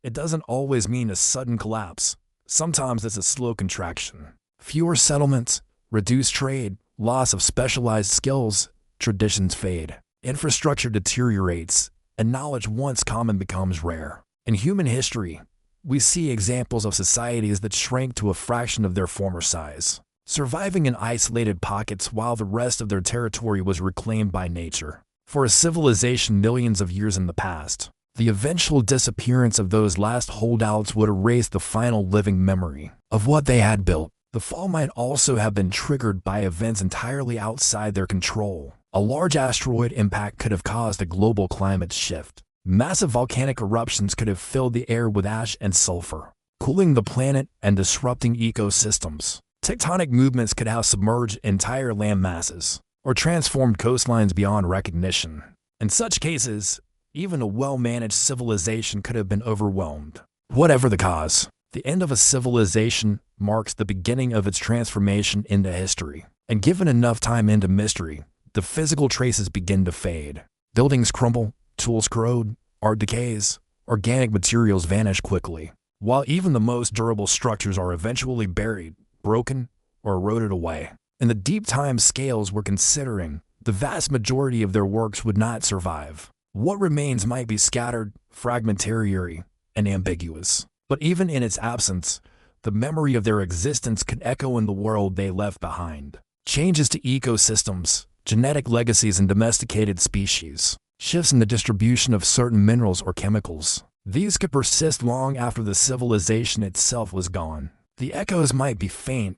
Speaker 1: it doesn't always mean a sudden collapse. Sometimes it's a slow contraction. Fewer settlements, reduced trade, loss of specialized skills, traditions fade. Infrastructure deteriorates, and knowledge once common becomes rare. In human history, we see examples of societies that shrank to a fraction of their former size, surviving in isolated pockets while the rest of their territory was reclaimed by nature. For a civilization millions of years in the past, the eventual disappearance of those last holdouts would erase the final living memory of what they had built. The fall might also have been triggered by events entirely outside their control. A large asteroid impact could have caused a global climate shift. Massive volcanic eruptions could have filled the air with ash and sulfur, cooling the planet and disrupting ecosystems. Tectonic movements could have submerged entire land masses or transformed coastlines beyond recognition. In such cases, even a well-managed civilization could have been overwhelmed. Whatever the cause, the end of a civilization marks the beginning of its transformation into history. And given enough time into mystery, the physical traces begin to fade. Buildings crumble, tools corrode, art decays, organic materials vanish quickly, while even the most durable structures are eventually buried, broken, or eroded away. In the deep time scales we're considering, the vast majority of their works would not survive. What remains might be scattered, fragmentary, and ambiguous. But even in its absence, the memory of their existence could echo in the world they left behind. Changes to ecosystems, genetic legacies in domesticated species, shifts in the distribution of certain minerals or chemicals. These could persist long after the civilization itself was gone. The echoes might be faint,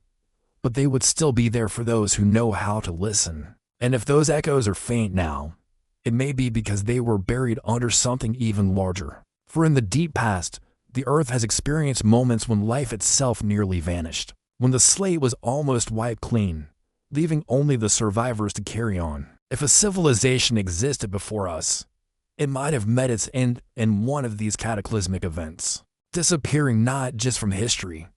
Speaker 1: but they would still be there for those who know how to listen. And if those echoes are faint now, it may be because they were buried under something even larger. For in the deep past, the Earth has experienced moments when life itself nearly vanished, when the slate was almost wiped clean, leaving only the survivors to carry on. If a civilization existed before us, it might have met its end in one of these cataclysmic events, disappearing not just from history,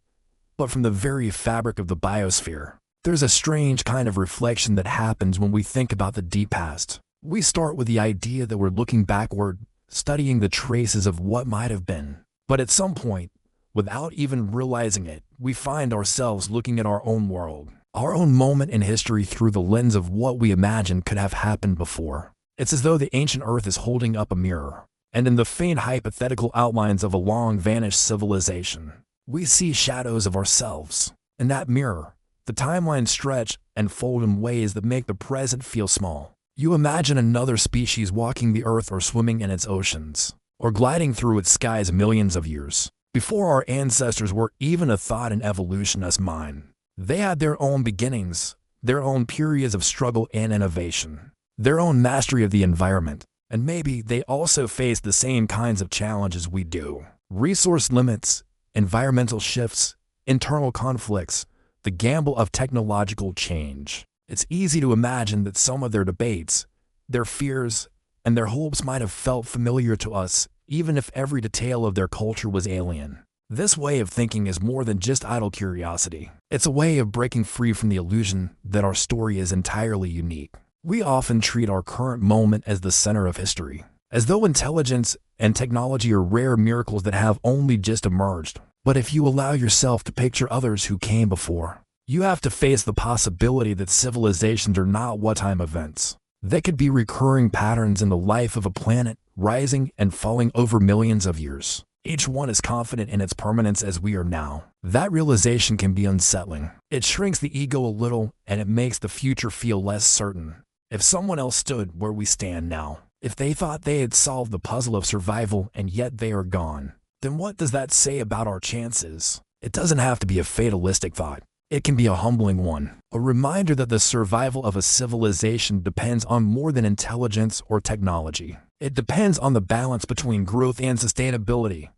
Speaker 1: but from the very fabric of the biosphere. There's a strange kind of reflection that happens when we think about the deep past. We start with the idea that we're looking backward, studying the traces of what might have been. But at some point, without even realizing it, we find ourselves looking at our own world, our own moment in history through the lens of what we imagine could have happened before. It's as though the ancient Earth is holding up a mirror, and in the faint hypothetical outlines of a long-vanished civilization, we see shadows of ourselves. In that mirror, the timelines stretch and fold in ways that make the present feel small. You imagine another species walking the Earth or swimming in its oceans, or gliding through its skies millions of years before our ancestors were even a thought in evolution as mine. They had their own beginnings, their own periods of struggle and innovation, their own mastery of the environment, and maybe they also faced the same kinds of challenges we do. Resource limits, environmental shifts, internal conflicts, the gamble of technological change. It's easy to imagine that some of their debates, their fears, and their hopes might have felt familiar to us, even if every detail of their culture was alien. This way of thinking is more than just idle curiosity. It's a way of breaking free from the illusion that our story is entirely unique. We often treat our current moment as the center of history, as though intelligence and technology are rare miracles that have only just emerged. But if you allow yourself to picture others who came before, you have to face the possibility that civilizations are not one-time events. They could be recurring patterns in the life of a planet, rising and falling over millions of years. Each one as confident in its permanence as we are now. That realization can be unsettling. It shrinks the ego a little, and it makes the future feel less certain. If someone else stood where we stand now, if they thought they had solved the puzzle of survival and yet they are gone, then what does that say about our chances? It doesn't have to be a fatalistic thought. It can be a humbling one, a reminder that the survival of a civilization depends on more than intelligence or technology. It depends on the balance between growth and sustainability,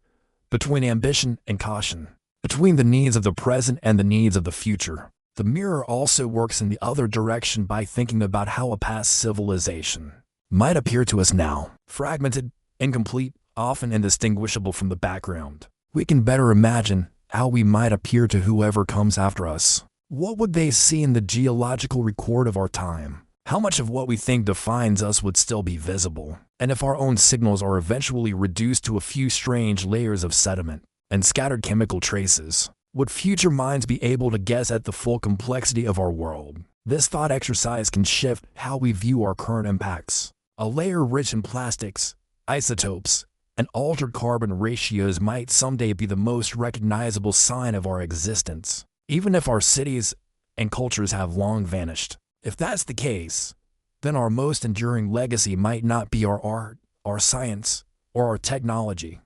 Speaker 1: between ambition and caution, between the needs of the present and the needs of the future. The mirror also works in the other direction by thinking about how a past civilization might appear to us now, fragmented, incomplete, often indistinguishable from the background. We can better imagine how we might appear to whoever comes after us. What would they see in the geological record of our time? How much of what we think defines us would still be visible? And if our own signals are eventually reduced to a few strange layers of sediment and scattered chemical traces, would future minds be able to guess at the full complexity of our world? This thought exercise can shift how we view our current impacts. A layer rich in plastics, isotopes, and altered carbon ratios might someday be the most recognizable sign of our existence, even if our cities and cultures have long vanished. If that's the case, then our most enduring legacy might not be our art, our science, or our technology,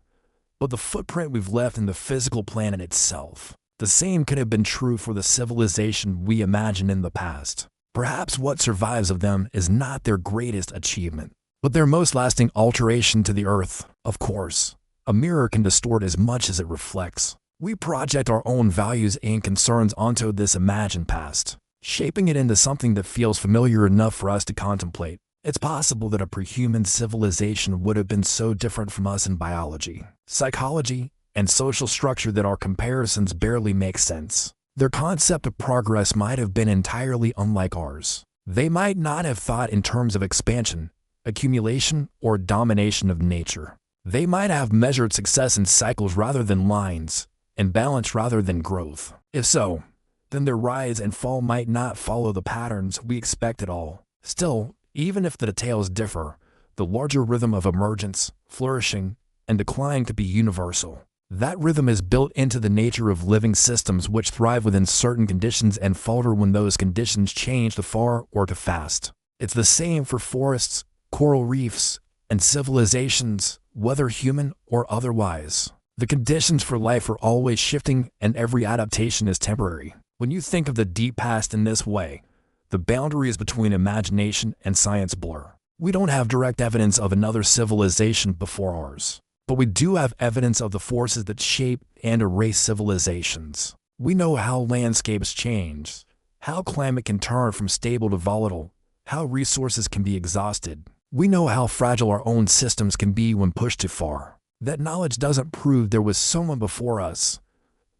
Speaker 1: but the footprint we've left in the physical planet itself. The same could have been true for the civilization we imagine in the past. Perhaps what survives of them is not their greatest achievement, but their most lasting alteration to the earth. Of course, a mirror can distort as much as it reflects. We project our own values and concerns onto this imagined past, shaping it into something that feels familiar enough for us to contemplate. It's possible that a pre-human civilization would have been so different from us in biology, psychology, and social structure that our comparisons barely make sense. Their concept of progress might have been entirely unlike ours. They might not have thought in terms of expansion, accumulation, or domination of nature. They might have measured success in cycles rather than lines, and balance rather than growth. If so, then their rise and fall might not follow the patterns we expect at all. Still, even if the details differ, the larger rhythm of emergence, flourishing, and decline could be universal. That rhythm is built into the nature of living systems which thrive within certain conditions and falter when those conditions change too far or too fast. It's the same for forests, coral reefs, and civilizations, whether human or otherwise. The conditions for life are always shifting, and every adaptation is temporary. When you think of the deep past in this way, the boundaries between imagination and science blur. We don't have direct evidence of another civilization before ours, but we do have evidence of the forces that shape and erase civilizations. We know how landscapes change, how climate can turn from stable to volatile, how resources can be exhausted. We know how fragile our own systems can be when pushed too far. That knowledge doesn't prove there was someone before us,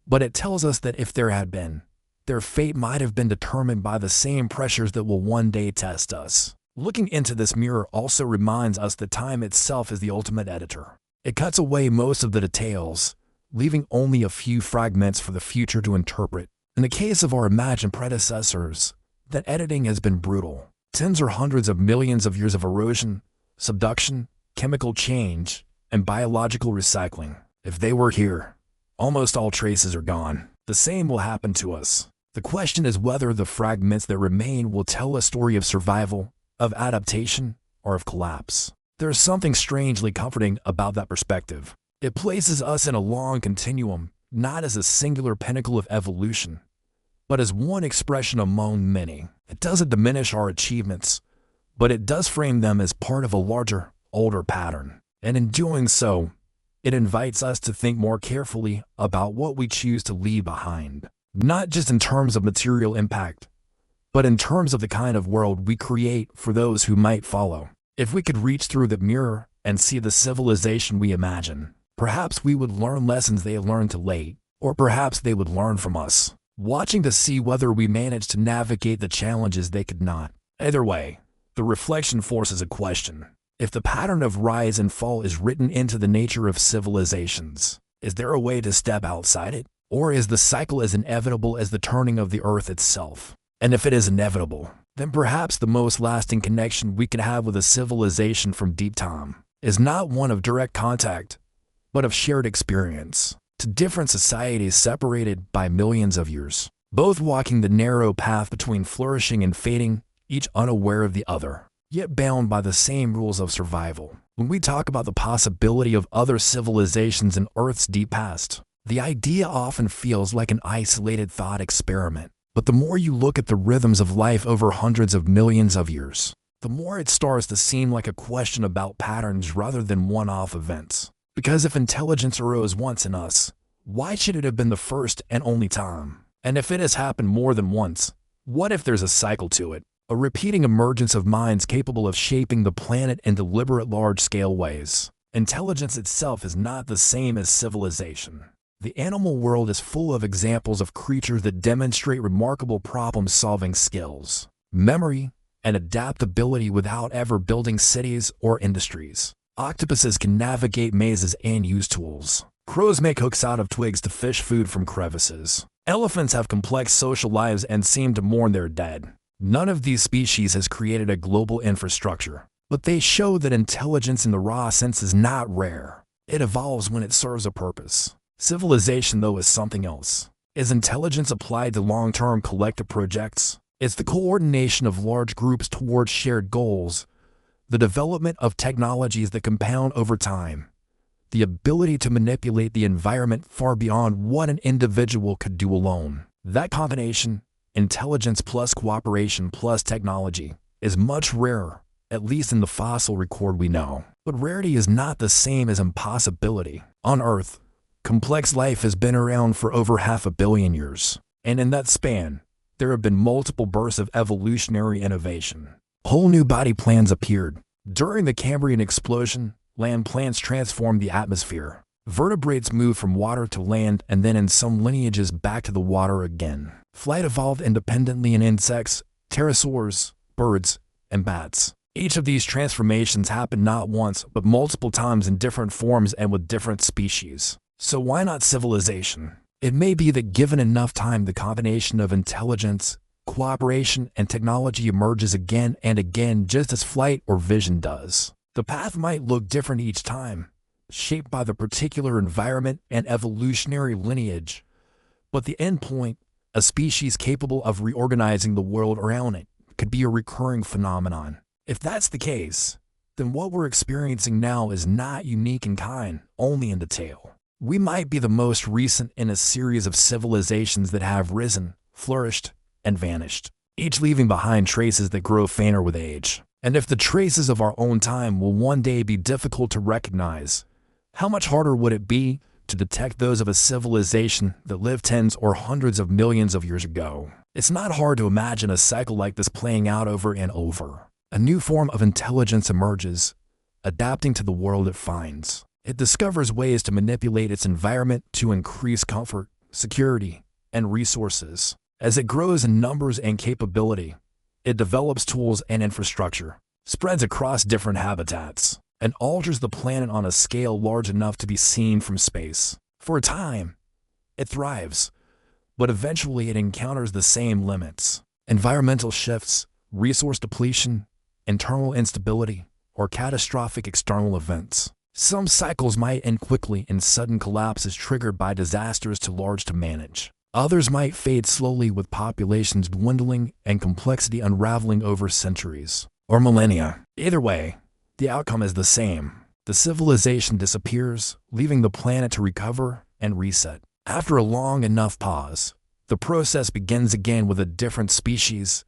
Speaker 1: but it tells us that if there had been, their fate might have been determined by the same pressures that will one day test us. Looking into this mirror also reminds us that time itself is the ultimate editor. It cuts away most of the details, leaving only a few fragments for the future to interpret. In the case of our imagined predecessors, that editing has been brutal. Tens or hundreds of millions of years of erosion, subduction, chemical change, and biological recycling. If they were here, almost all traces are gone. The same will happen to us. The question is whether the fragments that remain will tell a story of survival, of adaptation, or of collapse. There's something strangely comforting about that perspective. It places us in a long continuum, not as a singular pinnacle of evolution, but as one expression among many. It doesn't diminish our achievements, but it does frame them as part of a larger, older pattern. And in doing so, it invites us to think more carefully about what we choose to leave behind, not just in terms of material impact, but in terms of the kind of world we create for those who might follow. If we could reach through the mirror and see the civilization we imagine, perhaps we would learn lessons they learned too late, or perhaps they would learn from us, watching to see whether we manage to navigate the challenges they could not. Either way, the reflection forces a question. If the pattern of rise and fall is written into the nature of civilizations, is there a way to step outside it? Or is the cycle as inevitable as the turning of the earth itself? And if it is inevitable, then perhaps the most lasting connection we can have with a civilization from deep time is not one of direct contact, but of shared experience. To different societies separated by millions of years, both walking the narrow path between flourishing and fading, each unaware of the other, yet bound by the same rules of survival. When we talk about the possibility of other civilizations in Earth's deep past, The idea often feels like an isolated thought experiment, but the more you look at the rhythms of life over hundreds of millions of years, the more it starts to seem like a question about patterns rather than one-off events. Because if intelligence arose once in us, why should it have been the first and only time? And if it has happened more than once, what if there's a cycle to it? A repeating emergence of minds capable of shaping the planet in deliberate large-scale ways. Intelligence itself is not the same as civilization. The animal world is full of examples of creatures that demonstrate remarkable problem-solving skills, memory, and adaptability without ever building cities or industries. Octopuses can navigate mazes and use tools. Crows make hooks out of twigs to fish food from crevices. Elephants have complex social lives and seem to mourn their dead. None of these species has created a global infrastructure, but they show that intelligence in the raw sense is not rare. It evolves when it serves a purpose. Civilization, though, is something else. Is intelligence applied to long-term collective projects? It's the coordination of large groups towards shared goals, the development of technologies that compound over time, the ability to manipulate the environment far beyond what an individual could do alone. That combination, intelligence plus cooperation plus technology, is much rarer, at least in the fossil record we know. But rarity is not the same as impossibility. On Earth, complex life has been around for over 500 million years, and in that span, there have been multiple bursts of evolutionary innovation. Whole new body plans appeared. During the Cambrian explosion, land plants transformed the atmosphere. Vertebrates moved from water to land and then in some lineages back to the water again. Flight evolved independently in insects, pterosaurs, birds, and bats. Each of these transformations happened not once, but multiple times in different forms and with different species. So why not civilization? It may be that given enough time, the combination of intelligence, cooperation, and technology emerges again and again, just as flight or vision does. The path might look different each time, shaped by the particular environment and evolutionary lineage, but the end point, a species capable of reorganizing the world around it, could be a recurring phenomenon. If that's the case, then what we're experiencing now is not unique in kind, only in detail. We might be the most recent in a series of civilizations that have risen, flourished, and vanished, each leaving behind traces that grow fainter with age. And if the traces of our own time will one day be difficult to recognize, how much harder would it be to detect those of a civilization that lived tens or hundreds of millions of years ago? It's not hard to imagine a cycle like this playing out over and over. A new form of intelligence emerges, adapting to the world it finds. It discovers ways to manipulate its environment to increase comfort, security, and resources. As it grows in numbers and capability, it develops tools and infrastructure, spreads across different habitats, and alters the planet on a scale large enough to be seen from space. For a time, it thrives, but eventually it encounters the same limits. Environmental shifts, resource depletion, internal instability, or catastrophic external events. Some cycles might end quickly in sudden collapses triggered by disasters too large to manage. Others might fade slowly with populations dwindling and complexity unraveling over centuries or millennia. Either way, the outcome is the same. The civilization disappears, leaving the planet to recover and reset. After a long enough pause, the process begins again with a different species,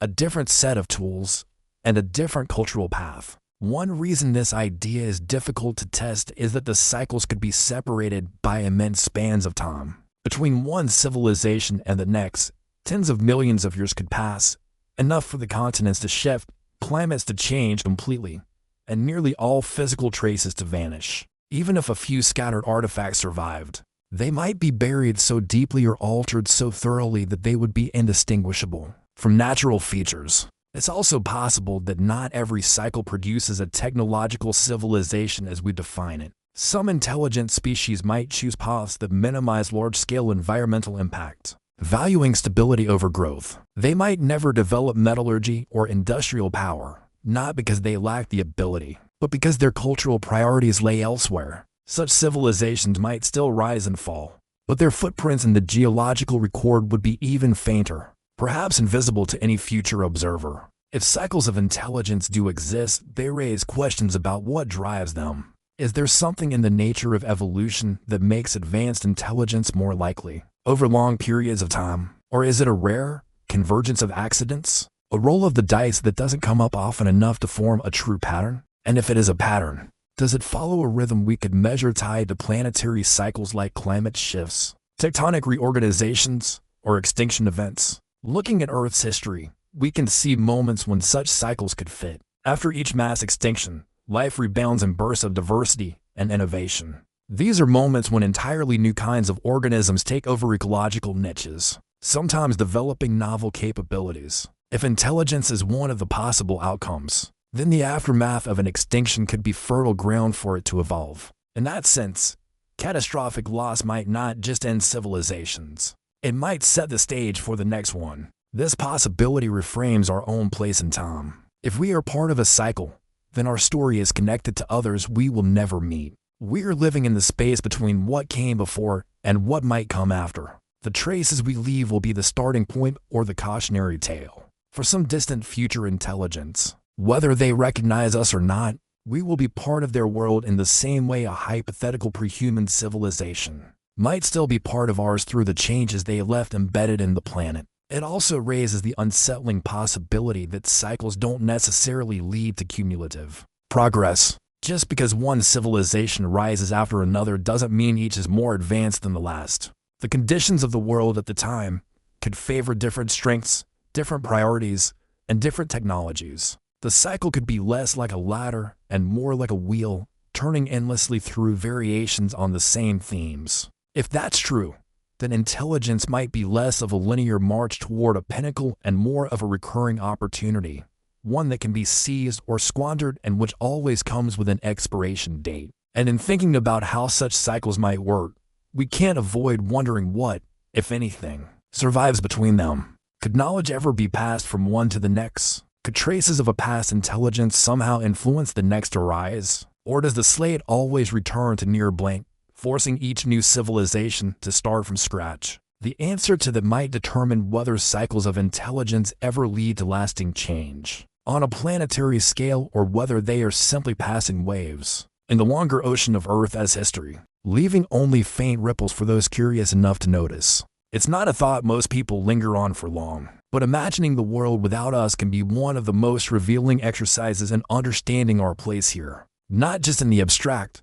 Speaker 1: a different set of tools, and a different cultural path. One reason this idea is difficult to test is that the cycles could be separated by immense spans of time. Between one civilization and the next, tens of millions of years could pass, enough for the continents to shift, climates to change completely, and nearly all physical traces to vanish. Even if a few scattered artifacts survived, they might be buried so deeply or altered so thoroughly that they would be indistinguishable from natural features. It's also possible that not every cycle produces a technological civilization as we define it. Some intelligent species might choose paths that minimize large-scale environmental impact, valuing stability over growth. They might never develop metallurgy or industrial power, not because they lack the ability, but because their cultural priorities lay elsewhere. Such civilizations might still rise and fall, but their footprints in the geological record would be even fainter, perhaps invisible to any future observer. If cycles of intelligence do exist, they raise questions about what drives them. Is there something in the nature of evolution that makes advanced intelligence more likely over long periods of time? Or is it a rare convergence of accidents? A roll of the dice that doesn't come up often enough to form a true pattern? And if it is a pattern, does it follow a rhythm we could measure tied to planetary cycles like climate shifts, tectonic reorganizations, or extinction events? Looking at Earth's history, we can see moments when such cycles could fit. After each mass extinction, life rebounds in bursts of diversity and innovation. These are moments when entirely new kinds of organisms take over ecological niches, sometimes developing novel capabilities. If intelligence is one of the possible outcomes, then the aftermath of an extinction could be fertile ground for it to evolve. In that sense, catastrophic loss might not just end civilizations. It might set the stage for the next one. This possibility reframes our own place in time. If we are part of a cycle, then our story is connected to others we will never meet. We are living in the space between what came before and what might come after. The traces we leave will be the starting point or the cautionary tale for some distant future intelligence. Whether they recognize us or not, we will be part of their world in the same way a hypothetical pre-human civilization might still be part of ours through the changes they left embedded in the planet. It also raises the unsettling possibility that cycles don't necessarily lead to cumulative progress. Just because one civilization rises after another doesn't mean each is more advanced than the last. The conditions of the world at the time could favor different strengths, different priorities, and different technologies. The cycle could be less like a ladder and more like a wheel, turning endlessly through variations on the same themes. If that's true, then intelligence might be less of a linear march toward a pinnacle and more of a recurring opportunity, one that can be seized or squandered and which always comes with an expiration date. And in thinking about how such cycles might work, we can't avoid wondering what, if anything, survives between them. Could knowledge ever be passed from one to the next? Could traces of a past intelligence somehow influence the next to rise? Or does the slate always return to near blank, forcing each new civilization to start from scratch? The answer to that might determine whether cycles of intelligence ever lead to lasting change on a planetary scale or whether they are simply passing waves in the longer ocean of Earth as history, leaving only faint ripples for those curious enough to notice. It's not a thought most people linger on for long, but imagining the world without us can be one of the most revealing exercises in understanding our place here, not just in the abstract,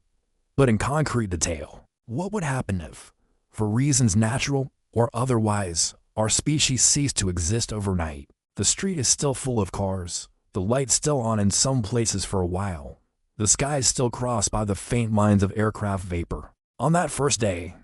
Speaker 1: but in concrete detail. What would happen if, for reasons natural or otherwise, our species ceased to exist overnight? The street is still full of cars, the lights still on in some places for a while, the skies still crossed by the faint lines of aircraft vapor. On that first day,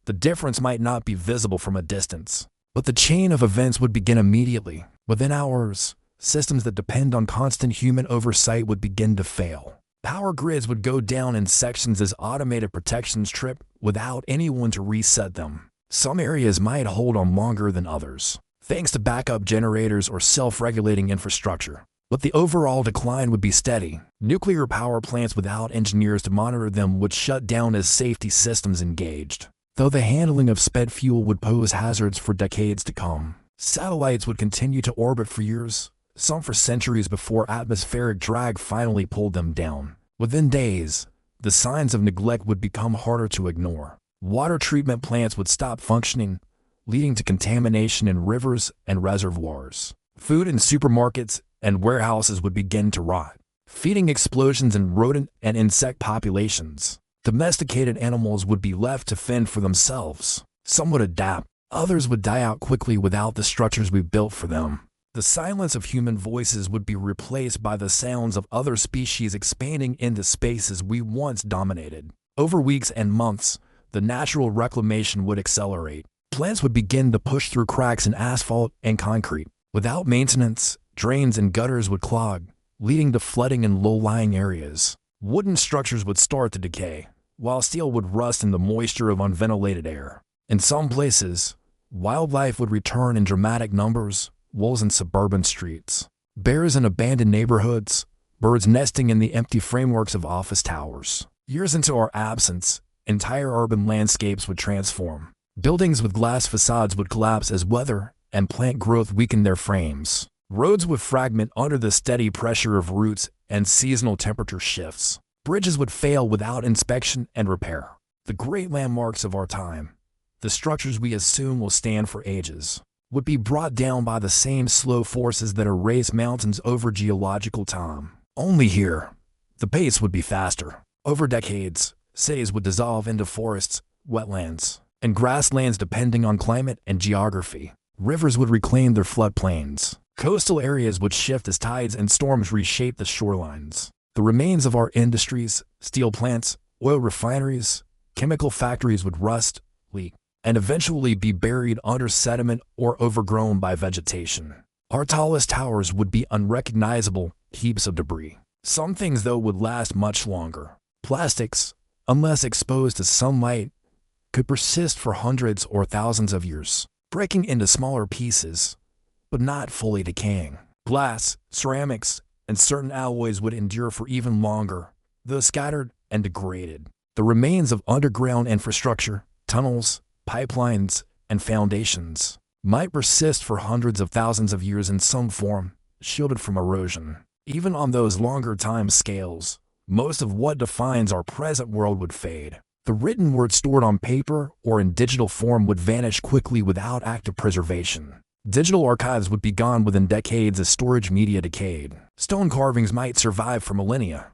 Speaker 1: the difference might not be visible from a distance, but the chain of events would begin immediately. Within hours, systems that depend on constant human oversight would begin to fail. Power grids would go down in sections as automated protections trip without anyone to reset them. Some areas might hold on longer than others, thanks to backup generators or self-regulating infrastructure. But the overall decline would be steady. Nuclear power plants without engineers to monitor them would shut down as safety systems engaged, though the handling of spent fuel would pose hazards for decades to come. Satellites would continue to orbit for years, some for centuries before atmospheric drag finally pulled them down. Within days, the signs of neglect would become harder to ignore. Water treatment plants would stop functioning, leading to contamination in rivers and reservoirs. Food in supermarkets and warehouses would begin to rot, feeding explosions in rodent and insect populations. Domesticated animals would be left to fend for themselves. Some would adapt, others would die out quickly without the structures we built for them. The silence of human voices would be replaced by the sounds of other species expanding into spaces we once dominated. Over weeks and months, the natural reclamation would accelerate. Plants would begin to push through cracks in asphalt and concrete. Without maintenance, drains and gutters would clog, leading to flooding in low-lying areas. Wooden structures would start to decay, while steel would rust in the moisture of unventilated air. In some places, wildlife would return in dramatic numbers, wolves in suburban streets, bears in abandoned neighborhoods, birds nesting in the empty frameworks of office towers. Years into our absence, entire urban landscapes would transform. Buildings with glass facades would collapse as weather and plant growth weakened their frames. Roads would fragment under the steady pressure of roots and seasonal temperature shifts. Bridges would fail without inspection and repair. The great landmarks of our time, the structures we assume will stand for ages, would be brought down by the same slow forces that erase mountains over geological time. Only here, the pace would be faster. Over decades, cities would dissolve into forests, wetlands, and grasslands depending on climate and geography. Rivers would reclaim their floodplains. Coastal areas would shift as tides and storms reshape the shorelines. The remains of our industries, steel plants, oil refineries, chemical factories would rust, leak, and eventually be buried under sediment or overgrown by vegetation. Our tallest towers would be unrecognizable heaps of debris. Some things, though, would last much longer. Plastics, unless exposed to sunlight, could persist for hundreds or thousands of years, breaking into smaller pieces, but not fully decaying. Glass, ceramics, and certain alloys would endure for even longer, though scattered and degraded. The remains of underground infrastructure, tunnels, pipelines, and foundations might persist for hundreds of thousands of years in some form, shielded from erosion. Even on those longer time scales, most of what defines our present world would fade. The written word stored on paper or in digital form would vanish quickly without active preservation. Digital archives would be gone within decades as storage media decayed. Stone carvings might survive for millennia,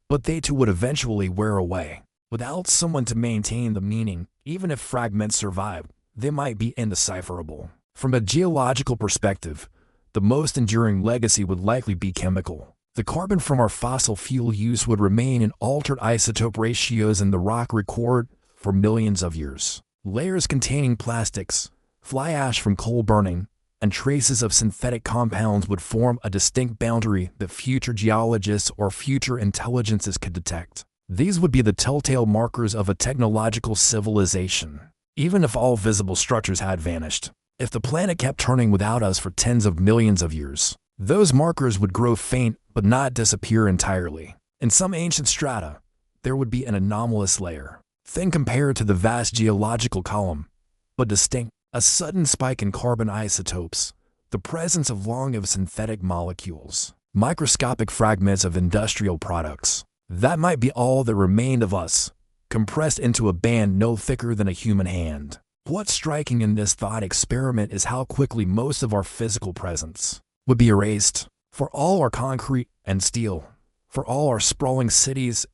Speaker 1: but they too would eventually wear away. Without someone to maintain the meaning, even if fragments survived, they might be indecipherable. From a geological perspective, the most enduring legacy would likely be chemical. The carbon from our fossil fuel use would remain in altered isotope ratios in the rock record for millions of years. Layers containing plastics, fly ash from coal burning, and traces of synthetic compounds would form a distinct boundary that future geologists or future intelligences could detect. These would be the telltale markers of a technological civilization, even if all visible structures had vanished. If the planet kept turning without us for tens of millions of years, those markers would grow faint but not disappear entirely. In some ancient strata, there would be an anomalous layer, thin compared to the vast geological column, but distinct. A sudden spike in carbon isotopes, the presence of synthetic molecules, microscopic fragments of industrial products. That might be all that remained of us, compressed into a band no thicker than a human hand. What's striking in this thought experiment is how quickly most of our physical presence would be erased. For all our concrete and steel, for all our sprawling cities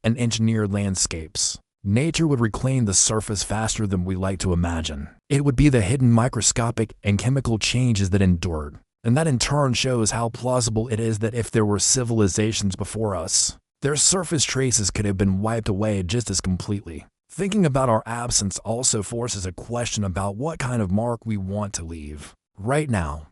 Speaker 1: and engineered landscapes, nature would reclaim the surface faster than we like to imagine. It would be the hidden microscopic and chemical changes that endured, and that in turn shows how plausible it is that if there were civilizations before us, their surface traces could have been wiped away just as completely. Thinking about our absence also forces a question about what kind of mark we want to leave. Right now,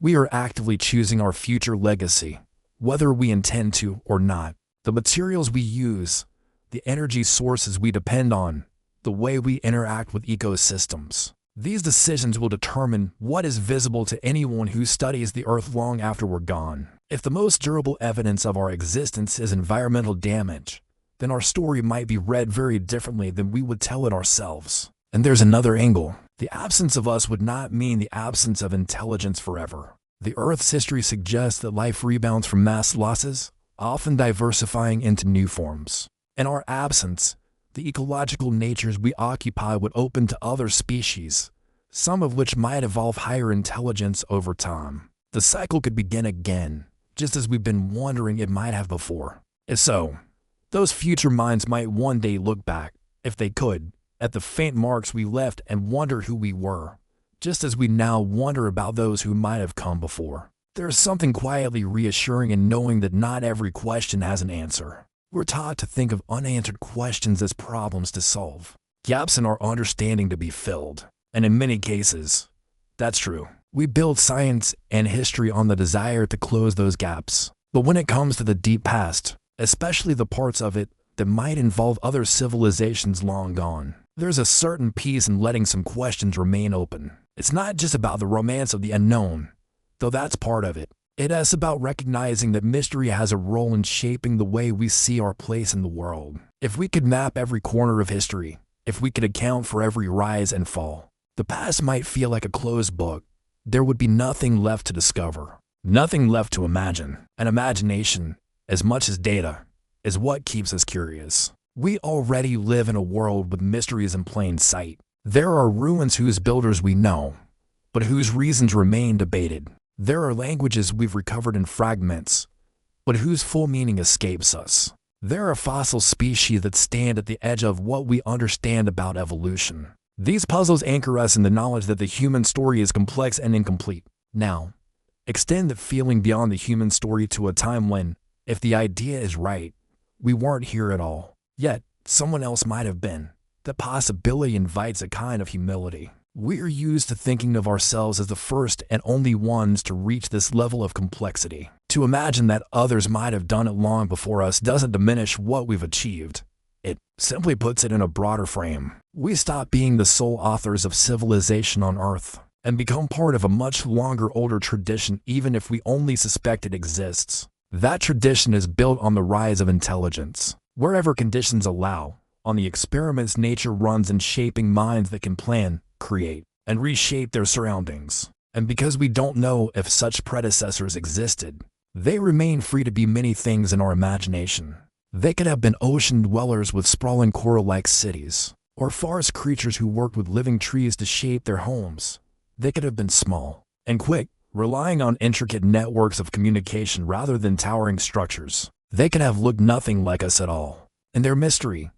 Speaker 1: we are actively choosing our future legacy, whether we intend to or not. The materials we use, the energy sources we depend on, the way we interact with ecosystems. These decisions will determine what is visible to anyone who studies the Earth long after we're gone. If the most durable evidence of our existence is environmental damage, then our story might be read very differently than we would tell it ourselves. And there's another angle. The absence of us would not mean the absence of intelligence forever. The Earth's history suggests that life rebounds from mass losses, often diversifying into new forms. In our absence, the ecological natures we occupy would open to other species, some of which might evolve higher intelligence over time. The cycle could begin again, just as we've been wondering it might have before. If so, those future minds might one day look back, if they could, at the faint marks we left and wonder who we were, just as we now wonder about those who might have come before. There is something quietly reassuring in knowing that not every question has an answer. We're taught to think of unanswered questions as problems to solve, gaps in our understanding to be filled. And in many cases, that's true. We build science and history on the desire to close those gaps. But when it comes to the deep past, especially the parts of it that might involve other civilizations long gone, there's a certain peace in letting some questions remain open. It's not just about the romance of the unknown, though that's part of it. It is about recognizing that mystery has a role in shaping the way we see our place in the world. If we could map every corner of history, if we could account for every rise and fall, the past might feel like a closed book. There would be nothing left to discover, nothing left to imagine. And imagination, as much as data, is what keeps us curious. We already live in a world with mysteries in plain sight. There are ruins whose builders we know, but whose reasons remain debated. There are languages we've recovered in fragments, but whose full meaning escapes us. There are fossil species that stand at the edge of what we understand about evolution. These puzzles anchor us in the knowledge that the human story is complex and incomplete. Now, extend the feeling beyond the human story to a time when, if the idea is right, we weren't here at all. Yet, someone else might have been. The possibility invites a kind of humility. We're used to thinking of ourselves as the first and only ones to reach this level of complexity. To imagine that others might have done it long before us doesn't diminish what we've achieved. It simply puts it in a broader frame. We stop being the sole authors of civilization on Earth and become part of a much longer, older tradition, even if we only suspect it exists. That tradition is built on the rise of intelligence. Wherever conditions allow, on the experiments nature runs in shaping minds that can plan, create, and reshape their surroundings. And because we don't know if such predecessors existed, they remain free to be many things in our imagination. They could have been ocean dwellers with sprawling coral-like cities, or forest creatures who worked with living trees to shape their homes. They could have been small and quick, relying on intricate networks of communication rather than towering structures. They could have looked nothing like us at all. In their mystery,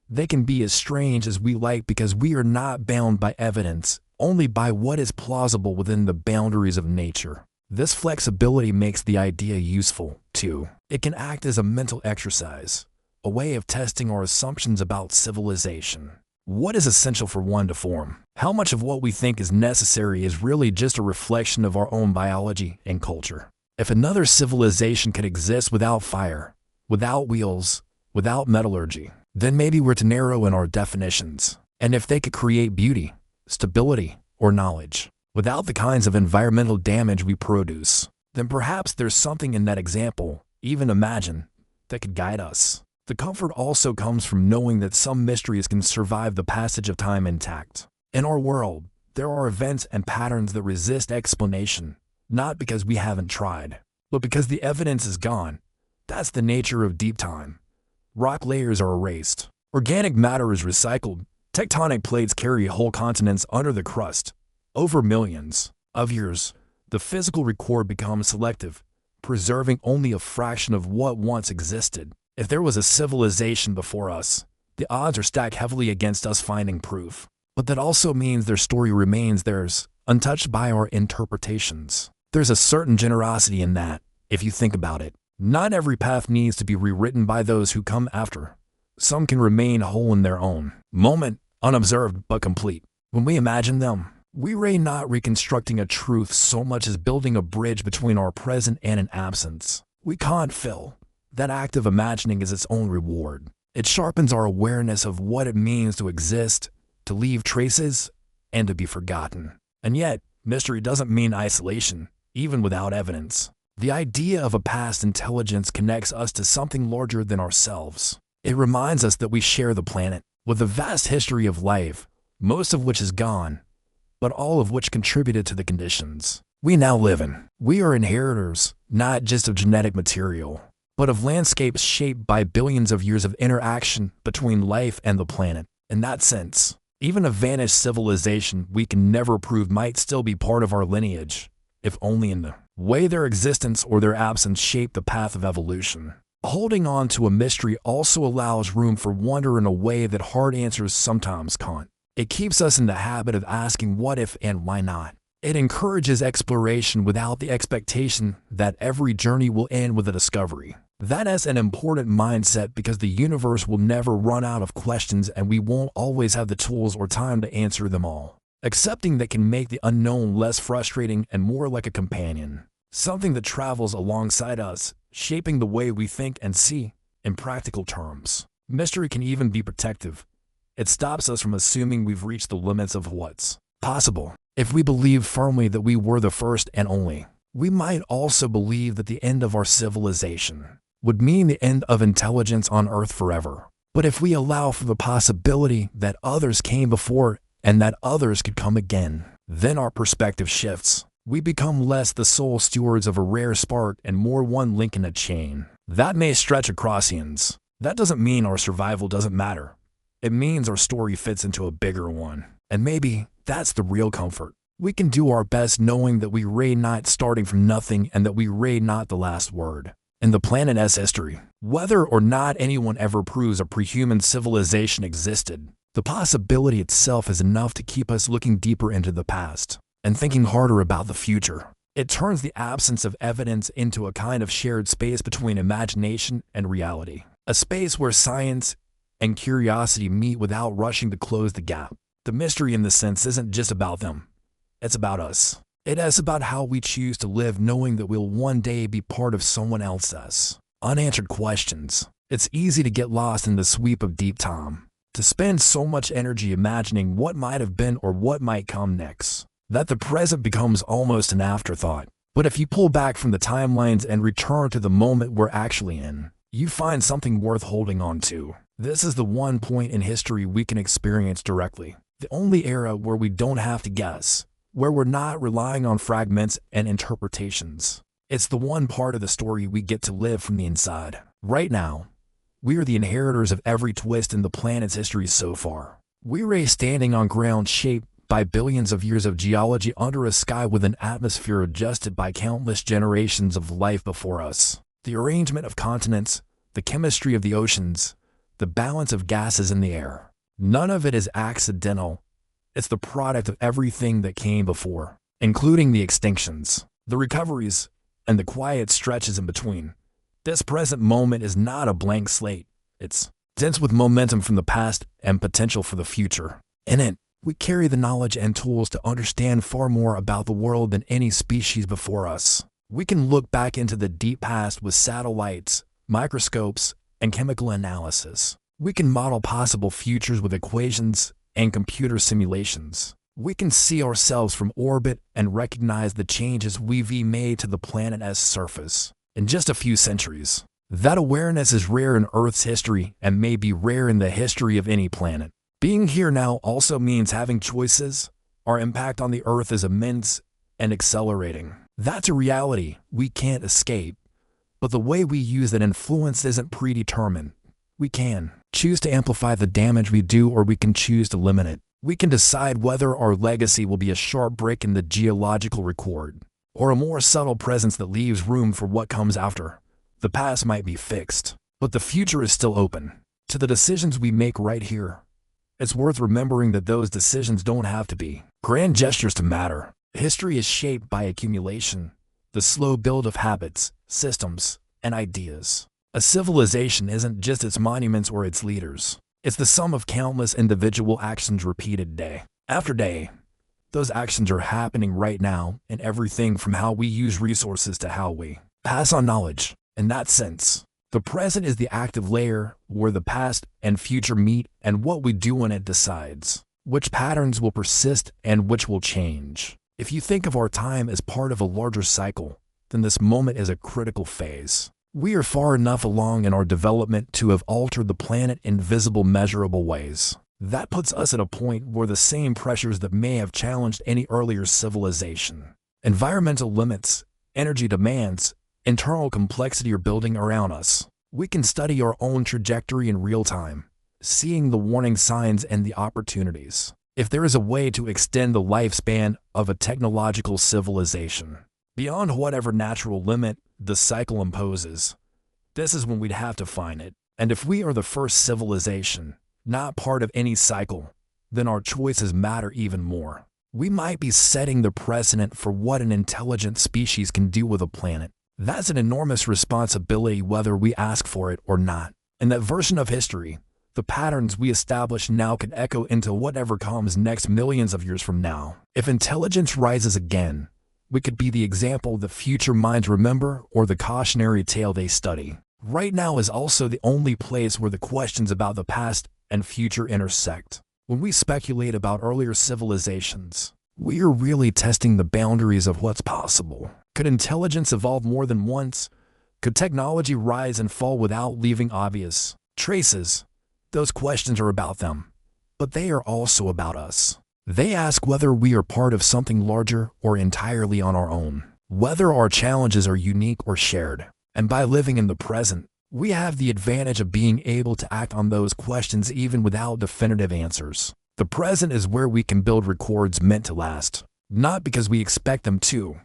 Speaker 1: they can be as strange as we like because we are not bound by evidence, only by what is plausible within the boundaries of nature. This flexibility makes the idea useful, too. It can act as a mental exercise, a way of testing our assumptions about civilization. What is essential for one to form? How much of what we think is necessary is really just a reflection of our own biology and culture? If another civilization could exist without fire, without wheels, without metallurgy, then maybe we're to narrow in our definitions. And if they could create beauty, stability, or knowledge, without the kinds of environmental damage we produce, then perhaps there's something in that example, even imagine, that could guide us. The comfort also comes from knowing that some mysteries can survive the passage of time intact. In our world, there are events and patterns that resist explanation, not because we haven't tried, but because the evidence is gone. That's the nature of deep time. Rock layers are erased. Organic matter is recycled. Tectonic plates carry whole continents under the crust. Over millions of years, the physical record becomes selective, preserving only a fraction of what once existed. If there was a civilization before us, the odds are stacked heavily against us finding proof. But that also means their story remains theirs, untouched by our interpretations. There's a certain generosity in that, if you think about it. Not every path needs to be rewritten by those who come after. Some can remain whole in their own moment, unobserved but complete. When we imagine them, we are not reconstructing a truth so much as building a bridge between our present and an absence we can't fill. That act of imagining is its own reward. It sharpens our awareness of what it means to exist, to leave traces, and to be forgotten. And yet, mystery doesn't mean isolation, even without evidence. The idea of a past intelligence connects us to something larger than ourselves. It reminds us that we share the planet, with a vast history of life, most of which is gone, but all of which contributed to the conditions we now live in. We are inheritors, not just of genetic material, but of landscapes shaped by billions of years of interaction between life and the planet. In that sense, even a vanished civilization we can never prove might still be part of our lineage, if only in the way their existence or their absence shaped the path of evolution. Holding on to a mystery also allows room for wonder in a way that hard answers sometimes can't. It keeps us in the habit of asking what if and why not. It encourages exploration without the expectation that every journey will end with a discovery. That is an important mindset because the universe will never run out of questions and we won't always have the tools or time to answer them all. Accepting that can make the unknown less frustrating and more like a companion, something that travels alongside us, shaping the way we think and see. In practical terms, mystery can even be protective. It stops us from assuming we've reached the limits of what's possible. If we believe firmly that we were the first and only, we might also believe that the end of our civilization would mean the end of intelligence on Earth forever. But if we allow for the possibility that others came before and that others could come again, then our perspective shifts. We become less the sole stewards of a rare spark and more one link in a chain. That may stretch across eons. That doesn't mean our survival doesn't matter. It means our story fits into a bigger one. And maybe that's the real comfort. We can do our best knowing that we read not starting from nothing and that we read not the last word. In the planet's history, whether or not anyone ever proves a prehuman civilization existed, the possibility itself is enough to keep us looking deeper into the past and thinking harder about the future. It turns the absence of evidence into a kind of shared space between imagination and reality. A space where science and curiosity meet without rushing to close the gap. The mystery in this sense isn't just about them. It's about us. It is about how we choose to live knowing that we'll one day be part of someone else's unanswered questions. It's easy to get lost in the sweep of deep time, to spend so much energy imagining what might have been or what might come next, that the present becomes almost an afterthought. But if you pull back from the timelines and return to the moment we're actually in, you find something worth holding on to. This is the one point in history we can experience directly, the only era where we don't have to guess, where we're not relying on fragments and interpretations. It's the one part of the story we get to live from the inside. Right now, we are the inheritors of every twist in the planet's history so far. We're standing on ground shaped by billions of years of geology under a sky with an atmosphere adjusted by countless generations of life before us. The arrangement of continents, the chemistry of the oceans, the balance of gases in the air. None of it is accidental. It's the product of everything that came before, including the extinctions, the recoveries, and the quiet stretches in between. This present moment is not a blank slate. It's dense with momentum from the past and potential for the future. In it, we carry the knowledge and tools to understand far more about the world than any species before us. We can look back into the deep past with satellites, microscopes, and chemical analysis. We can model possible futures with equations and computer simulations. We can see ourselves from orbit and recognize the changes we've made to the planet's surface in just a few centuries. That awareness is rare in Earth's history and may be rare in the history of any planet. Being here now also means having choices. Our impact on the Earth is immense and accelerating. That's a reality we can't escape. But the way we use that influence isn't predetermined. We can choose to amplify the damage we do, or we can choose to limit it. We can decide whether our legacy will be a sharp break in the geological record, or a more subtle presence that leaves room for what comes after. The past might be fixed, but the future is still open to the decisions we make right here. It's worth remembering that those decisions don't have to be grand gestures to matter. History is shaped by accumulation, the slow build of habits, systems, and ideas. A civilization isn't just its monuments or its leaders. It's the sum of countless individual actions repeated day after day. Those actions are happening right now in everything from how we use resources to how we pass on knowledge. In that sense, the present is the active layer where the past and future meet, and what we do in it decides which patterns will persist and which will change. If you think of our time as part of a larger cycle, then this moment is a critical phase. We are far enough along in our development to have altered the planet in visible, measurable ways. That puts us at a point where the same pressures that may have challenged any earlier civilization, environmental limits, energy demands, internal complexity are building around us. We can study our own trajectory in real time, seeing the warning signs and the opportunities. If there is a way to extend the lifespan of a technological civilization beyond whatever natural limit the cycle imposes, this is when we'd have to find it. And if we are the first civilization, not part of any cycle, then our choices matter even more. We might be setting the precedent for what an intelligent species can do with a planet. That's an enormous responsibility whether we ask for it or not. In that version of history, the patterns we establish now can echo into whatever comes next millions of years from now. If intelligence rises again, we could be the example that future minds remember or the cautionary tale they study. Right now is also the only place where the questions about the past and future intersect. When we speculate about earlier civilizations, we are really testing the boundaries of what's possible. Could intelligence evolve more than once? Could technology rise and fall without leaving obvious traces? Those questions are about them, but they are also about us. They ask whether we are part of something larger or entirely on our own, whether our challenges are unique or shared. And by living in the present, we have the advantage of being able to act on those questions even without definitive answers. The present is where we can build records meant to last, not because we expect them to,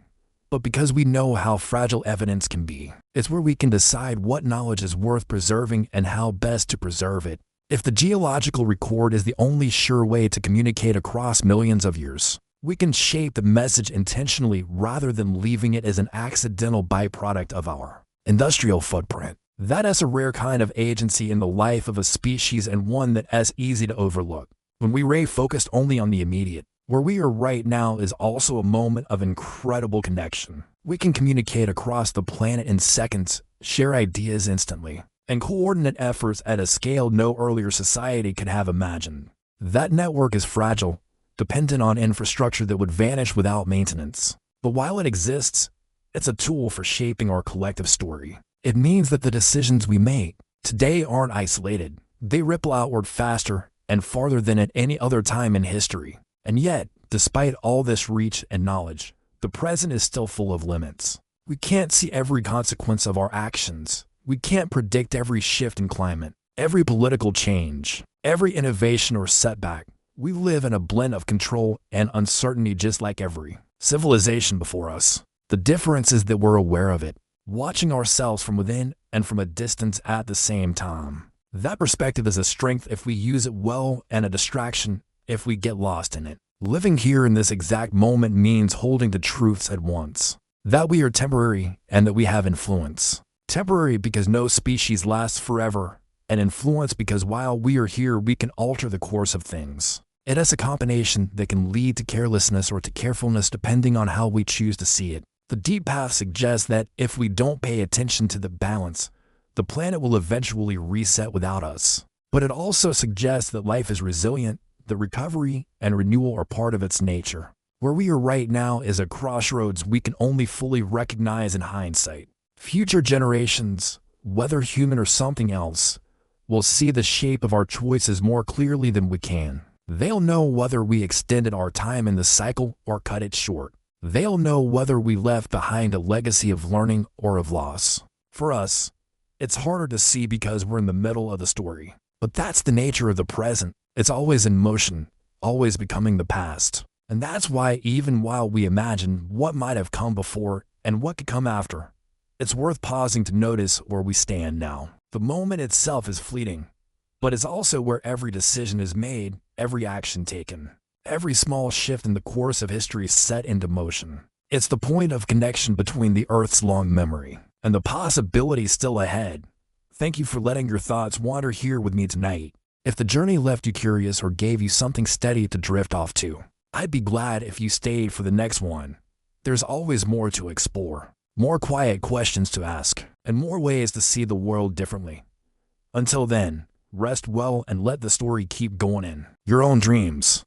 Speaker 1: but because we know how fragile evidence can be. It's where we can decide what knowledge is worth preserving and how best to preserve it. If the geological record is the only sure way to communicate across millions of years, we can shape the message intentionally rather than leaving it as an accidental byproduct of our industrial footprint. That is a rare kind of agency in the life of a species, and one that is easy to overlook. When we stay focused only on the immediate, where we are right now is also a moment of incredible connection. We can communicate across the planet in seconds, share ideas instantly, and coordinate efforts at a scale no earlier society could have imagined. That network is fragile, dependent on infrastructure that would vanish without maintenance. But while it exists, it's a tool for shaping our collective story. It means that the decisions we make today aren't isolated. They ripple outward faster and farther than at any other time in history. And yet, despite all this reach and knowledge, the present is still full of limits. We can't see every consequence of our actions. We can't predict every shift in climate, every political change, every innovation or setback. We live in a blend of control and uncertainty, just like every civilization before us. The difference is that we're aware of it, watching ourselves from within and from a distance at the same time. That perspective is a strength if we use it well, and a distraction if we get lost in it. Living here in this exact moment means holding the truths at once: that we are temporary and that we have influence. Temporary because no species lasts forever, and influence because while we are here we can alter the course of things. It is a combination that can lead to carelessness or to carefulness depending on how we choose to see it. The deep path suggests that if we don't pay attention to the balance, the planet will eventually reset without us. But it also suggests that life is resilient, that recovery and renewal are part of its nature. Where we are right now is a crossroads we can only fully recognize in hindsight. Future generations, whether human or something else, will see the shape of our choices more clearly than we can. They'll know whether we extended our time in the cycle or cut it short. They'll know whether we left behind a legacy of learning or of loss. For us, it's harder to see because we're in the middle of the story. But that's the nature of the present. It's always in motion, always becoming the past. And that's why even while we imagine what might have come before and what could come after, it's worth pausing to notice where we stand now. The moment itself is fleeting, but it's also where every decision is made, every action taken, every small shift in the course of history set into motion. It's the point of connection between the Earth's long memory and the possibilities still ahead. Thank you for letting your thoughts wander here with me tonight. If the journey left you curious or gave you something steady to drift off to, I'd be glad if you stayed for the next one. There's always more to explore, more quiet questions to ask, and more ways to see the world differently. Until then, rest well and let the story keep going in your own dreams.